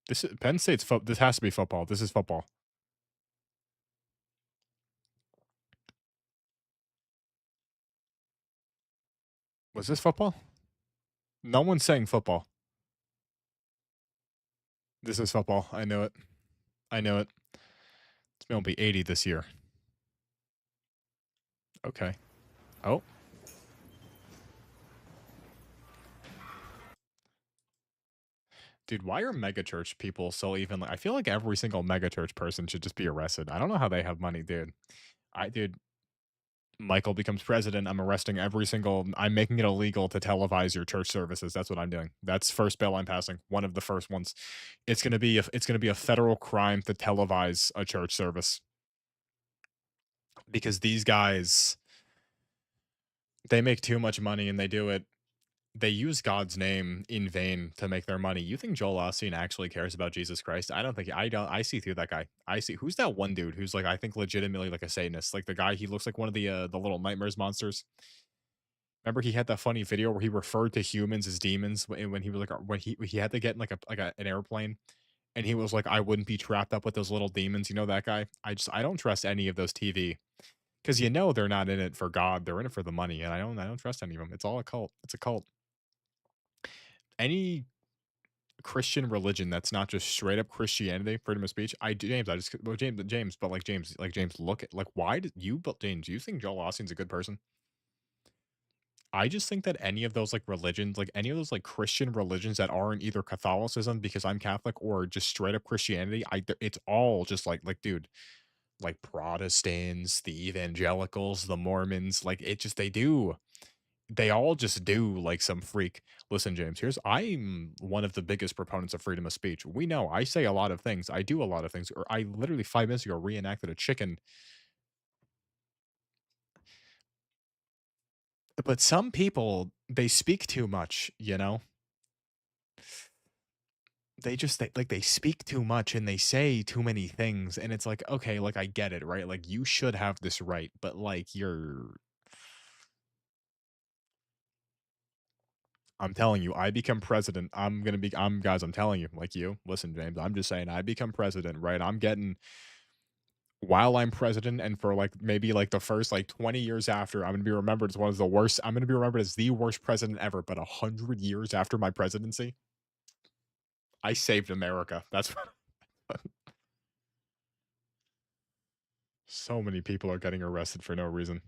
This is Penn State's this has to be football. This is football. Was this football? No one's saying football. This is football. I know it. I know it. This man will be 80 this year. Okay. Oh. Dude, why are megachurch people so even I feel like every single megachurch person should just be arrested. I don't know how they have money, dude. Dude, Michael becomes president, I'm arresting I'm making it illegal to televise your church services. That's what I'm doing. That's first bill I'm passing. One of the first ones. It's going to be a federal crime to televise a church service. Because these guys they make too much money and they use God's name in vain to make their money. You think Joel Osteen actually cares about Jesus Christ? I don't think I see through that guy. I see who's that one dude who's like I think legitimately like a Satanist. Like the guy he looks like one of the little nightmares monsters. Remember he had that funny video where he referred to humans as demons when he was like when he had to get in an airplane and he was like I wouldn't be trapped up with those little demons. You know that guy? I don't trust any of those TV because you know they're not in it for God. They're in it for the money, and I don't trust any of them. It's all a cult. It's a cult. Any Christian religion that's not just straight up Christianity, freedom of speech. James, look at why did you, but James, you think Joel Osteen's a good person? I just think that any of those religions, any of those Christian religions that aren't either Catholicism because I'm Catholic or just straight up Christianity, it's all just dude, Protestants, the evangelicals, the Mormons, they all just do some freak. Listen, James, I'm one of the biggest proponents of freedom of speech. We know I say a lot of things. I do a lot of things. Or I literally 5 minutes ago reenacted a chicken. But some people, they speak too much, you know? They speak too much and they say too many things. And it's like, okay, I get it, right? You should have this right. But I'm telling you, I become president. Guys, I'm telling you, listen, James, I'm just saying, I become president, right? While I'm president and for maybe the first 20 years after, I'm going to be remembered as one of the worst. I'm going to be remembered as the worst president ever. But 100 years after my presidency, I saved America. That's what. So many people are getting arrested for no reason.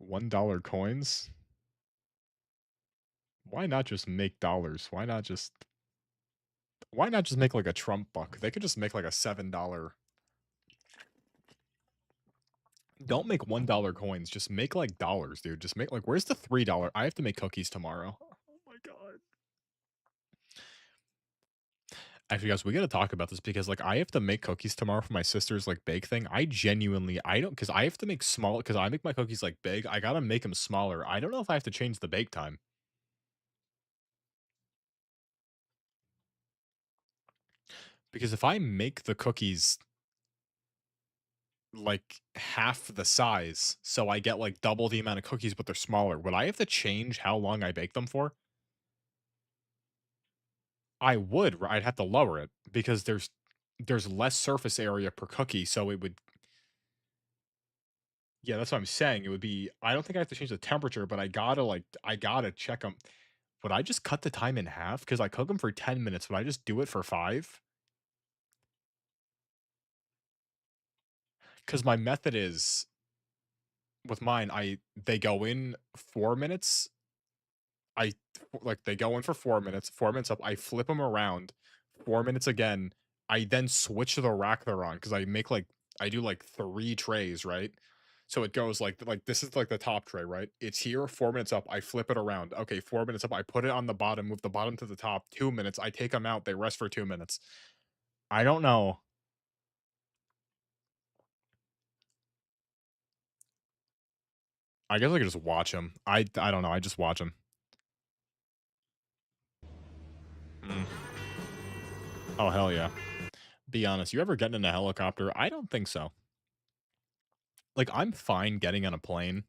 $1 coins? Why not just make dollars? Why not just make a Trump buck? They could just make a $7. Don't make $1 coins. Just make dollars, dude. Just make where's the $3? I have to make cookies tomorrow. Oh my god. Actually, guys, we gotta talk about this because I have to make cookies tomorrow for my sister's bake thing. I don't because I have to make small because I make my cookies big. I gotta make them smaller. I don't know if I have to change the bake time. Because if I make the cookies half the size, so I get double the amount of cookies, but they're smaller, would I have to change how long I bake them for? I would. I'd have to lower it because there's less surface area per cookie, so it would. Yeah, that's what I'm saying. It would be. I don't think I have to change the temperature, but I gotta check them. Would I just cut the time in half? Because I cook them for 10 minutes. Would I just do it for 5? Because my method is with mine, they go in 4 minutes. They go in for 4 minutes. 4 minutes up. I flip them around. 4 minutes again. I then switch to the rack they're on because I make I do 3 trays, right? So it goes this is the top tray, right? It's here, 4 minutes up. I flip it around. Okay, 4 minutes up. I put it on the bottom, move the bottom to the top. 2 minutes. I take them out. They rest for 2 minutes. I don't know. I guess I could just watch them. I don't know. I just watch them. Oh, hell yeah. Be honest. You ever get in a helicopter? I don't think so. I'm fine getting on a plane.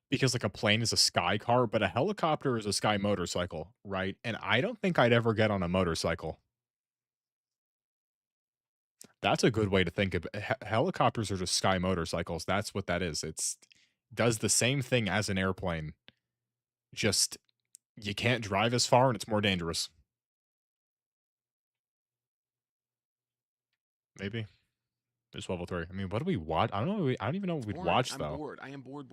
Because like a plane is a sky car, but a helicopter is a sky motorcycle, right? And I don't think I'd ever get on a motorcycle. That's a good way to think of it. Helicopters are just sky motorcycles. That's what that is. It's does the same thing as an airplane. Just you can't drive as far and it's more dangerous. Maybe. It's level 3. I mean, what do we watch? I don't know. I don't even know what we'd Bored. watch I'm though. bored. I am bored.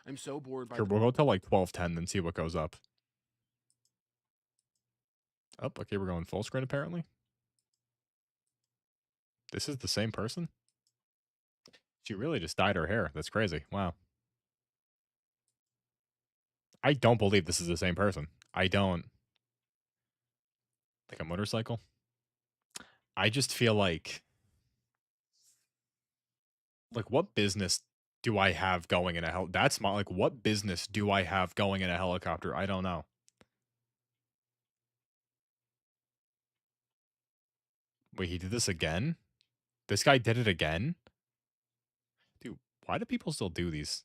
I'm so bored by. Here, we'll go till like 12:10, then see what goes up. Oh, okay, we're going full screen apparently. This is the same person? She really just dyed her hair. That's crazy. Wow. I don't believe this is the same person. I don't. Like a motorcycle? I just feel like what business do I have going in a that's my like what business do I have going in a helicopter? I don't know. Wait, he did this again? This guy did it again? Dude, why do people still do these?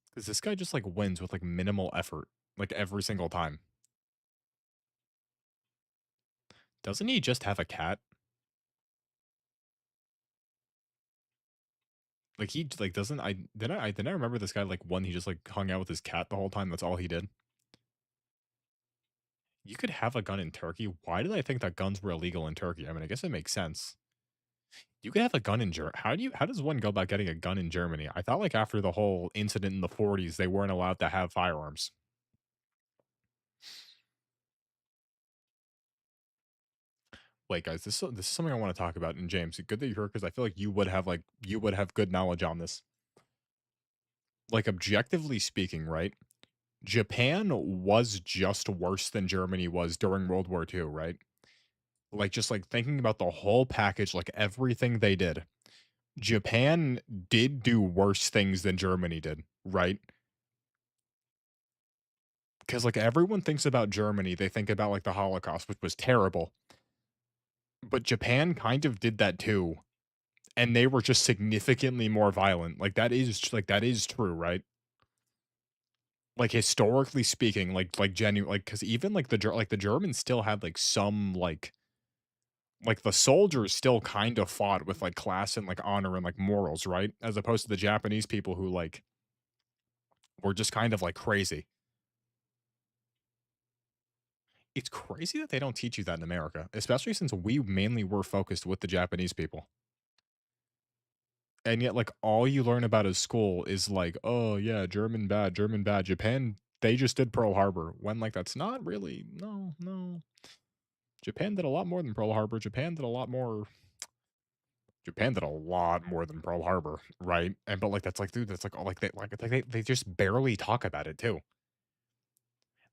Because this guy just like wins with like minimal effort, like every single time. Doesn't he just have a cat? Like he like doesn't I didn't I remember this guy like one he just like hung out with his cat the whole time. That's all he did. You could have a gun in Turkey. Why did I think that guns were illegal in Turkey? I mean, I guess it makes sense. You could have a gun in Germany. How does one go about getting a gun in Germany? I thought like after the whole incident in the 40s, they weren't allowed to have firearms. Wait, guys, this is something I want to talk about. And James, good that you're here because I feel like you would have good knowledge on this. Like objectively speaking, right? Japan was just worse than Germany was during World War II, right? Like just like thinking about the whole package, like everything they did. Japan did do worse things than Germany did, right? Because like everyone thinks about Germany, they think about like the Holocaust, which was terrible. But Japan kind of did that too. And they were just significantly more violent. Like that is true, right? Like historically speaking, like genuine like because even like the Germans still had like some like the soldiers still kind of fought with like class and like honor and like morals, right? As opposed to the Japanese people who like were just kind of like crazy. It's crazy that they don't teach you that in America, especially since we mainly were focused with the Japanese people. And yet, like, all you learn about at school is like, oh yeah, German bad, German bad. Japan, they just did Pearl Harbor. When like that's not really no. Japan did a lot more than Pearl Harbor. Japan did a lot more than Pearl Harbor, right? And but like that's like, dude, that's like all they just barely talk about it too.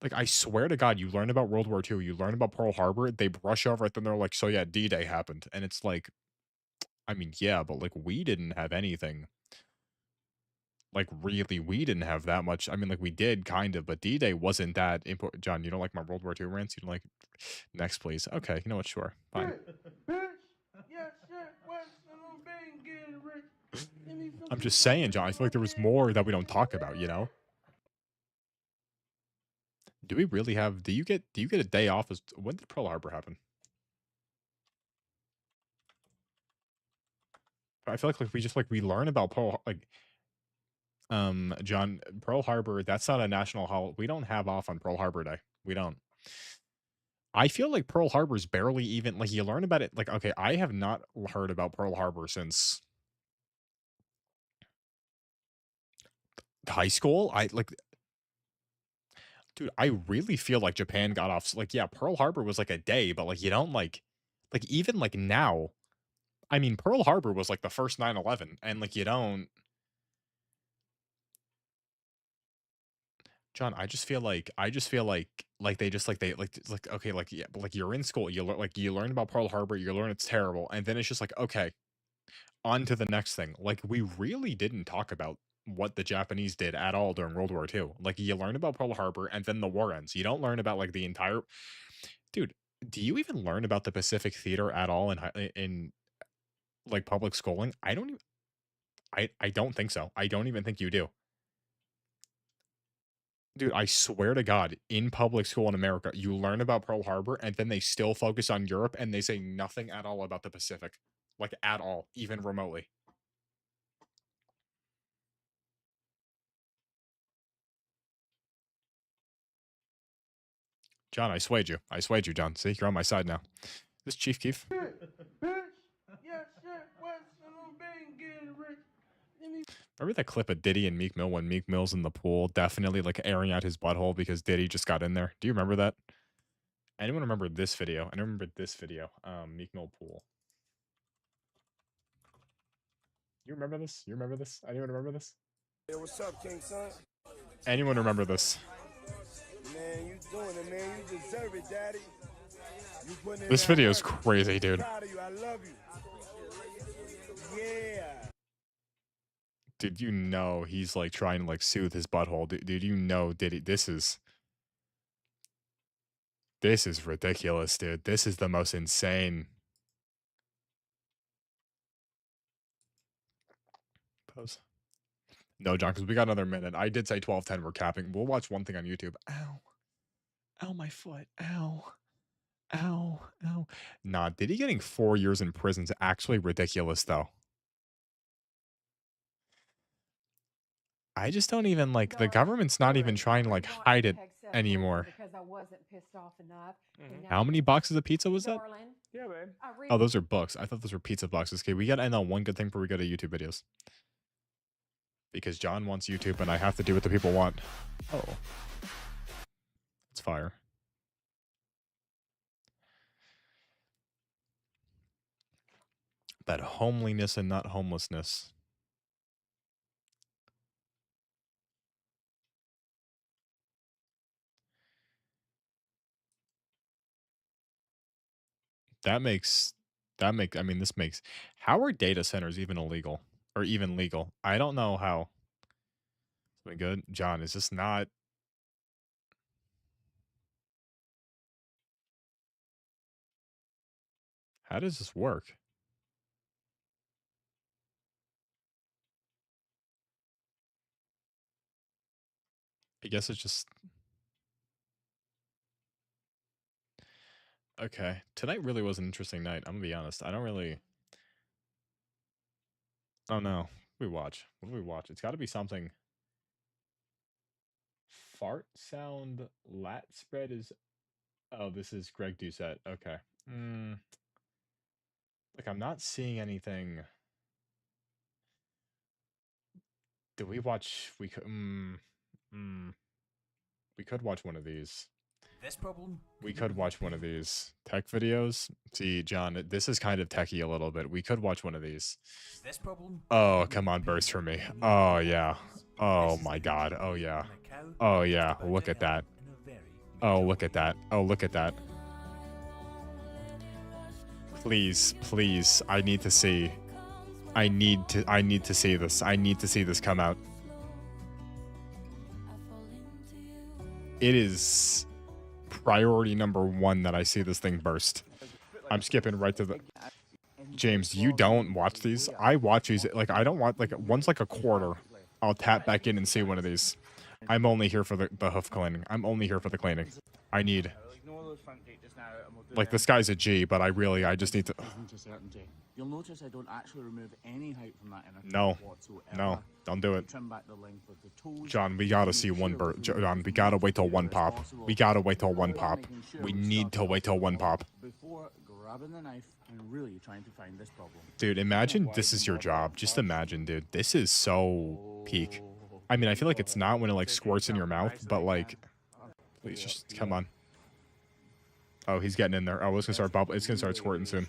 Like I swear to God, you learn about World War II, you learn about Pearl Harbor, they brush over it, then they're like, so yeah, D-Day happened. And it's like, I mean, yeah, but like we didn't have anything. Like really, we didn't have that much. I mean, like we did kind of, but D-Day wasn't that important. John, you don't like my World War II rants? You don't like next, please. Okay, you know what? Sure. Fine. I'm just saying, John, I feel like there was more that we don't talk about, you know? Do we really have do you get a day off as when did Pearl Harbor happen? I feel like we learn about John, Pearl Harbor, that's not a national holiday. We don't have off on Pearl Harbor Day. We don't. I feel like Pearl Harbor's barely even like you learn about it like okay, I have not heard about Pearl Harbor since high school. I like dude, I really feel like Japan got off like yeah, Pearl Harbor was like a day, but like you don't like even like now. I mean, Pearl Harbor was like the first 9/11 and like you don't John, I just feel like they just like they like it's like okay, like yeah, but like you're in school, you learn about Pearl Harbor, you learn it's terrible, and then it's just like okay, on to the next thing. Like we really didn't talk about what the Japanese did at all during World War II. Like you learn about Pearl Harbor and then the war ends. You don't learn about like the entire dude. Do you even learn about the Pacific Theater at all in like public schooling? I don't think so. I don't even think you do. Dude, I swear to God, in public school in America, you learn about Pearl Harbor and then they still focus on Europe and they say nothing at all about the Pacific. Like, at all, even remotely. John, I swayed you. I swayed you, John. See, you're on my side now. This Chief Keef. Remember that clip of Diddy and Meek Mill when Meek Mill's in the pool, definitely like airing out his butthole because Diddy just got in there? Do you remember that? Anyone remember this video? I remember this video. Meek Mill pool. You remember this? You remember this? Anyone remember this? Hey, what's up, King Son? Anyone remember this? Man, you doing it, man. You deserve it, Daddy. You putting in This that video is work. crazy, dude. I'm proud of you. I love you. Yeah. Dude, you know he's like trying to like soothe his butthole. Dude, you know Diddy. This is ridiculous, dude. This is the most insane pose. No, John, because we got another minute. I did say 12:10. We're capping. We'll watch one thing on YouTube. Ow. Ow, my foot. Ow. Ow. Ow. Nah, Diddy getting 4 years in prison is actually ridiculous, though. I just don't even like the government's not even trying to like hide it anymore. Because I wasn't pissed off enough. How many boxes of pizza was that? Yeah, babe. Oh, those are books. I thought those were pizza boxes. Okay, we got to end on one good thing before we go to YouTube videos. Because John wants YouTube and I have to do what the people want. Oh. It's fire. That homeliness and not homelessness. I mean, this makes, how are data centers even illegal or even legal? I don't know how. Something good? John, is this not? How does this work? I guess it's just. Okay. Tonight really was an interesting night. I'm gonna be honest. I don't really. Oh no. What do we watch? What do we watch? It's got to be something. Fart sound lat spread is. Oh, this is Greg Doucette. Okay. Like, I'm not seeing anything. Did we watch? We could. We could watch one of these. This problem? We could watch one of these tech videos. See, John, this is kind of techie a little bit. We could watch one of these. This problem? Oh, come on, burst for me. Oh, yeah. Oh, my God. Oh, yeah. Oh, yeah. Look at that. Oh, look at that. Oh, look at that. Please, please. I need to see. I need to see this. I need to see this come out. It is priority number 1 that I see this thing burst. I'm skipping right to the... James, you don't watch these? I watch these. Like, I don't want... Like, once like a quarter, I'll tap back in and see one of these. I'm only here for the hoof cleaning. I'm only here for the cleaning. I need... Like, this guy's a G, but I just need to... You'll notice I don't actually remove any height from that inner No. whatsoever. No. Don't do it. Trim back the length of the toes. John, we gotta see one burst. John, we gotta wait till one pop. We gotta wait till one pop. We need to wait till one pop. Before grabbing the knife and really trying to find this problem. Dude, imagine this is your job. Just imagine, dude. This is so peak. I mean, I feel like it's not when it like squirts in your mouth, but like, please just come on. Oh, he's getting in there. Oh, it's gonna start bubble. It's gonna start squirting soon.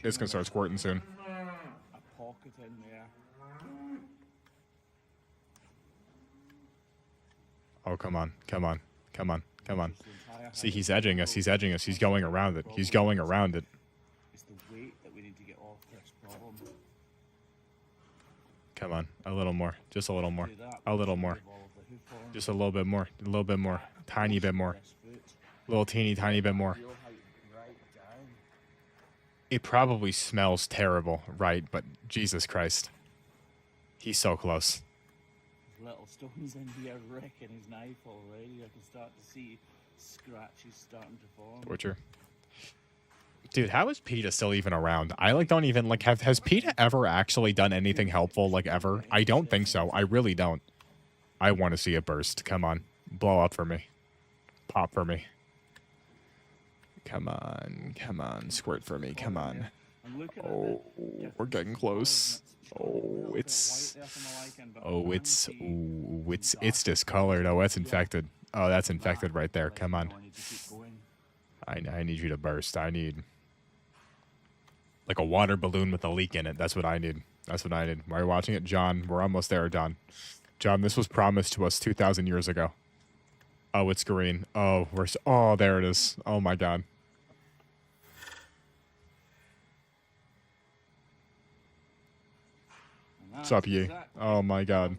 It's gonna start squirting soon. A pocket in there. Oh, come on. Come on. Come on. Come on. See, he's edging us. He's edging us. He's going around it. He's going around it. It's the weight that we need to get off this problem. Come on. A little more. Just a little more. A little more. Just a little bit more. A little bit more. Tiny bit more. Little teeny tiny bit more. It probably smells terrible, right? But Jesus Christ. He's so close. Little stones in here wrecking his knife already. I can start to see scratches starting to form. Butcher. Dude, how is PETA still even around? I like don't even like has PETA ever actually done anything helpful like ever? I don't think so. I really don't. I want to see it burst. Come on. Blow up for me. Pop for me. Come on. Come on. Squirt for me. Come on. Oh, we're getting close. Oh, it's discolored. Oh, that's infected. Oh, that's infected right there. Come on. I need you to burst. I need like a water balloon with a leak in it. That's what I need. That's what I need. Why are you watching it? John, we're almost there, John. John, this was promised to us 2,000 years ago. Oh, it's green. Oh, oh, there it is. Oh my God. What's up, Yi? Oh my God.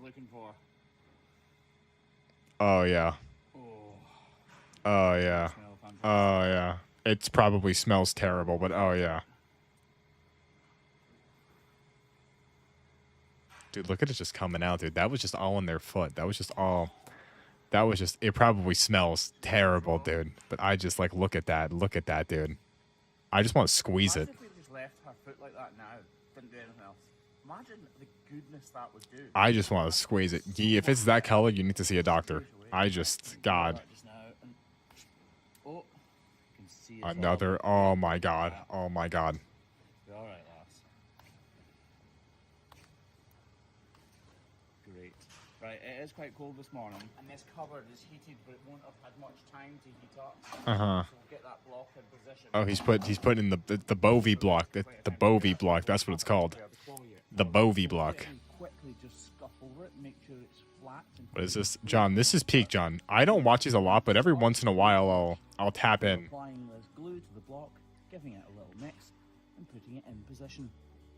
Oh yeah. Oh yeah. Oh yeah. It probably smells terrible, but oh yeah. Dude, look at it just coming out, dude. That was just all in their foot. That was just all. That was just. It probably smells terrible, dude. But I just like look at that. Look at that, dude. I just want to squeeze it. If we just left her foot like that now, didn't do anything else. Imagine the goodness that would do. I just want to squeeze it. Yi, if it's that color, you need to see a doctor. I just, God. Another. Oh my God. Oh my God. You're all right, lass. Great. Right, it is quite cold this morning, and this cupboard is heated, but it won't have had much time to heat up. Uh-huh. So we'll get that block in position. Oh, he's putting the Bovie block. The Bovie block. That's what it's called. The Bovie block. Quickly just scuff over it, make sure it's flat. What is this, John? This is peak, John. I don't watch these a lot, but every once in a while I'll tap in. Applying this glue to the block, giving it a little mix, and putting it in position,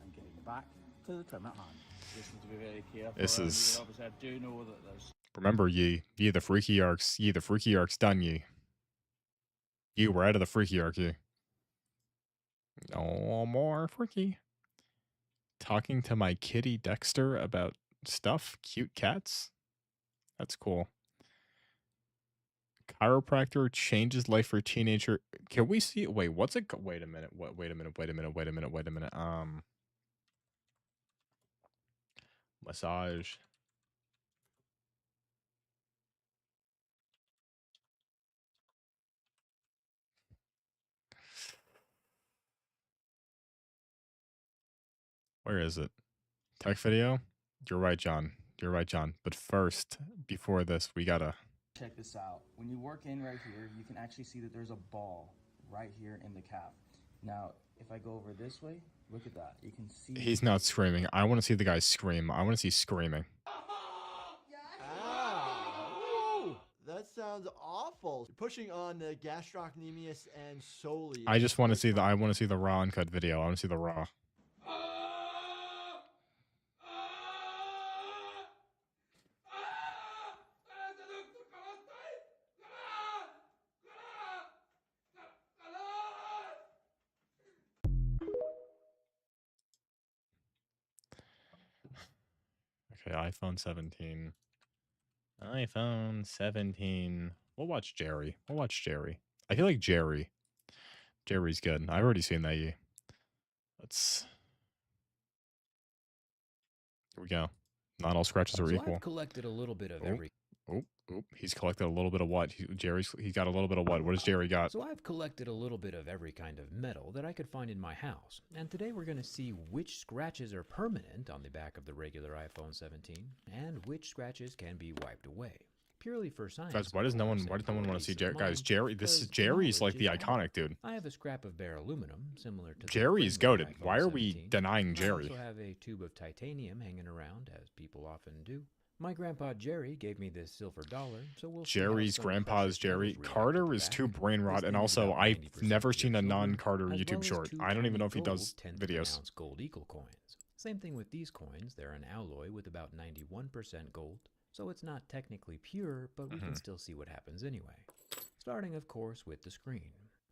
and giving it back to the trim at hand. Just need to be very careful. This is. Obviously, I do know that there's. Remember, Yi, the freaky arcs. Yi, the freaky arc's done. Yi, we're out of the freaky arc. Yi. No more freaky. Talking to my kitty Dexter about stuff. Cute cats. That's cool. Chiropractor changes life for teenager. Can we see? Wait, what's it? Wait a minute. What? Wait a minute. Wait a minute. Wait a minute. Wait a minute. Massage. Where is it? Tech video? You're right, John. You're right, John. But first, before this, we gotta... Check this out. When you work in right here, you can actually see that there's a ball right here in the cap. Now, if I go over this way, look at that. You can see... He's not screaming. I want to see the guy scream. I want to see screaming. Ow! That sounds awful. Pushing on gastrocnemius and soleus. I just want to see the... I want to see the raw uncut video. I want to see the raw. Okay, iPhone 17. iPhone 17. We'll watch Jerry. We'll watch Jerry. I feel like Jerry's good. I've already seen that. Let's... Here we go. Not all scratches are equal. I've collected a little bit of every... He's collected a little bit of what? He got a little bit of what? What does Jerry got? So I've collected a little bit of every kind of metal that I could find in my house. And today we're going to see which scratches are permanent on the back of the regular iPhone 17 and which scratches can be wiped away. Purely for science. Guys, why does no one want to see Jerry? Guys, Jerry's like the iconic dude. I have a scrap of bare aluminum similar to Jerry's goated. Why are we denying Jerry? I also have a tube of titanium hanging around, as people often do. My grandpa Jerry gave me this silver dollar, so we'll Jerry's grandpa's Jerry. Carter is too brain rot, and also I've never seen a non-Carter YouTube short. I don't even know if he does videos. Gold equal coins. Same thing with these coins. They're an alloy with about 91% gold, so it's not technically pure, but we can still see what happens anyway. Starting, of course, with the screen.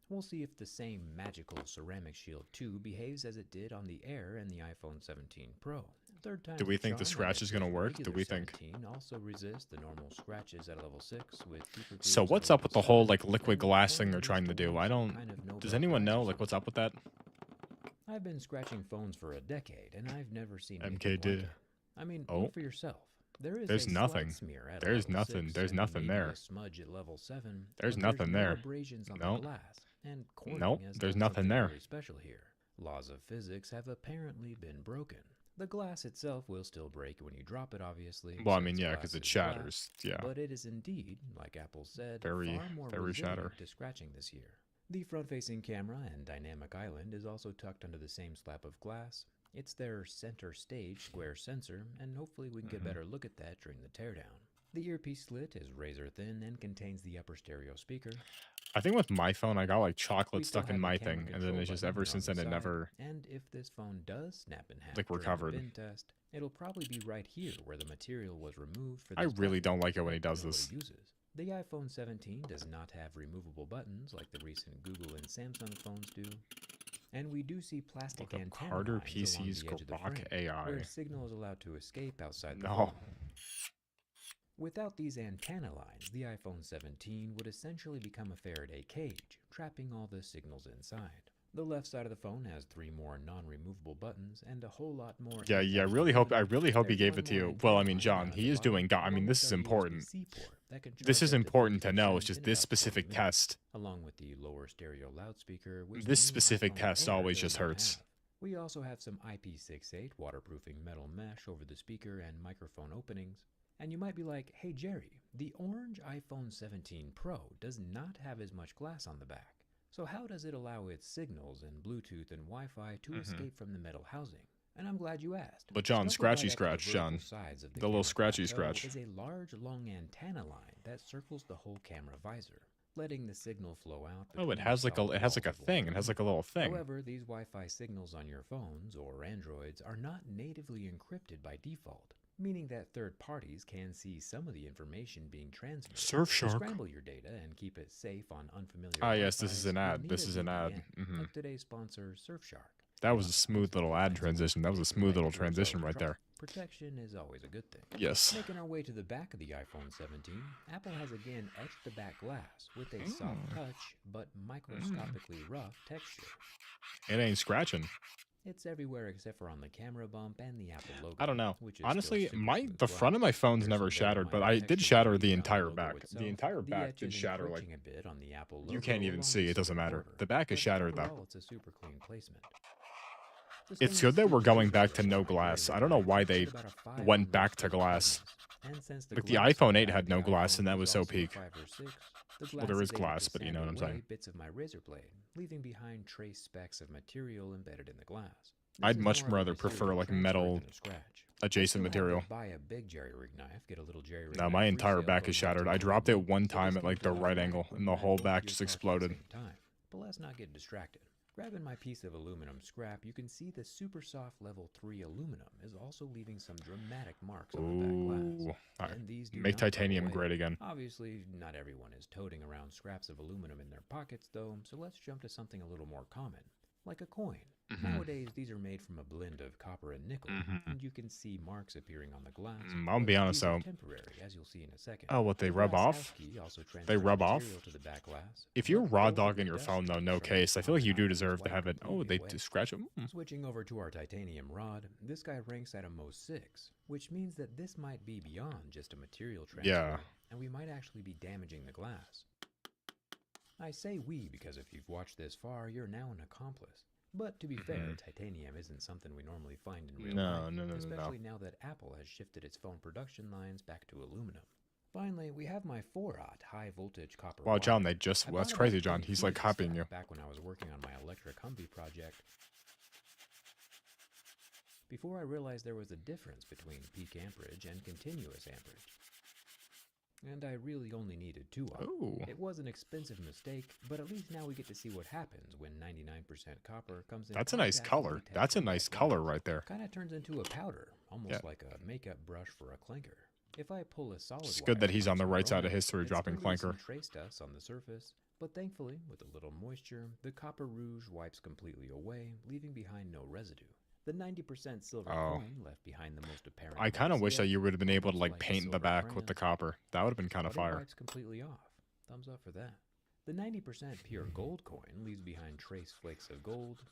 We'll see if the same magical Ceramic Shield 2 behaves as it did on the Air and the iPhone 17 Pro. Third time's Do we the think the charm, scratch and is gonna this work? Do regular we think? 17 also resists the normal scratches at level 6 with deeper So grooves what's at up with level the whole 7, like liquid and glass thing only they're use trying the to do? ones I who don't. kind of know Does about anyone know glass like what's up with that? I've been scratching phones for a decade, and I've never seen MK anything like did. it. I mean, Oh. look for yourself. There is There's a nothing. slight smear at There's level nothing. 6 There's and nothing maybe there. a smudge at level 7. There's but nothing no there. abrasions on Nope. the glass, and Nope, Corning has there's done nothing something there. really special here. Laws of physics have apparently been broken. The glass itself will still break when you drop it, obviously. Well, I mean, since yeah, glass because it is glass, shatters. Yeah. But it is indeed, like Apple said, Very, far more very resilient shatter. to scratching this year. The front-facing camera and dynamic island is also tucked under the same slab of glass. It's their center stage square sensor, and hopefully we can get a better look at that during the teardown. The earpiece slit is razor thin and contains the upper stereo speaker. I think with my phone, I got like We chocolate still stuck in have the my camera thing, and then control it's just button ever here since on then the it side, never. And if this phone does snap in half Like, during recovered. the bin test, it'll probably be right here where the material was removed for I this really button don't like it when he that does nobody this. uses. The iPhone 17 does not have removable buttons like the recent Google and Samsung phones do. And we do see plastic Look up antenna Carter lines along PC's the edge of the Grok frame, AI. where signal is allowed to escape outside the No. phone. Without these antenna lines, the iPhone 17 would essentially become a Faraday cage, trapping all the signals inside. The left side of the phone has 3 more non-removable buttons and a whole lot more. Yeah, yeah. I really hope he gave it to you. Well, I mean, John, he is doing. I mean, this is important. This is important to know. It's just this specific test. Along with the lower stereo loudspeaker, which This the new specific iPhone test Air always does just not hurts. have. We also have some IP68 waterproofing metal mesh over the speaker and microphone openings. And you might be like, hey Jerry, the orange iPhone 17 Pro does not have as much glass on the back. So how does it allow its signals and Bluetooth and Wi-Fi to escape from the metal housing? And I'm glad you asked. But John, Stuck right scratchy up the scratch, vertical John. sides of The little camera scratchy plateau scratch. is a large, long antenna line that circles the whole camera visor, letting the signal flow out. Oh, it between has the like a solid it has like a walls of thing. one It has room. like a little thing. However, these Wi-Fi signals on your phones or Androids are not natively encrypted by default, meaning that third parties can see some of the information being transmitted. Surfshark. To scramble your data and keep it safe on unfamiliar Ah, yes, this Wi-Fis, is an you'll ad. need This a is an ad. VPN, Mhm. like today's sponsor, Surfshark. That was a smooth little ad transition. That was a smooth little transition right there. Protection is always a good thing. Yes. Making our way to the back of the iPhone 17, Apple has again etched the back glass with a soft touch but microscopically rough texture. It ain't scratching. It's everywhere except for on the camera bump and the Apple logo. I don't know. Which is still Honestly, super smooth the glass. front of my phone's There's never some very shattered, but minor I did texture shatter the changes on entire logo back. itself. The entire The back edge did is shatter. Like encroaching a bit on the Apple you logo can't even along see. the It doesn't silver matter. border, The back is but shattered though. overall, it's a super clean placement. The It's stainless good that steel we're going case back is to no designed very glass. I don't know why they reliable, about a 5 went on back most to glass. and since Like the glass iPhone on 8 the had no back of the glass, and iPhone that was is so also peak. 5 or 6, the Well, there is able glass, to but you sand know what I'm away saying. bits of my razor blade, leaving behind trace specks of material embedded in the glass. This I'd is much more of a rather material prefer like transfer metal than a scratch. adjacent Still had to material. buy a big jerry rig knife, get a little jerry rig Now knife my free entire sale back code is shattered. I good dropped it time. one So time this at can like the be right automatic angle, when and the you're at whole both back your just parts at the exploded. same time. But let's not get distracted. Grabbing my piece of aluminum scrap, you can see the super soft level 3 aluminum is also leaving some dramatic marks on the back Ooh. glass. Alright, And these do make not go titanium away. great again. Obviously, not everyone is toting around scraps of aluminum in their pockets though, so let's jump to something a little more common, like a coin. Mhm. Nowadays, these are made from a blend of copper and nickel, Mhm. and you can see marks appearing on the glass. I'll be but honest these are though. temporary, as you'll see in a second. Oh, what they The rub glass off? house key also They transfers rub off? material to the back glass, If you're but raw those are dogging the your dust phone though, no from case. I feel like you do iPhones deserve to wipe have it. Oh, completely they away. do scratch it. Switching over to our titanium rod, this guy ranks at a Mohs 6, which means that this might be beyond just a material transfer, Yeah. and we might actually be damaging the glass. I say we because if you've watched this far, you're now an accomplice. But to be fair, titanium isn't something we normally find in real No, life, no, no, no, no. especially now that Apple has shifted its phone production lines back to aluminum. Finally, we have my 4-aught high voltage copper Wow, wire. John, they just. I Well, that's bought crazy, about John. 3 He's like pieces copying back- you. Back when I was working on my electric Humvee project. Before I realized there was a difference between peak amperage and continuous amperage. And I really only needed 2-aught. Ooh. It was an expensive mistake, but at least now we get to see what happens when 99% copper comes in. That's a nice color. That's a nice color right there. Kind of turns into a powder, almost Yeah. like a makeup brush for a clinker. If I pull a solid It's good that wire he's from on the some right side of burner, history it's dropping going to leave some clinker. trace dust on the surface, but thankfully, with a little moisture, the copper rouge wipes completely away, leaving behind no residue. The 90% silver Oh. coin left behind the most apparent. I kind of marks wish that yet, you would have been able to almost like a paint the silver back with the crown. copper. That would have been kind of But it fire. wipes completely off. Thumbs up for that. The 90% pure gold coin leaves behind trace flakes of gold.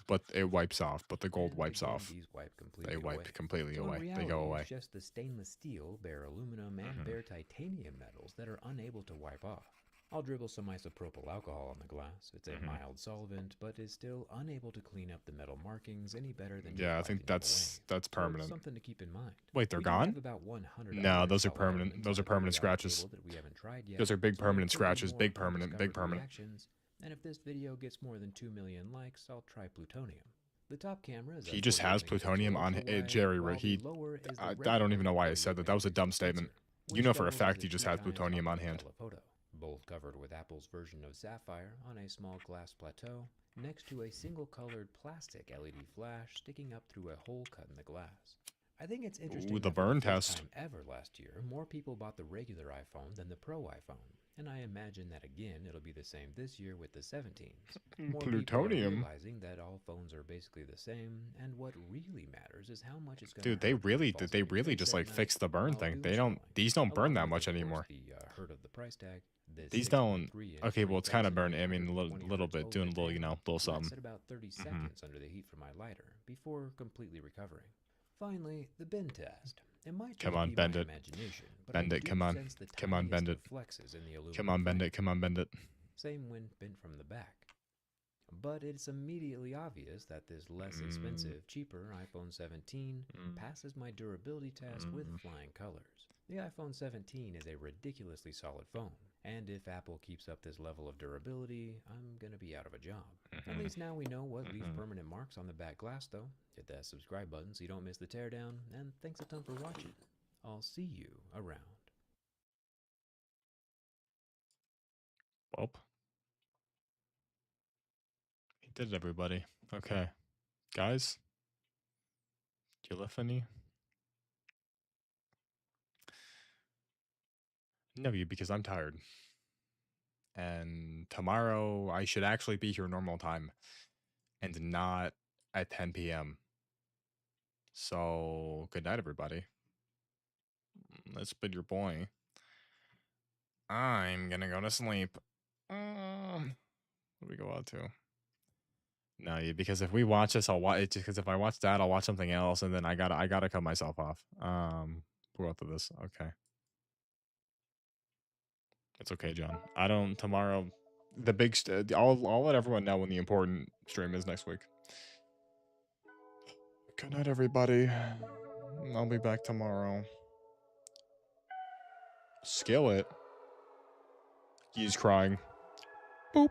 But it wipes off. But the gold And wipes again, off. these wipe completely They wipe away. completely So in away. They reality, go away. It's just the stainless steel, bare aluminum, and bare titanium metals that are unable to wipe off. I'll dribble some isopropyl alcohol on the glass. It's a mild solvent, but is still unable to clean up the metal markings any better than just Yeah, I wiping think them that's away. So permanent. something to keep in mind. Wait, they're We do have gone? about 100 No, other those are solid permanent. elements Those on are the permanent periodic scratches. table that we haven't tried yet, Those are big so there permanent could be scratches. more Big permanent. Big undiscovered permanent. reactions, and if this video gets more than 2 million likes, I'll try plutonium. The top camera is He just has plutonium on it, Jerry. He, I don't even know why I said that. That was a dumb statement. You know for a fact he just has plutonium on hand. Both covered with Apple's version of Sapphire on a small glass plateau, next to a single-colored plastic LED flash sticking up through a hole cut in the glass. I think it's interesting Ooh, the that for burn the first test. time ever last year, more people bought the regular iPhone than the Pro iPhone, and I imagine that again it'll be the same this year with the 17s. More people are Plutonium. realizing that all phones are basically the same, and what really matters is how much it's going Dude, they really just like fixed the burn thing. They don't. These don't burn that much anymore. Hurt of the price tag. These don't. Okay, well, it's kind of burning. I mean, a little bit, doing a little, little something. At about 30 seconds under the heat from my lighter before completely recovering. Finally, the bend test. It might Come just on, be bend my it. imagination, but Bend I it. do Come on. sense the Come on, bend tiniest it. of flexes in the Come aluminum on, bend frame. it. Come on, bend it. Same when bent from the back. But it's immediately obvious that this less expensive, cheaper iPhone 17 passes my durability test with flying colors. The iPhone 17 is a ridiculously solid phone, and if Apple keeps up this level of durability, I'm gonna be out of a job. At least now we know what leaves permanent marks on the back glass, though. Hit that subscribe button so you don't miss the teardown, and thanks a ton for watching. I'll see you around. Well, he did it, everybody. Okay, guys, do you left any? No, you because I'm tired. And tomorrow I should actually be here normal time and not at 10 p.m. So, good night, everybody. Let's bid your boy. I'm gonna go to sleep. What do we go out to? No, because if we watch this, I'll watch it. Because if I watch that, I'll watch something else, and then I gotta cut myself off. We're out of this. Okay. It's okay, John. I don't tomorrow. The big. I'll let everyone know when the important stream is next week. Good night, everybody. I'll be back tomorrow. Skillet. He's crying. Boop.